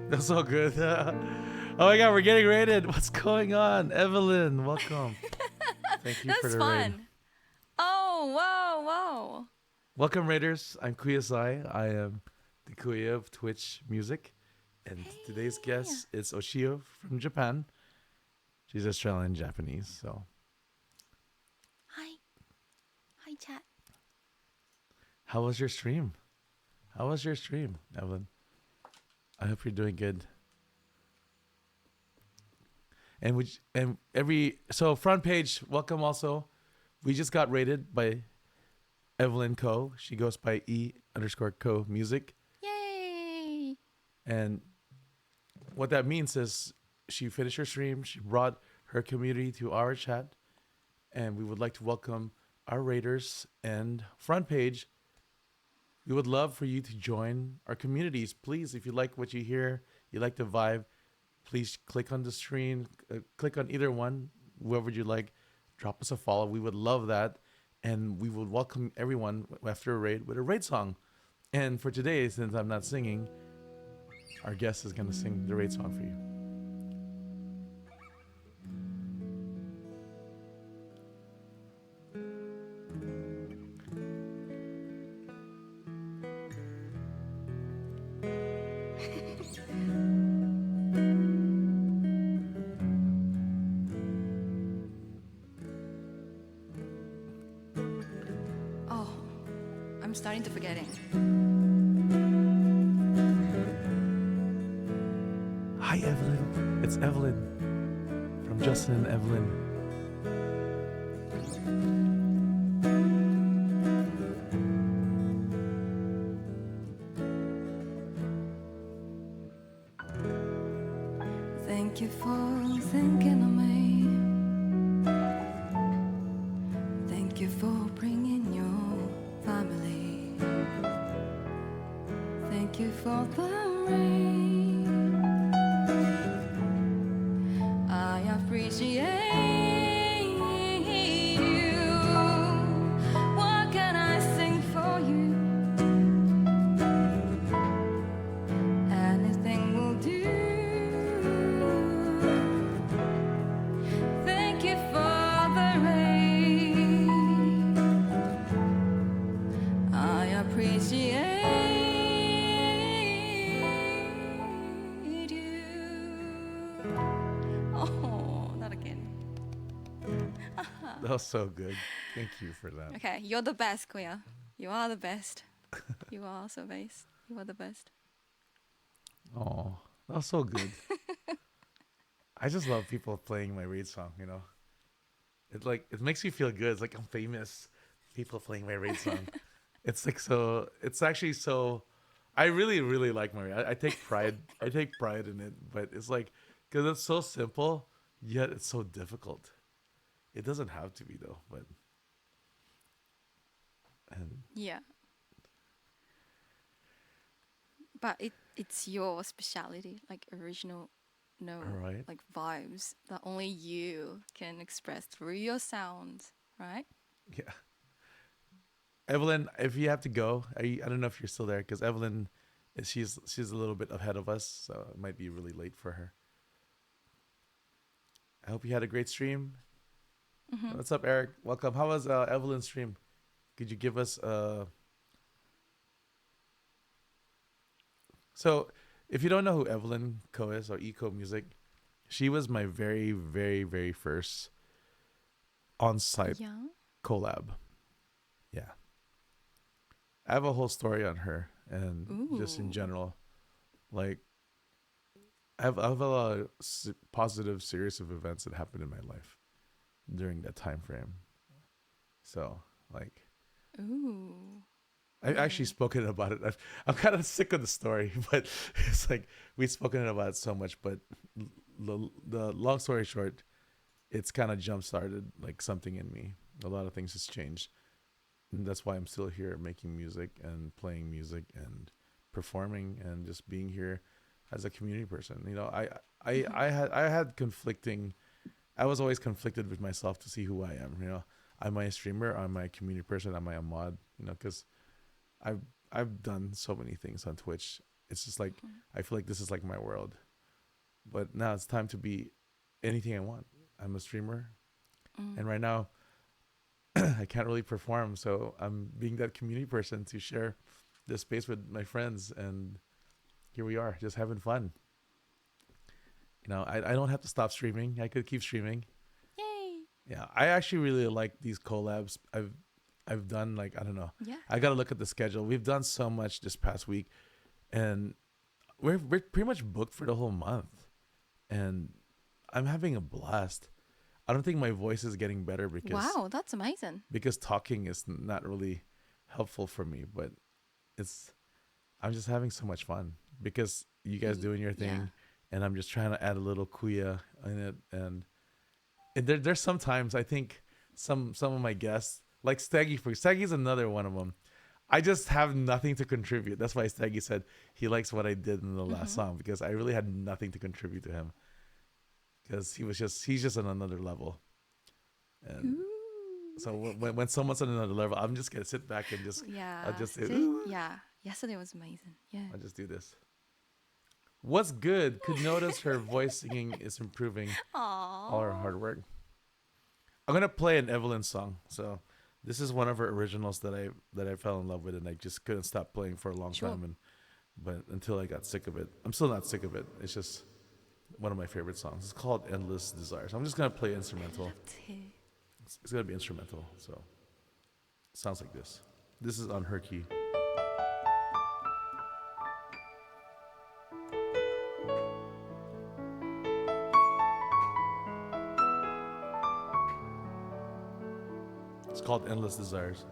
That's so good. Oh my god, we're getting rated. What's going on? Evelyn, welcome. Thank you for That's the raid. fun. Oh, wow, wow. Welcome, Raiders. I'm KuyaCy. I am the Kuya of Twitch Music. And today's Hey. guest is Ochiyo from Japan. She's Australian Japanese. So, Hi. Hi, chat. how was your stream? How was your stream, Evelyn? I hope you're doing good. And every so front page, welcome also. We just got rated by Evelyn Co. She goes by E_Co Music. Yay. And what that means is she finished her stream. She brought her community to our chat. And we would like to welcome our raiders and front page. We would love for you to join our communities. Please, if you like what you hear, you like the vibe, please click on the screen, click on either one, whoever you like, drop us a follow. We would love that. And we would welcome everyone after a raid with a raid song. And for today, since I'm not singing, our guest is going to sing the raid song for you. Oh, I'm starting to forgetting. Hi, Evelyn. It's Evelyn from Justin and Evelyn. Thank you for thinking of me. Thank you for bringing your family. Thank you for the rain. I appreciate you. What can I sing for you? Anything will do. Thank you for the rain. I appreciate you. Oh, not again. That was so good. Thank you for that. Okay, you're the best, Kuya. You are the best. You are so best. You are the best. Oh, that was so good. I just love people playing my raid song, you know. It makes me feel good. It's like I'm famous. People playing my raid song. It's like so it's actually so I really, really like my raid. I take pride. I take pride in it, but it's like because it's so simple, yet it's so difficult. It doesn't have to be though, but and Yeah. But it's your speciality, like original no all right. like vibes that only you can express through your sounds, right? Yeah. Evelyn, if you have to go, I don't know if you're still there because Evelyn, she's a little bit ahead of us, so it might be really late for her. I hope you had a great stream. What's up, Eric? Welcome. How was Evelyn's stream? Could you give us So, if you don't know who Evelyn Co is or Eco Music, she was my very, very, very first on-site Yeah. collab. Yeah, I have a whole story on her and just in Ooh. general. Like, I have a lot of positive series of events that happened in my life during that time frame. So, like, Ooh. I've actually Yeah. spoken about it. I'm kind of sick of the story, but it's like we've spoken about it so much. But the long story short, it's kind of jump started like something in me. A lot of things has changed, and that's why I'm still here making music and playing music and performing and just being here as a community person. You know, I had conflicting. I was always conflicted with myself to see who I am. You know, am I a streamer? Am I a community person? Am I a mod? You know, because I've I've done so many things on Twitch. It's just like I feel like this is like my world. But now it's time to be anything I want. I'm a streamer, Mm. and right now I can't really perform, so I'm being that community person to share this space with my friends, and here we are, just having fun. I don't have to stop streaming. I could keep streaming. Yay! Yeah, I actually really like these collabs. I've done like I don't know. Yeah. I got to look at the schedule. We've done so much this past week, and we're pretty much booked for the whole month, and I'm having a blast. I don't think my voice is getting better Wow, that's amazing. because talking is not really helpful for me, but it's I'm just having so much fun because you guys doing your Yeah. thing, and I'm just trying to add a little kuya in it, and there's sometimes I think some of my guests like Staggy's another one of them. I just have nothing to contribute. That's why Staggy said he likes what I did in the last Mm-hmm. song because I really had nothing to contribute to him because he's just on another level. And Ooh. so when someone's on another level, I'm just gonna sit back and just I'll Yeah. just say, See? "Ooh." Yeah. Yesterday was amazing. Yeah. I'll just do this. What's good? Could notice her voice singing is improving all her Aww. hard work. I'm gonna play an Evelyn song. So this is one of her originals that I fell in love with, and I just couldn't stop playing for a long Sure. time. And but until I got sick of it, I'm still not sick of it. It's just one of my favorite songs. It's called "Endless Desires." I'm just gonna play instrumental. To. It's gonna be instrumental. So it sounds like this. This is on her key. It's called "Endless Desires."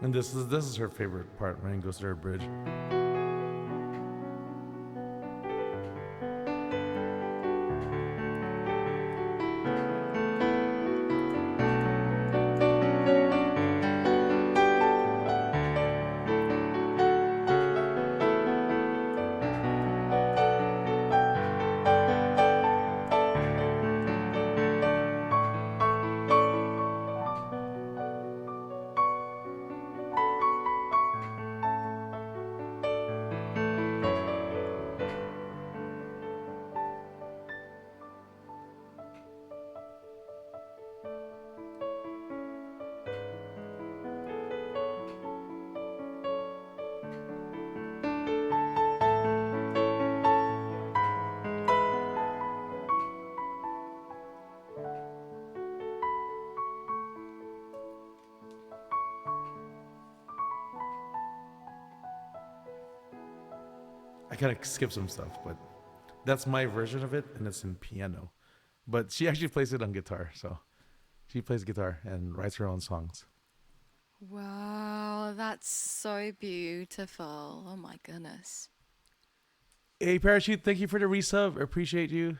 And this is her favorite part when it goes to her bridge. I kind of skip some stuff, but that's my version of it, and it's in piano. But she actually plays it on guitar, so she plays guitar and writes her own songs. Wow, that's so beautiful. Oh my goodness. Hey, Parachute, thank you for the resub. I appreciate you.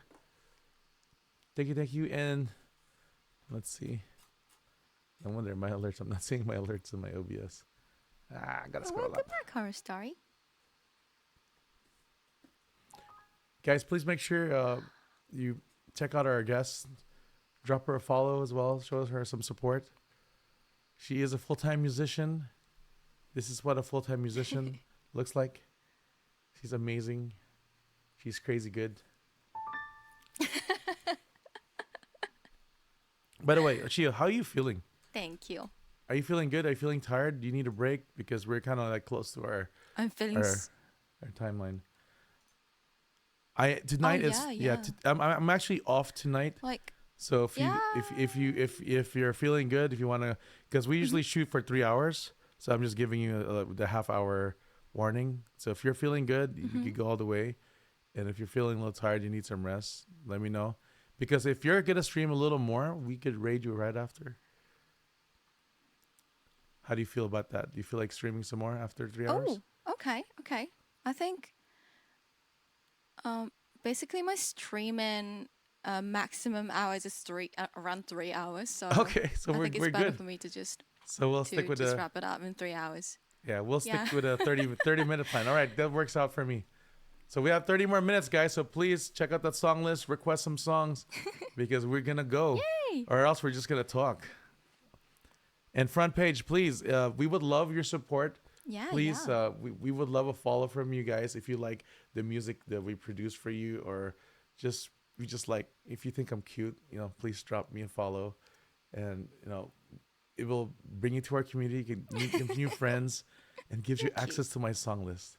Thank you. And let's see. I wonder my alerts. I'm not seeing my alerts in my OBS. I gotta scroll Welcome up. back, Horror Story. Guys, please make sure you check out our guests. Drop her a follow as well. Show her some support. She is a full-time musician. This is what a full-time musician looks like. She's amazing. She's crazy good. By the way, Ochiyo, how are you feeling? Thank you. Are you feeling good? Are you feeling tired? Do you need a break? Because we're kind of like close to I'm feeling. our, our timeline. Tonight is yeah. I'm actually off tonight. Like, So if you're feeling good, if you want to, because we usually shoot for 3 hours, so I'm just giving you the half hour warning. So if you're feeling good, you can go all the way, and if you're feeling a little tired, you need some rest, let me know, because if you're gonna stream a little more, we could raid you right after. How do you feel about that? Do you feel like streaming some more after 3 hours? oh, okay. I think, basically my streaming maximum hours is around 3 hours. So Okay, so I we're think it's we're better good. for me to just So we'll stick with wrap it up in 3 hours. Yeah, we'll stick Yeah. with a 30 minute plan. All right, that works out for me. So we have 30 more minutes, guys. So please check out that song list, request some songs, because we're gonna go, Yay! or else we're just gonna talk. And front page, please. We would love your support. Yeah, Please, yeah. we would love a follow from you guys if you like the music that we produce for you, or just you just like if you think I'm cute, please drop me a follow, and it will bring you to our community. You can meet new friends, and gives you Thank you. access to my song list.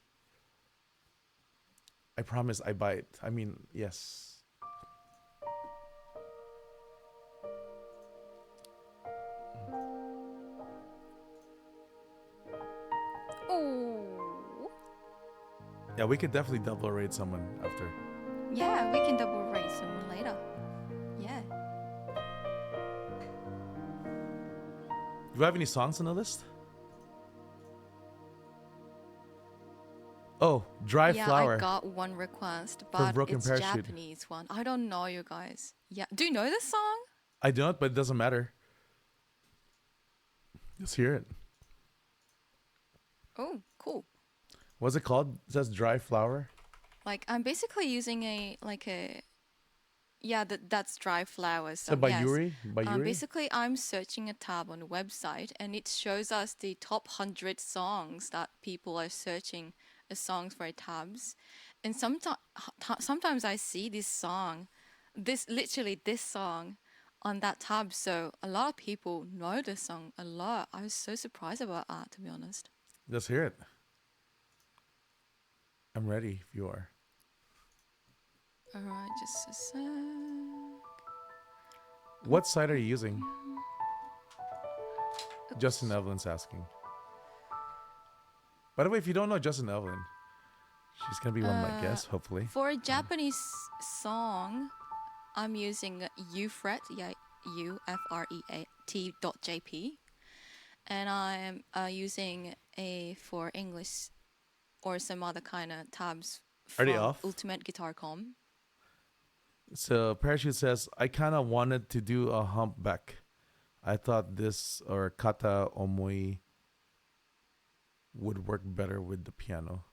I promise I buy it. I mean, yes. Oh. Yeah, we could definitely double rate someone after. Yeah, we can double rate someone later. Yeah. Do you have any songs on the list? Oh, Dry Yeah, Flower. I got one request, but Broken it's Parachute. Japanese one. I don't know, you guys. Yeah. Do you know this song? I don't, but it doesn't matter. Let's hear it. Oh, cool. What's it called? It says Dry Flower. Like, I'm basically using that's Dry Flowers. So by Yuri? By Yuri? Basically, I'm searching a tab on the website, and it shows us the top 100 songs that people are searching as songs for tabs. And sometimes I see this song, this song on that tab. So a lot of people know this song a lot. I was so surprised about that, to be honest. Let's hear it. I'm ready if you are. All right, just a sec. What site are you using? Oops. Justin Evelyn's asking. By the way, if you don't know Justin Evelyn, she's going to be one of my guests, hopefully. For a Japanese song, I'm using Ufret, UFRET.jp, and I'm using for English or some other kind of tabs Are they from off? Ultimate Guitar.com. So Parachute says, I kind of wanted to do a humpback. I thought this or kata omoi would work better with the piano.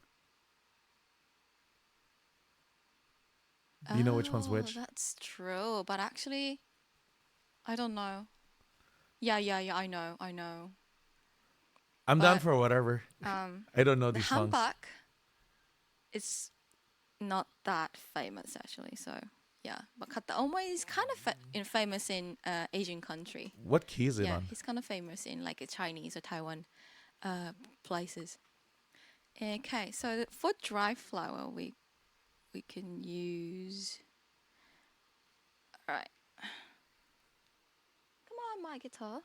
Do you know which one's which? That's true, but actually, I don't know. Yeah, I know. I'm down But, for whatever. I don't know The these songs. humpback is not that famous actually, so yeah. But Kata Omoi is kind of famous in Asian country. What key is it Yeah, on? he's kind of famous in like Chinese or Taiwan places. Okay, so for Dry Flower, we can use. All right. Come on, my guitar.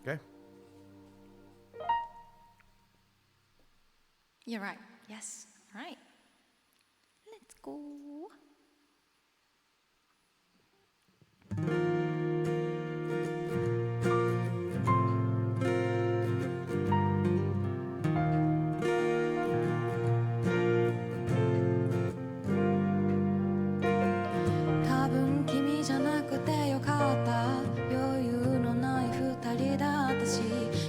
Okay. You're right. Yes. All right. Let's go.多分君じゃなくてよかった。余裕のない二人だったし、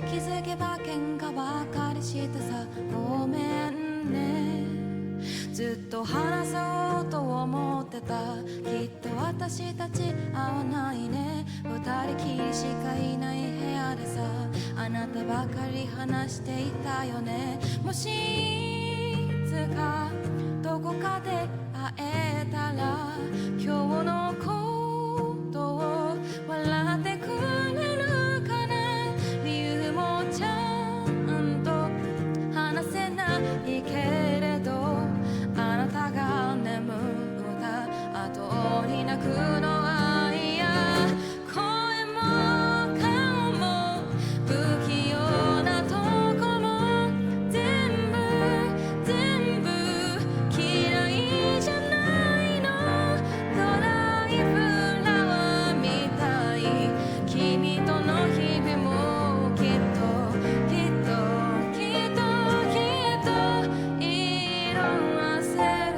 気づけば喧嘩ばかりしてさ、ごめんね。ずっと話そうと思ってた。きっと私たち合わないね。二人きりしかいない部屋でさ、あなたばかり話していたよね。もしいつかどこかで会えたら、今日のことを笑ってくれるかな。理由もちゃんと話せないけれど、あなたが眠った後に泣くのは嫌。声も顔も不器用なとこも全部嫌いじゃないの。ドライフラワーみたい。君との日々もきっと色あせる。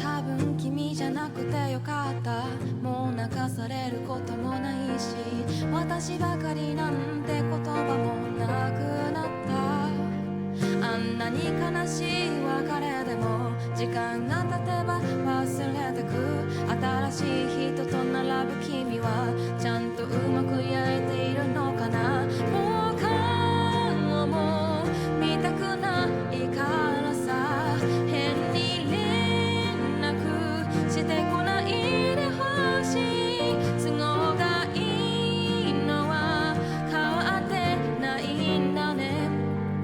多分君じゃなくてよかった。もう泣かされることもないし、私ばかりなんて言葉もなくなった。あんなに悲しい別れでも時間が経てば忘れてく。新しい人と並ぶ君はちゃんとうまく焼いているのかな。もう顔も見たくないからさ、変に連絡してこないでほしい。都合がいいのは変わってないんだね。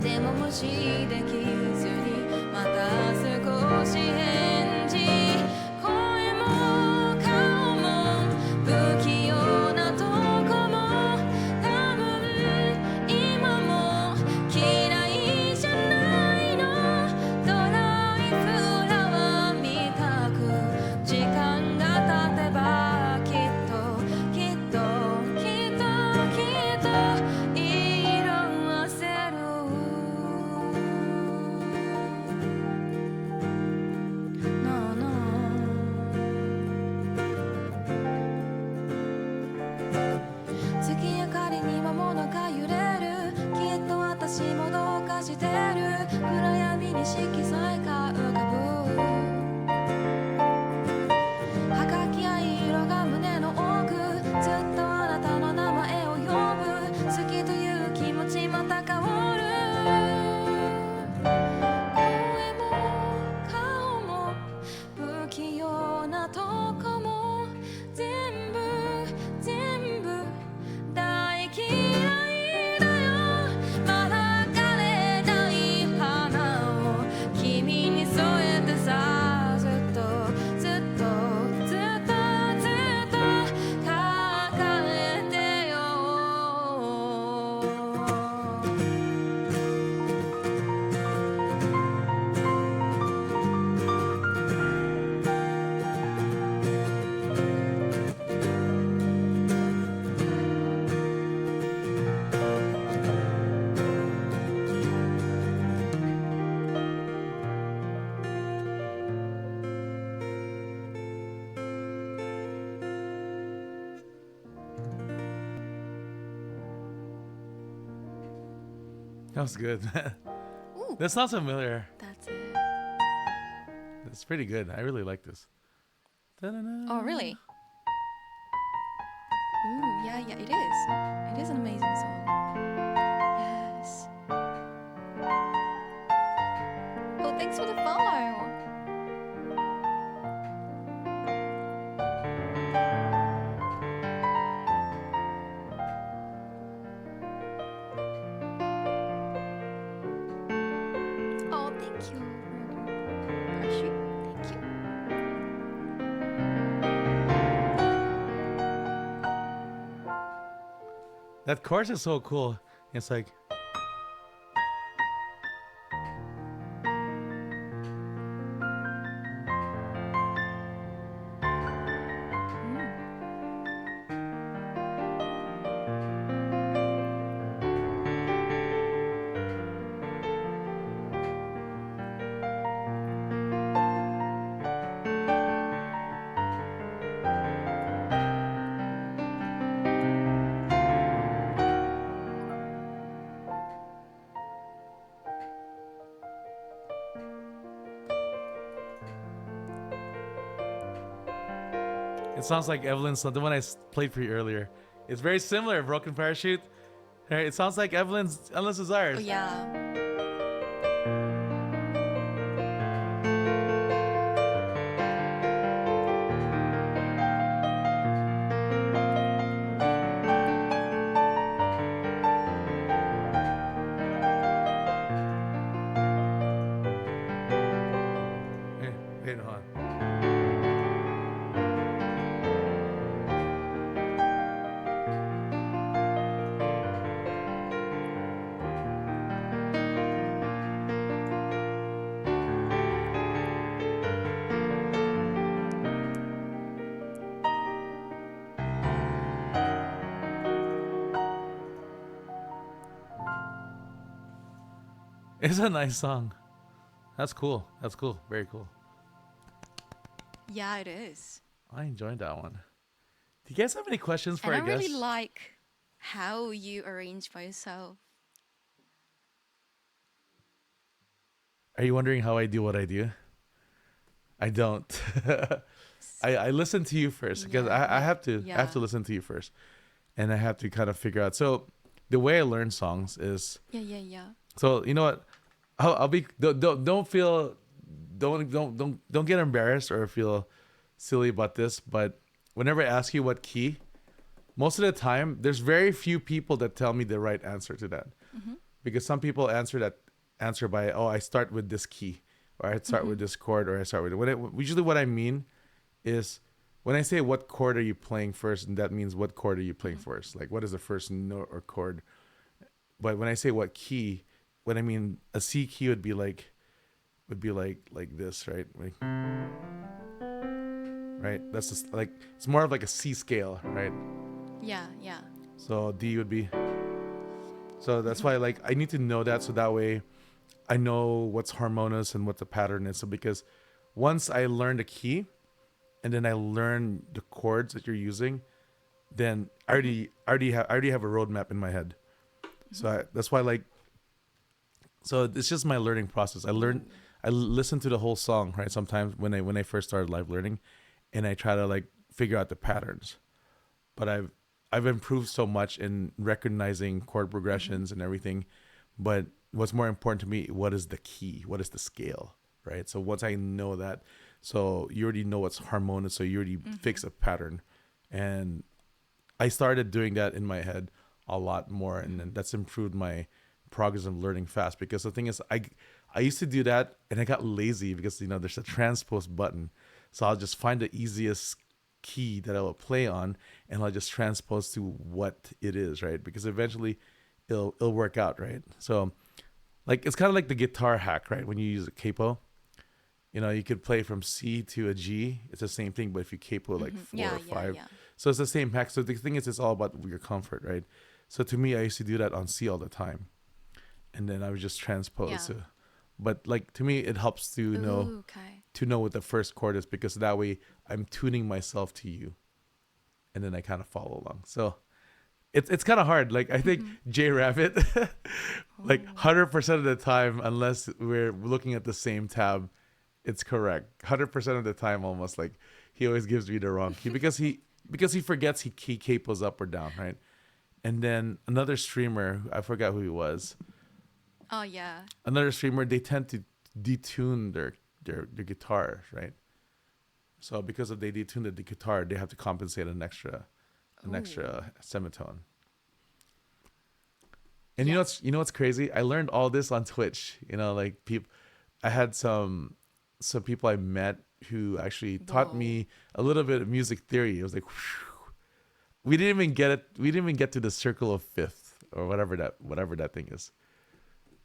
でも無視できずにまた少し返事。声も顔も不器用なとこも多分今も嫌いじゃないの。ドライフラワーみたく時間が経てばきっと色あせる。No, no. 月明かりに魔物が揺れる。きっと私もどうかしてる。暗闇に色彩が浮かぶ。儚い色が胸の奥。ずっとあなたの名前を呼ぶ。好きという気持ちまた変わる。声も顔も不器用なとこも全部大嫌いだよ。まだ枯れない花を君に添えてさ、ずっと抱えてよ。That was good. Ooh, That sounds familiar. that's it. That's pretty good. I really like this. Da-da-da. Oh, really? Ooh, yeah, it is. It is an amazing song. Yes. Oh, thanks for the follow. That chorus is so cool. It's like, Mm. it sounds like Evelyn's song, the one played for you earlier. It's very similar, Broken Parachute. Right? It sounds like Evelyn's, unless it's Oh ours. yeah. Hey, wait, hold on. It's a nice song. That's cool. That's cool. Very cool. Yeah, it is. I enjoyed that one. Do you guys have any questions for And our I really guests? like how you arrange by yourself. Are you wondering how I do what I do? I don't. I listen to you first because Yeah, I yeah, have to yeah, listen to you first, and I have to kind of figure out. So the way I learn songs is yeah, yeah, yeah. so you know what I'll be don't feel don't get embarrassed or feel silly about this. But whenever I ask you what key, most of the time there's very few people that tell me the right answer to that Mm-hmm. because some people answer by I start with this key or I start Mm-hmm. with this chord or I start with usually what I mean is when I say what chord are you playing first, and that means what chord are you playing Mm-hmm. first, like what is the first note or chord. But when I say what key, what I mean a C key would be like this, right? Right, that's just like it's more of like a C scale, right? Yeah, yeah. So D would be, so that's Mm-hmm. why like I need to know that so that way I know what's harmonious and what the pattern is. So because once I learn the key and then I learn the chords that you're using, then Mm-hmm. I already have a roadmap in my head. Mm-hmm. That's why like so it's just my learning process. Ooh. I listen to the whole song, right? Sometimes when I first started live learning, and I try to like figure out the patterns. But I've improved so much in recognizing chord Mm-hmm. progressions and everything. But what's more important to me, what is the key? What is the scale? Right? So once I know that, so you already know what's harmonious, so you already Mm-hmm. fix a pattern. And I started doing that in my head a lot more, and then that's improved my progress of learning fast. Because the thing is, I used to do that, and I got lazy because there's a transpose button, so I'll just find the easiest key that I will play on, and I'll just transpose to what it is, right? Because eventually, it'll work out, right? So like it's kind of like the guitar hack, right? When you use a capo, you could play from C to a G. It's the same thing, but if you capo like Mm-hmm. four Yeah, or yeah, five, yeah. so it's the same hack. So the thing is, it's all about your comfort, right? So to me, I used to do that on C all the time, and then I would just transpose. Yeah. But like to me, it helps Ooh, okay. to know what the first chord is because that way I'm tuning myself to you, and then I kind of follow along. So it's kind of hard. Like I think Mm-hmm. J Rabbit, like Oh. 100% of the time, unless we're looking at the same tab, it's correct. 100% of the time, almost like he always gives me the wrong key because he forgets he capos up or down, right? And then another streamer, I forgot who he was. Oh yeah. Another streamer, they tend to detune their guitar, right? So because of they detuned the guitar, they have to compensate an Oh. extra semitone. And Yeah. you know what's crazy? I learned all this on Twitch. Like people, I had some people I met who actually taught Whoa. me a little bit of music theory. It was like, whew. We didn't even get it. We didn't even get to the circle of fifth or whatever that thing is.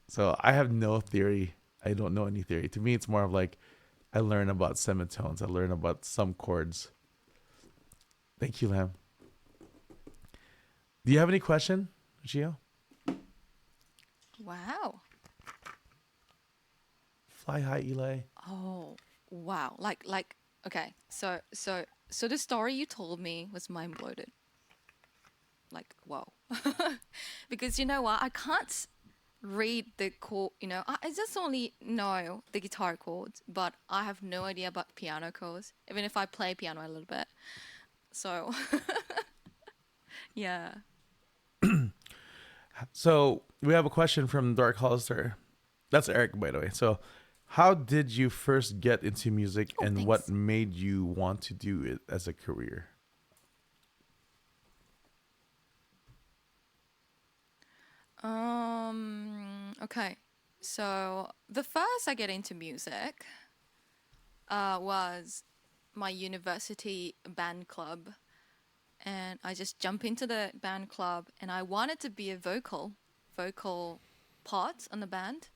So I have no theory. I don't know any theory. To me, it's more of like I learn about semitones. I learn about some chords. Thank you, Lam. Do you have any question, Gio? Wow. Fly high, Eli. Oh, wow. Okay. So the story you told me was mind bloated. Like, whoa. Because you know what? I can't read the chord, I just only know the guitar chords, but I have no idea about piano chords, even if I play piano a little bit. So, yeah. So we have a question from Dark Hollister. That's Eric, by the way. So, how did you first get into music, Oh, and what thanks. made you want to do it as a career? Okay. So the first I get into music was my university band club, and I just jump into the band club, and I wanted to be a vocal part on the band,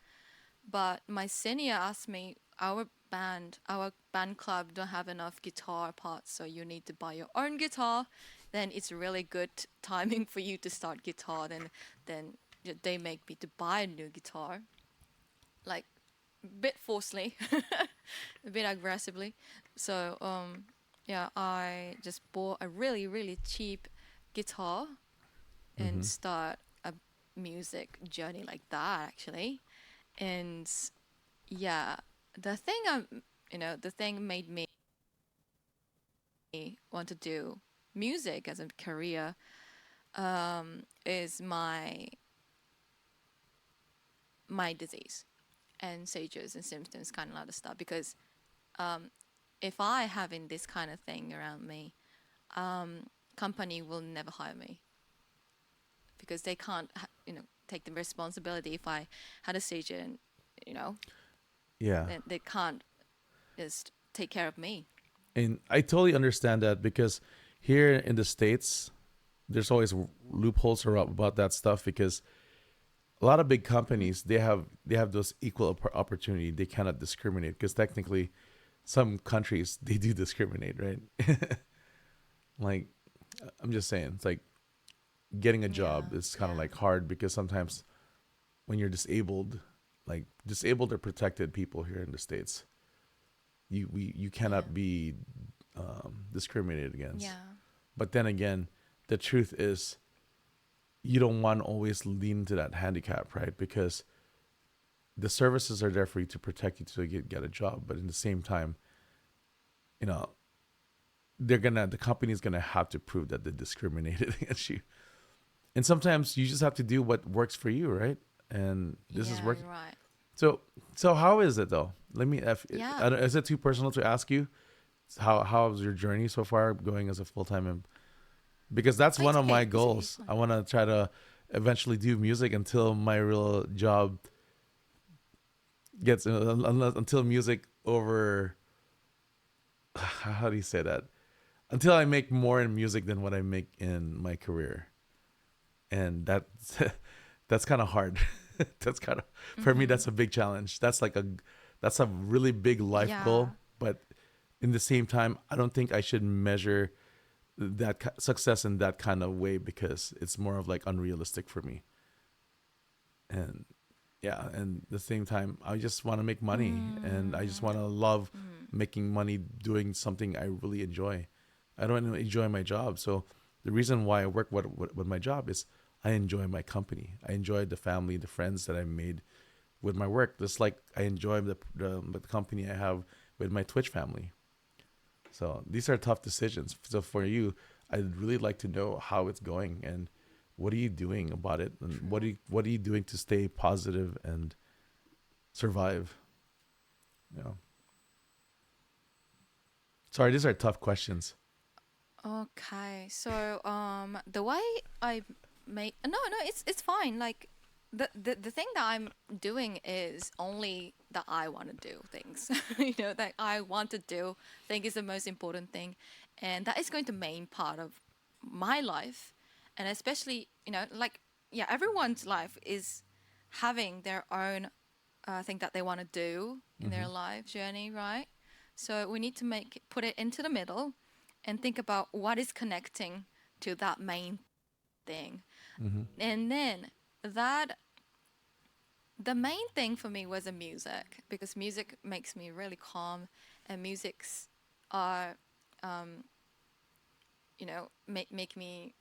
but my senior asked me, our band club don't have enough guitar parts, so you need to buy your own guitar. Then it's really good timing for you to start guitar. Then they make me to buy a new guitar, like a bit forcefully, a bit aggressively. So yeah, I just bought a really really cheap guitar and Mm-hmm. start a music journey like that actually. And yeah, the thing the thing made me want to do music as a career is my disease and seizures and symptoms, kind of other stuff. Because if I having this kind of thing around me, company will never hire me because they can't, take the responsibility if I had a seizure and, you know, Yeah. then they can't just take care of me. And I totally understand that because here in the States, there's always loopholes about that stuff because a lot of big Mm. companies they have those equal opportunity. They cannot discriminate because technically, some countries they do discriminate, right? Like I'm just saying, it's like getting a Yeah, job is kind of yeah, like hard because sometimes when you're disabled, like disabled or protected people here in the States, you yeah, cannot be discriminated against. yeah, But then again, the truth is you don't want to always lean to that handicap, right? Because the services are there for you to protect you to get a job, but in the same time, you know, the company's gonna have to prove that they discriminated against you. And sometimes you just have to do what works for you, right? And this is yeah. working. You're right. So how is it though? Let me. Yeah, Is it too personal to ask you? How's your journey so far going as a full time? Because that's one it's of my okay. It's goals. fine. I want to try to eventually do music until my real job gets until music over. How do you say that? Until I make more in music than what I make in my career, and that's kind of hard. That's kind of for me. Mm-hmm. That's a big challenge. That's a really big life Yeah, goal. But in the same time, I don't think I should measure that success in that kind of way because it's more of like unrealistic for me. And yeah, and at the same time, I just want to make money, and I just mm, want to love mm, making money doing something I really enjoy. I don't enjoy my job, so the reason why I work with my job is I enjoy my company. I enjoy the family, the friends that I made with my work. Just like I enjoy the company I have with my Twitch family. So these are tough decisions. So for you, I'd really like to know how it's going and what are you doing about it, and true. what are you doing to stay positive and survive. You know. Sorry, these are tough questions. Okay, so the way I make no, it's fine. Like the thing that I'm doing is only that I want to do things. That I want to do. I think is the most important thing, and that is going to main part of my life, and especially, like, yeah, everyone's life is having their own thing that they want to do in their life journey, right? So we need to put it into the middle and think about what is connecting to that main thing. And then that the main thing for me was the music, because music makes me really calm, and musics are make me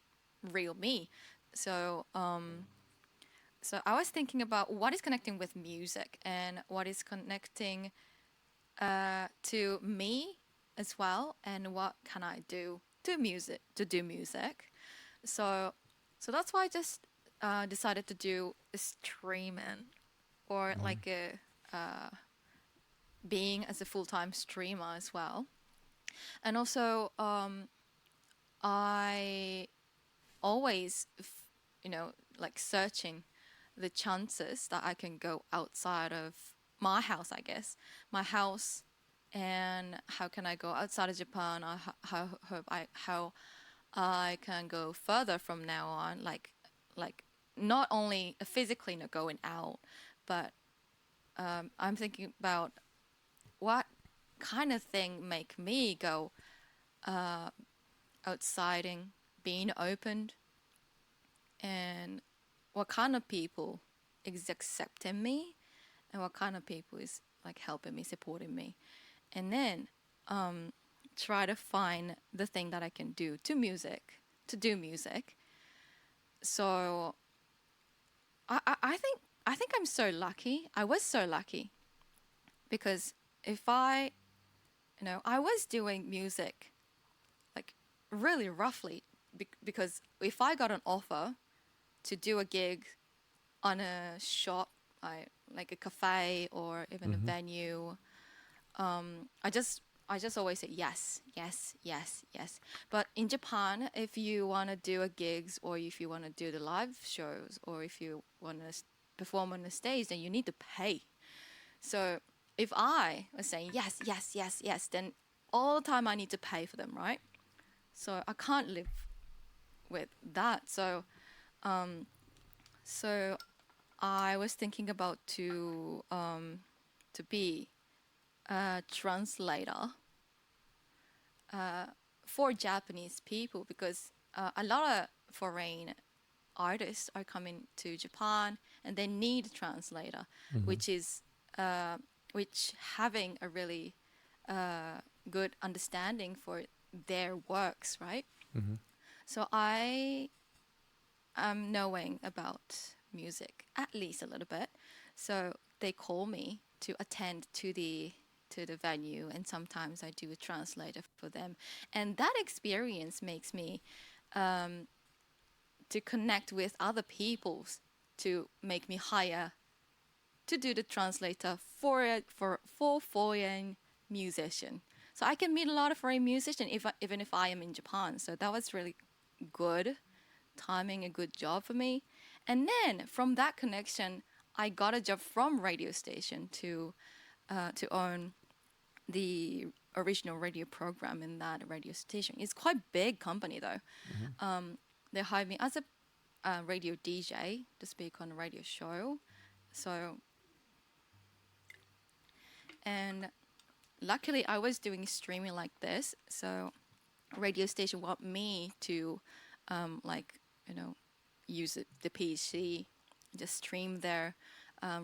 real me. So so I was thinking about what is connecting with music and what is connecting to me as well, and what can I do to do music. So so that's why I just decided to do a streaming, or like a being as a full-time streamer as well. And also I always like searching the chances that I can go outside of my house, I guess, my house, and how can I go outside of Japan, or how I can go further from now on, like not only physically not going out, but I'm thinking about what kind of thing make me go outsiding, being opened, and what kind of people is accepting me, and what kind of people is like helping me, supporting me, and then try to find the thing that I can do to do music. So I think I'm so lucky. I was so lucky because if I was doing music like really roughly, because if I got an offer to do a gig on a shop, like a cafe or even a venue, I just always say yes, yes, yes, yes. But in Japan, if you want to do a gigs, or if you want to do the live shows, or if you want to perform on the stage, then you need to pay. So if I was saying yes, yes, yes, yes, then all the time I need to pay for them, right? So I can't live with that. So I was thinking about to be a translator for Japanese people, because a lot of foreign artists are coming to Japan and they need a translator, which is which having a really good understanding for their works, right? So I am knowing about music at least a little bit. So they call me to attend to the venue, and sometimes I do a translator for them. And that experience makes me to connect with other peoples, to make me hire to do the translator for foreign musician. So I can meet a lot of foreign musicians even if I am in Japan. So that was really good timing, a good job for me. And then from that connection, I got a job from radio station to own the original radio program in that radio station. It's quite big company though. They hired me as a radio DJ to speak on a radio show. So, and luckily I was doing streaming like this. So radio station want me to like, use the PC, just stream their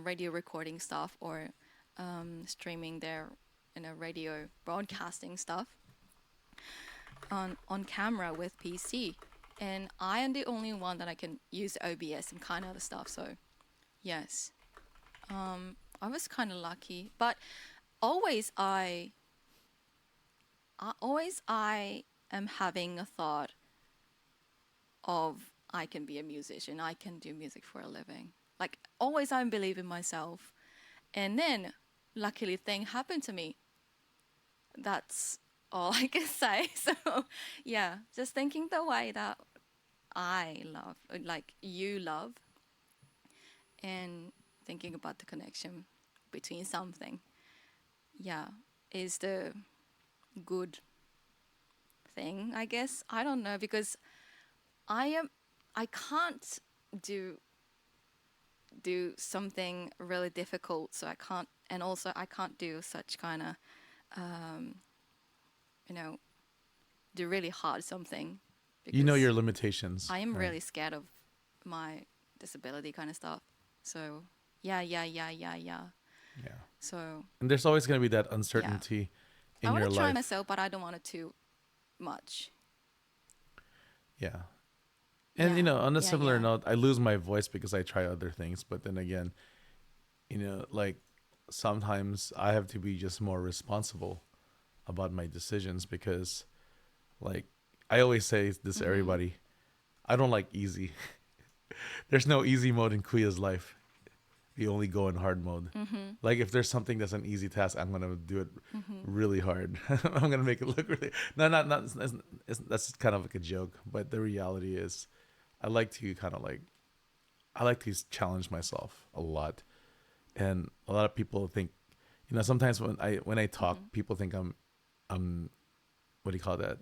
radio recording stuff, or streaming their radio broadcasting stuff on camera with PC. And I am the only one that I can use OBS and kind of other stuff. So yes, I was kind of lucky, but always I am having a thought of I can be a musician. I can do music for a living. Like always, I believe in myself, and then luckily thing happened to me. That's all I can say. So yeah, just thinking the way that I love, like you love, and thinking about the connection between something, yeah, is the good thing, I guess. I don't know, because I am. I can't do do something really difficult, so I can't. And also, I can't do such kind of um, you know do really hard something You know your because limitations, I am right? really scared of my disability kind of stuff. So yeah, yeah, yeah, yeah, yeah. Yeah. So And there's always going to be that yeah, uncertainty I in want your to try life. myself, but I don't want it too much. Yeah. And Yeah, on a yeah, similar yeah. note, I lose my voice because I try other things, but then again, like sometimes I have to be just more responsible about my decisions because like I always say this to Mhm. everybody, I don't like easy. There's no easy mode in Kuya's life. You only go in hard mode. Mhm. Like if there's something that's an easy task, I'm gonna do it Mhm. really hard. I'm gonna make it look really. No, not. That's kind of like a joke, but the reality is, I like to kind of like I like to challenge myself a lot, and a lot of people think, sometimes when I talk, Mhm. people think I'm what do you call that?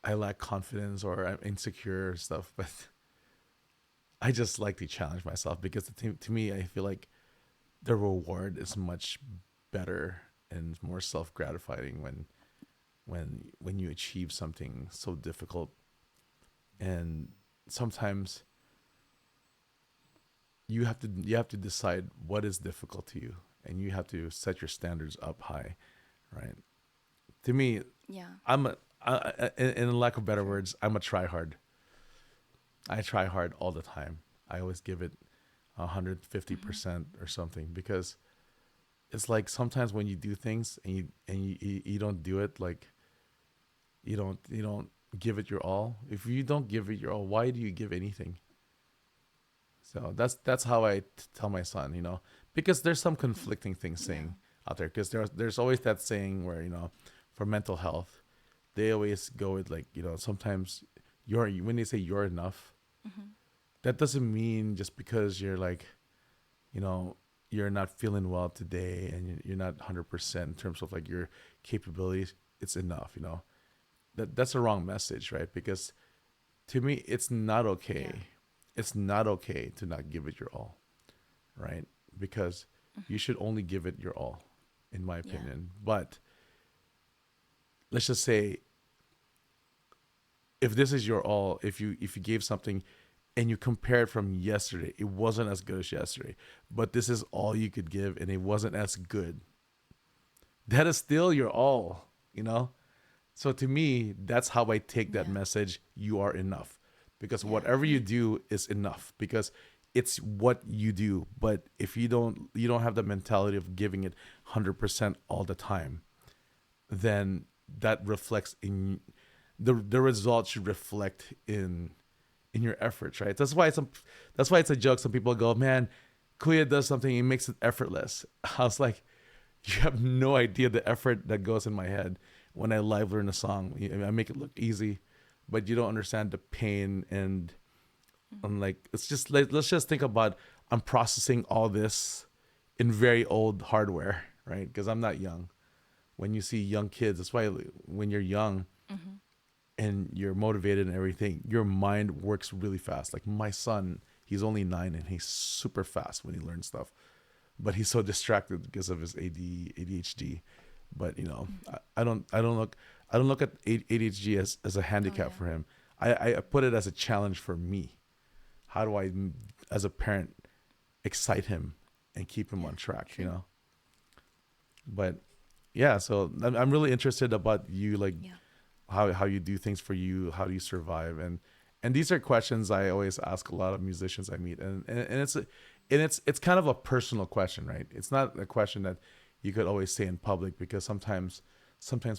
I lack confidence or I'm insecure or stuff, but I just like to challenge myself because to me, I feel like the reward is much better and more self gratifying when you achieve something so difficult. And sometimes you have to decide what is difficult to you, and you have to set your standards up high, right? To me, Yeah. I'm a in lack of better True. words, I'm a try hard. I try hard all the time. I always give it Mhm. 150% or something because it's like sometimes when you do things and you don't do it, like you don't give it your all. If you don't give it your all, why do you give anything? So that's how I tell my son, because there's some Mhm. conflicting things Yeah. saying out there. Because there's always that saying where for mental health, they always go with like sometimes when they say you're enough, Mhm. that doesn't mean just because you're like you know you're not feeling well today and you're not 100% in terms of like your capabilities, it's enough. That's a wrong message, right? Because to me, it's not Yeah. okay. It's not okay to not give it your all, right? Because you Mhm. should only give it your all, in my Yeah. opinion. But let's just say if this is your all, if you gave something and you compare it from yesterday, it wasn't as good as yesterday, but this is all you could give and it wasn't as good. That is still your all, you know? So to me, that's how I take that Yeah. message. You are enough because Yeah. whatever you Me. do is enough because it's what you do. But if you don't have the mentality of giving it 100% all the time, then that reflects in the result should reflect in your efforts, right? That's why it's a joke. Some people go, man, Kuya does something, he makes it effortless. I was like, you have no idea the effort that goes in my head when I live learn a song. I make it look easy, but you don't understand the pain and Mhm. I'm like, it's just like let's just think about I'm processing all this in very old hardware, right? Because I'm not young. When you see young kids, that's why when you're young Mhm. and you're motivated and everything, your mind works really fast. Like my son, he's only 9 and he's super fast when he learns stuff, but he's so distracted because of his ADHD. But Mhm. I don't look at ADHD as a Oh handicap yeah. for him. I put it as a challenge for me. How do I, as a parent, excite him and keep him Yeah. on track? True. But yeah, so I'm really interested about you, like Yeah. how you do things for you, how do you survive, and these are questions I always ask a lot of musicians I meet, and it's kind of a personal question, right? It's not a question that you could always say in public because sometimes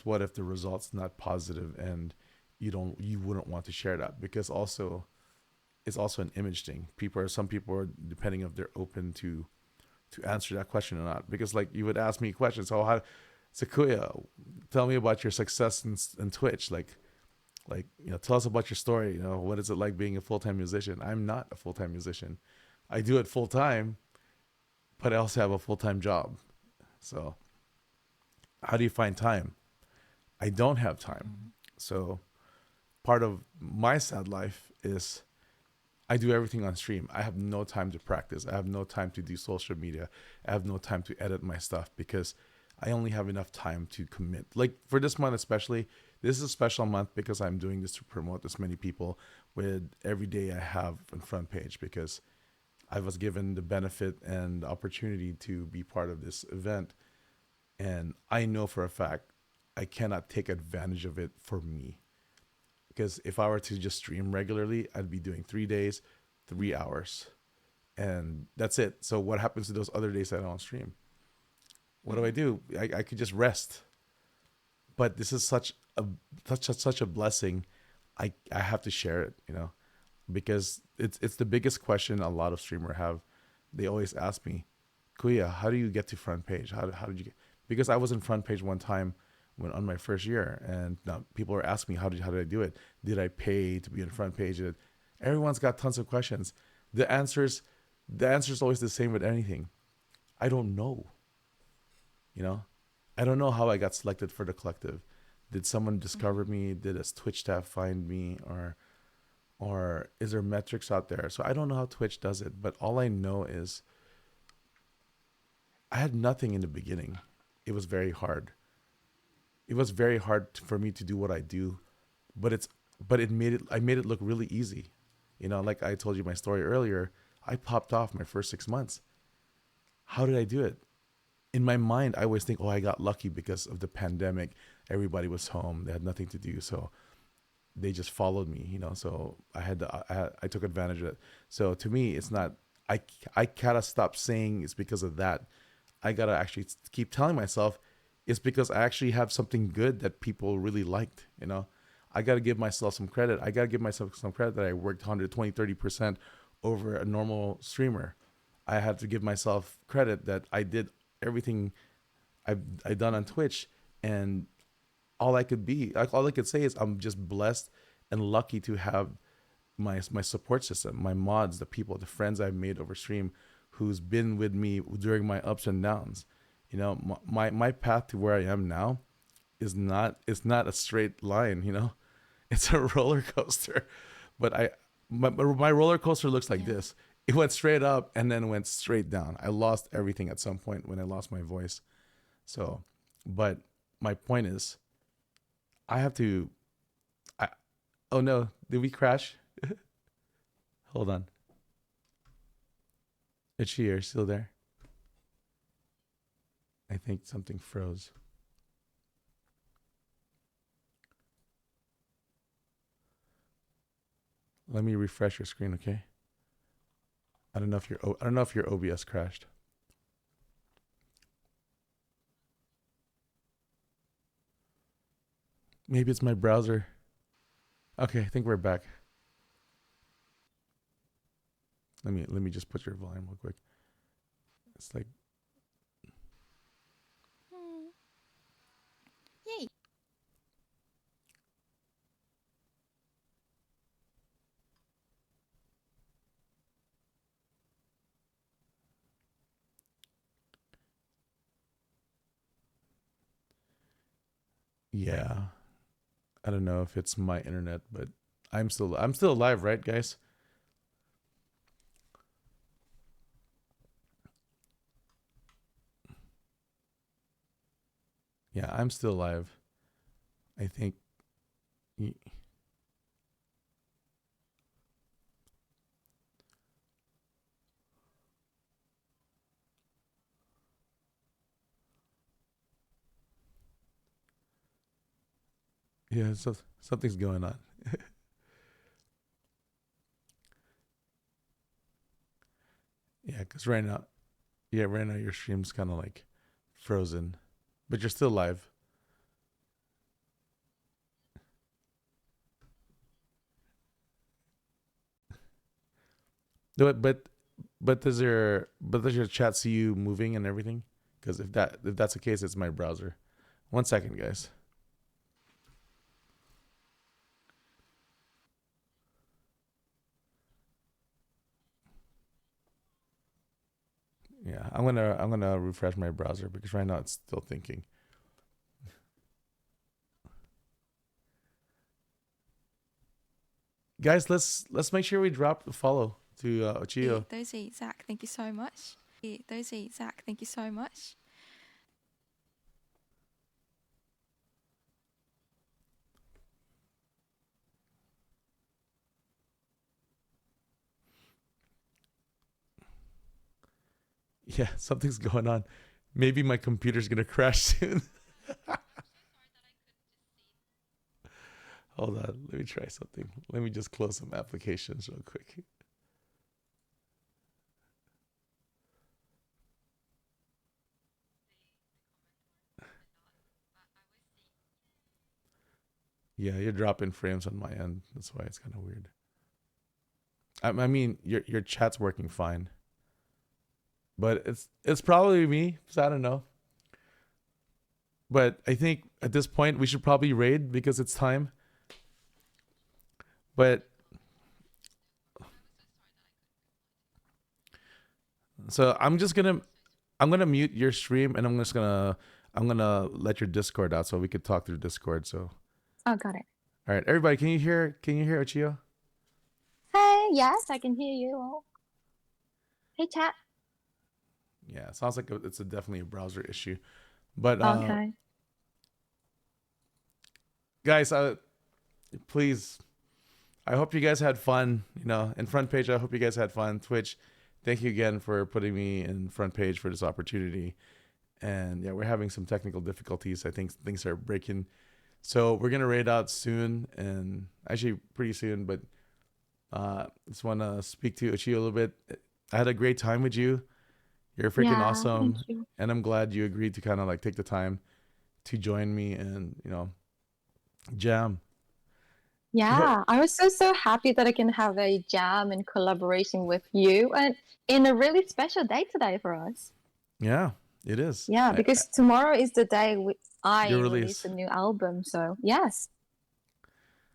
what if the result's not positive and you wouldn't want to share that because also it's also an image thing. Some people are depending if they're open to answer that question or not. Because like you would ask me questions, oh how Sakuya, tell me about your success in Twitch. Like tell us about your story. What is it like being a full time musician? I'm not a full time musician. I do it full time, but I also have a full time job. So how do you find time? I don't have time. Mhm. So part of my sad life is I do everything on stream. I have no time to practice. I have no time to do social media. I have no time to edit my stuff because I only have enough time to commit. Like for this month especially, this is a special month because I'm doing this to promote this many people with every day I have on front page, because I was given the benefit and the opportunity to be part of this event. And I know for a fact I cannot take advantage of it for me. Because if I were to just stream regularly, I'd be doing 3 days, 3 hours, and that's it. So what happens to those other days that I don't stream? What do I do? I could just rest. But this is such a blessing. I have to share it, because it's the biggest question a lot of streamers have. They always ask me, Kuya, how do you get to front page? How did you get? Because I was in front page one time when on my first year, and now people are asking me how did I do it? Did I pay to be on front page? Everyone's got tons of questions. The answers the answer is always the same with anything. I don't know. You know, I don't know how I got selected for the collective. Did someone discover me? Did a Twitch staff find me, or is there metrics out there? So I don't know how Twitch does it, but all I know is I had nothing in the beginning. It was very hard. It was very hard for me to do what I do, but it made it I made it look really easy. Like I told you my story earlier, I popped off my first 6 months. How did I do it? In my mind, I always think, oh, I got lucky because of the pandemic. Everybody was home; they had nothing to do, so they just followed me. So I took advantage of it. So to me, it's not. I gotta stop saying it's because of that. I gotta actually keep telling myself it's because I actually have something good that people really liked. I gotta give myself some credit. I gotta give myself some credit that I worked 120, 30% over a normal streamer. I had to give myself credit that I did everything I've done on Twitch, and all I could say is I'm just blessed and lucky to have my support system, my mods, the people, the friends I've made over stream, who's been with me during my ups and downs. My path to where I am now is not a straight line. It's a roller coaster, but my roller coaster looks like Yeah. this. It went straight up and then went straight down. I lost everything at some point when I lost my voice. So, but my point is, I have to. I, oh no, did we crash? Hold on. Is she here? Still there? I think something froze. Let me refresh your screen, okay? I don't know if your OBS crashed. Maybe it's my browser. Okay, I think we're back. Let me just put your volume real quick. It's like, Mm. Yay. yeah. I don't know if it's my internet, but I'm still alive, right, guys? Yeah, I'm still alive. I think. Yeah, so something's going on. Yeah, because right now your stream's kind of like frozen, but you're still live. But does your chat see you moving and everything? Because if that's the case, it's my browser. 1 second, guys. Yeah, I'm gonna refresh my browser because right now it's still thinking. guys, let's make sure we drop the follow to Ochiyo. Those are Zach. Thank you so much. Those are Zach. Thank you so much. Yeah, something's going on. Maybe my computer's gonna crash soon. Hold on, let me try something. Let me just close some applications real quick. Yeah, you're dropping frames on my end. That's why it's kind of weird. I mean, your chat's working fine, but it's probably me. So I don't know. But I think at this point we should probably raid because it's time. But so I'm gonna mute your stream and I'm gonna let your Discord out so we could talk through Discord. So Oh, got it. all right, everybody, can you hear Ochiyo? Hey, yes, I can hear you all. Hey, chat. Yeah, it sounds like it's definitely a browser issue. But Okay. guys, please, I hope you guys had fun. You know, in front page, I hope you guys had fun. Twitch, thank you again for putting me in front page for this opportunity. And yeah, we're having some technical difficulties. I think things are breaking. So we're gonna raid out soon, and actually pretty soon. But just want to speak to Ochiyo a little bit. I had a great time with you. You're freaking Yeah, awesome, thank you. and I'm glad you agreed to kind of like take the time to join me and jam. Yeah, I was so happy that I can have a jam and collaboration with you and in a really special day today for us. Yeah, it is. Yeah, because tomorrow is the day I Your release release. a new album. So yes,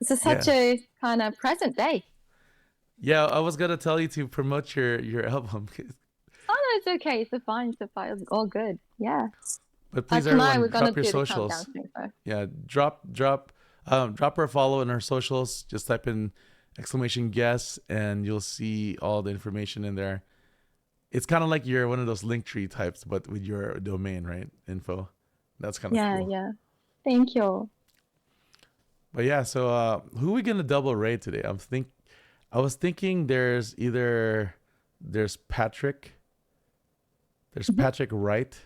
it's such a kind of present day. Yeah, I was gonna tell you to promote your album, Oh no, it's okay. It's fine. It's fine. It's all good. Yeah. but please Tonight everyone we're gonna drop your do the countdown socials. thing, so. Yeah, drop her a follow in her socials. Just type in !guess and you'll see all the information in there. It's kind of like you're one of those link tree types, but with your domain, right? Info. That's kind of cool. Yeah. Thank you. But yeah, so who are we gonna double raid today? I was thinking there's Patrick. There's Patrick Wright.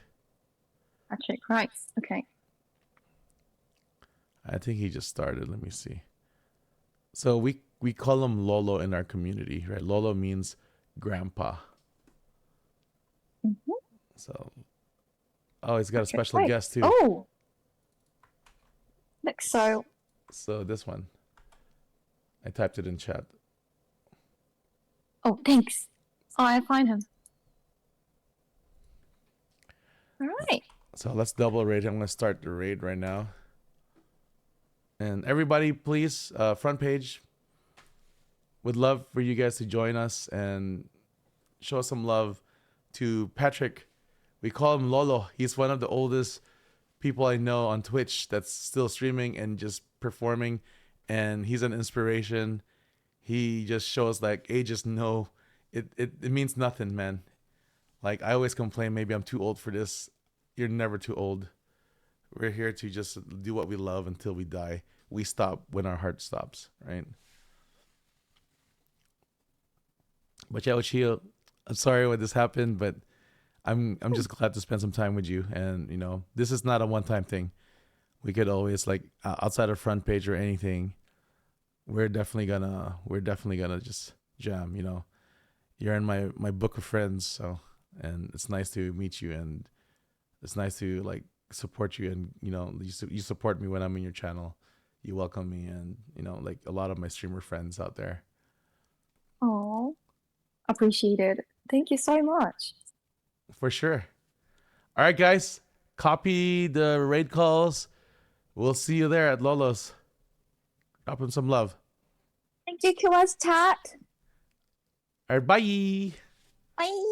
Patrick, right. Okay. I think he just started. Let me see. So we call him Lolo in our community, right? Lolo means grandpa. Mm-hmm. So, oh, he's got a special Wait. guest too. Oh, looks so. So this one, I typed it in chat. Oh, thanks. Oh, I find him. All right. So let's double raid. I'm gonna start the raid right now. And everybody, please, front page. Would love for you guys to join us and show some love to Patrick. We call him Lolo. He's one of the oldest people I know on Twitch that's still streaming and just performing, and he's an inspiration. He just shows like ages know it means nothing, man. Like I always complain, maybe I'm too old for this. You're never too old. We're here to just do what we love until we die. We stop when our heart stops, right? But yeah, Ochiyo, I'm sorry when this happened, but I'm just glad to spend some time with you. And this is not a one-time thing. We could always like outside of front page or anything. We're definitely gonna just jam. You're in my book of friends, so and it's nice to meet you, and it's nice to like support you, and you support me when I'm in your channel. You welcome me, and like a lot of my streamer friends out there. Oh, appreciated. Thank you so much. For sure. All right, guys, copy the raid calls. We'll see you there at Lolo's. Drop him some love. Thank you, KuyaCy chat. All right, bye. Bye.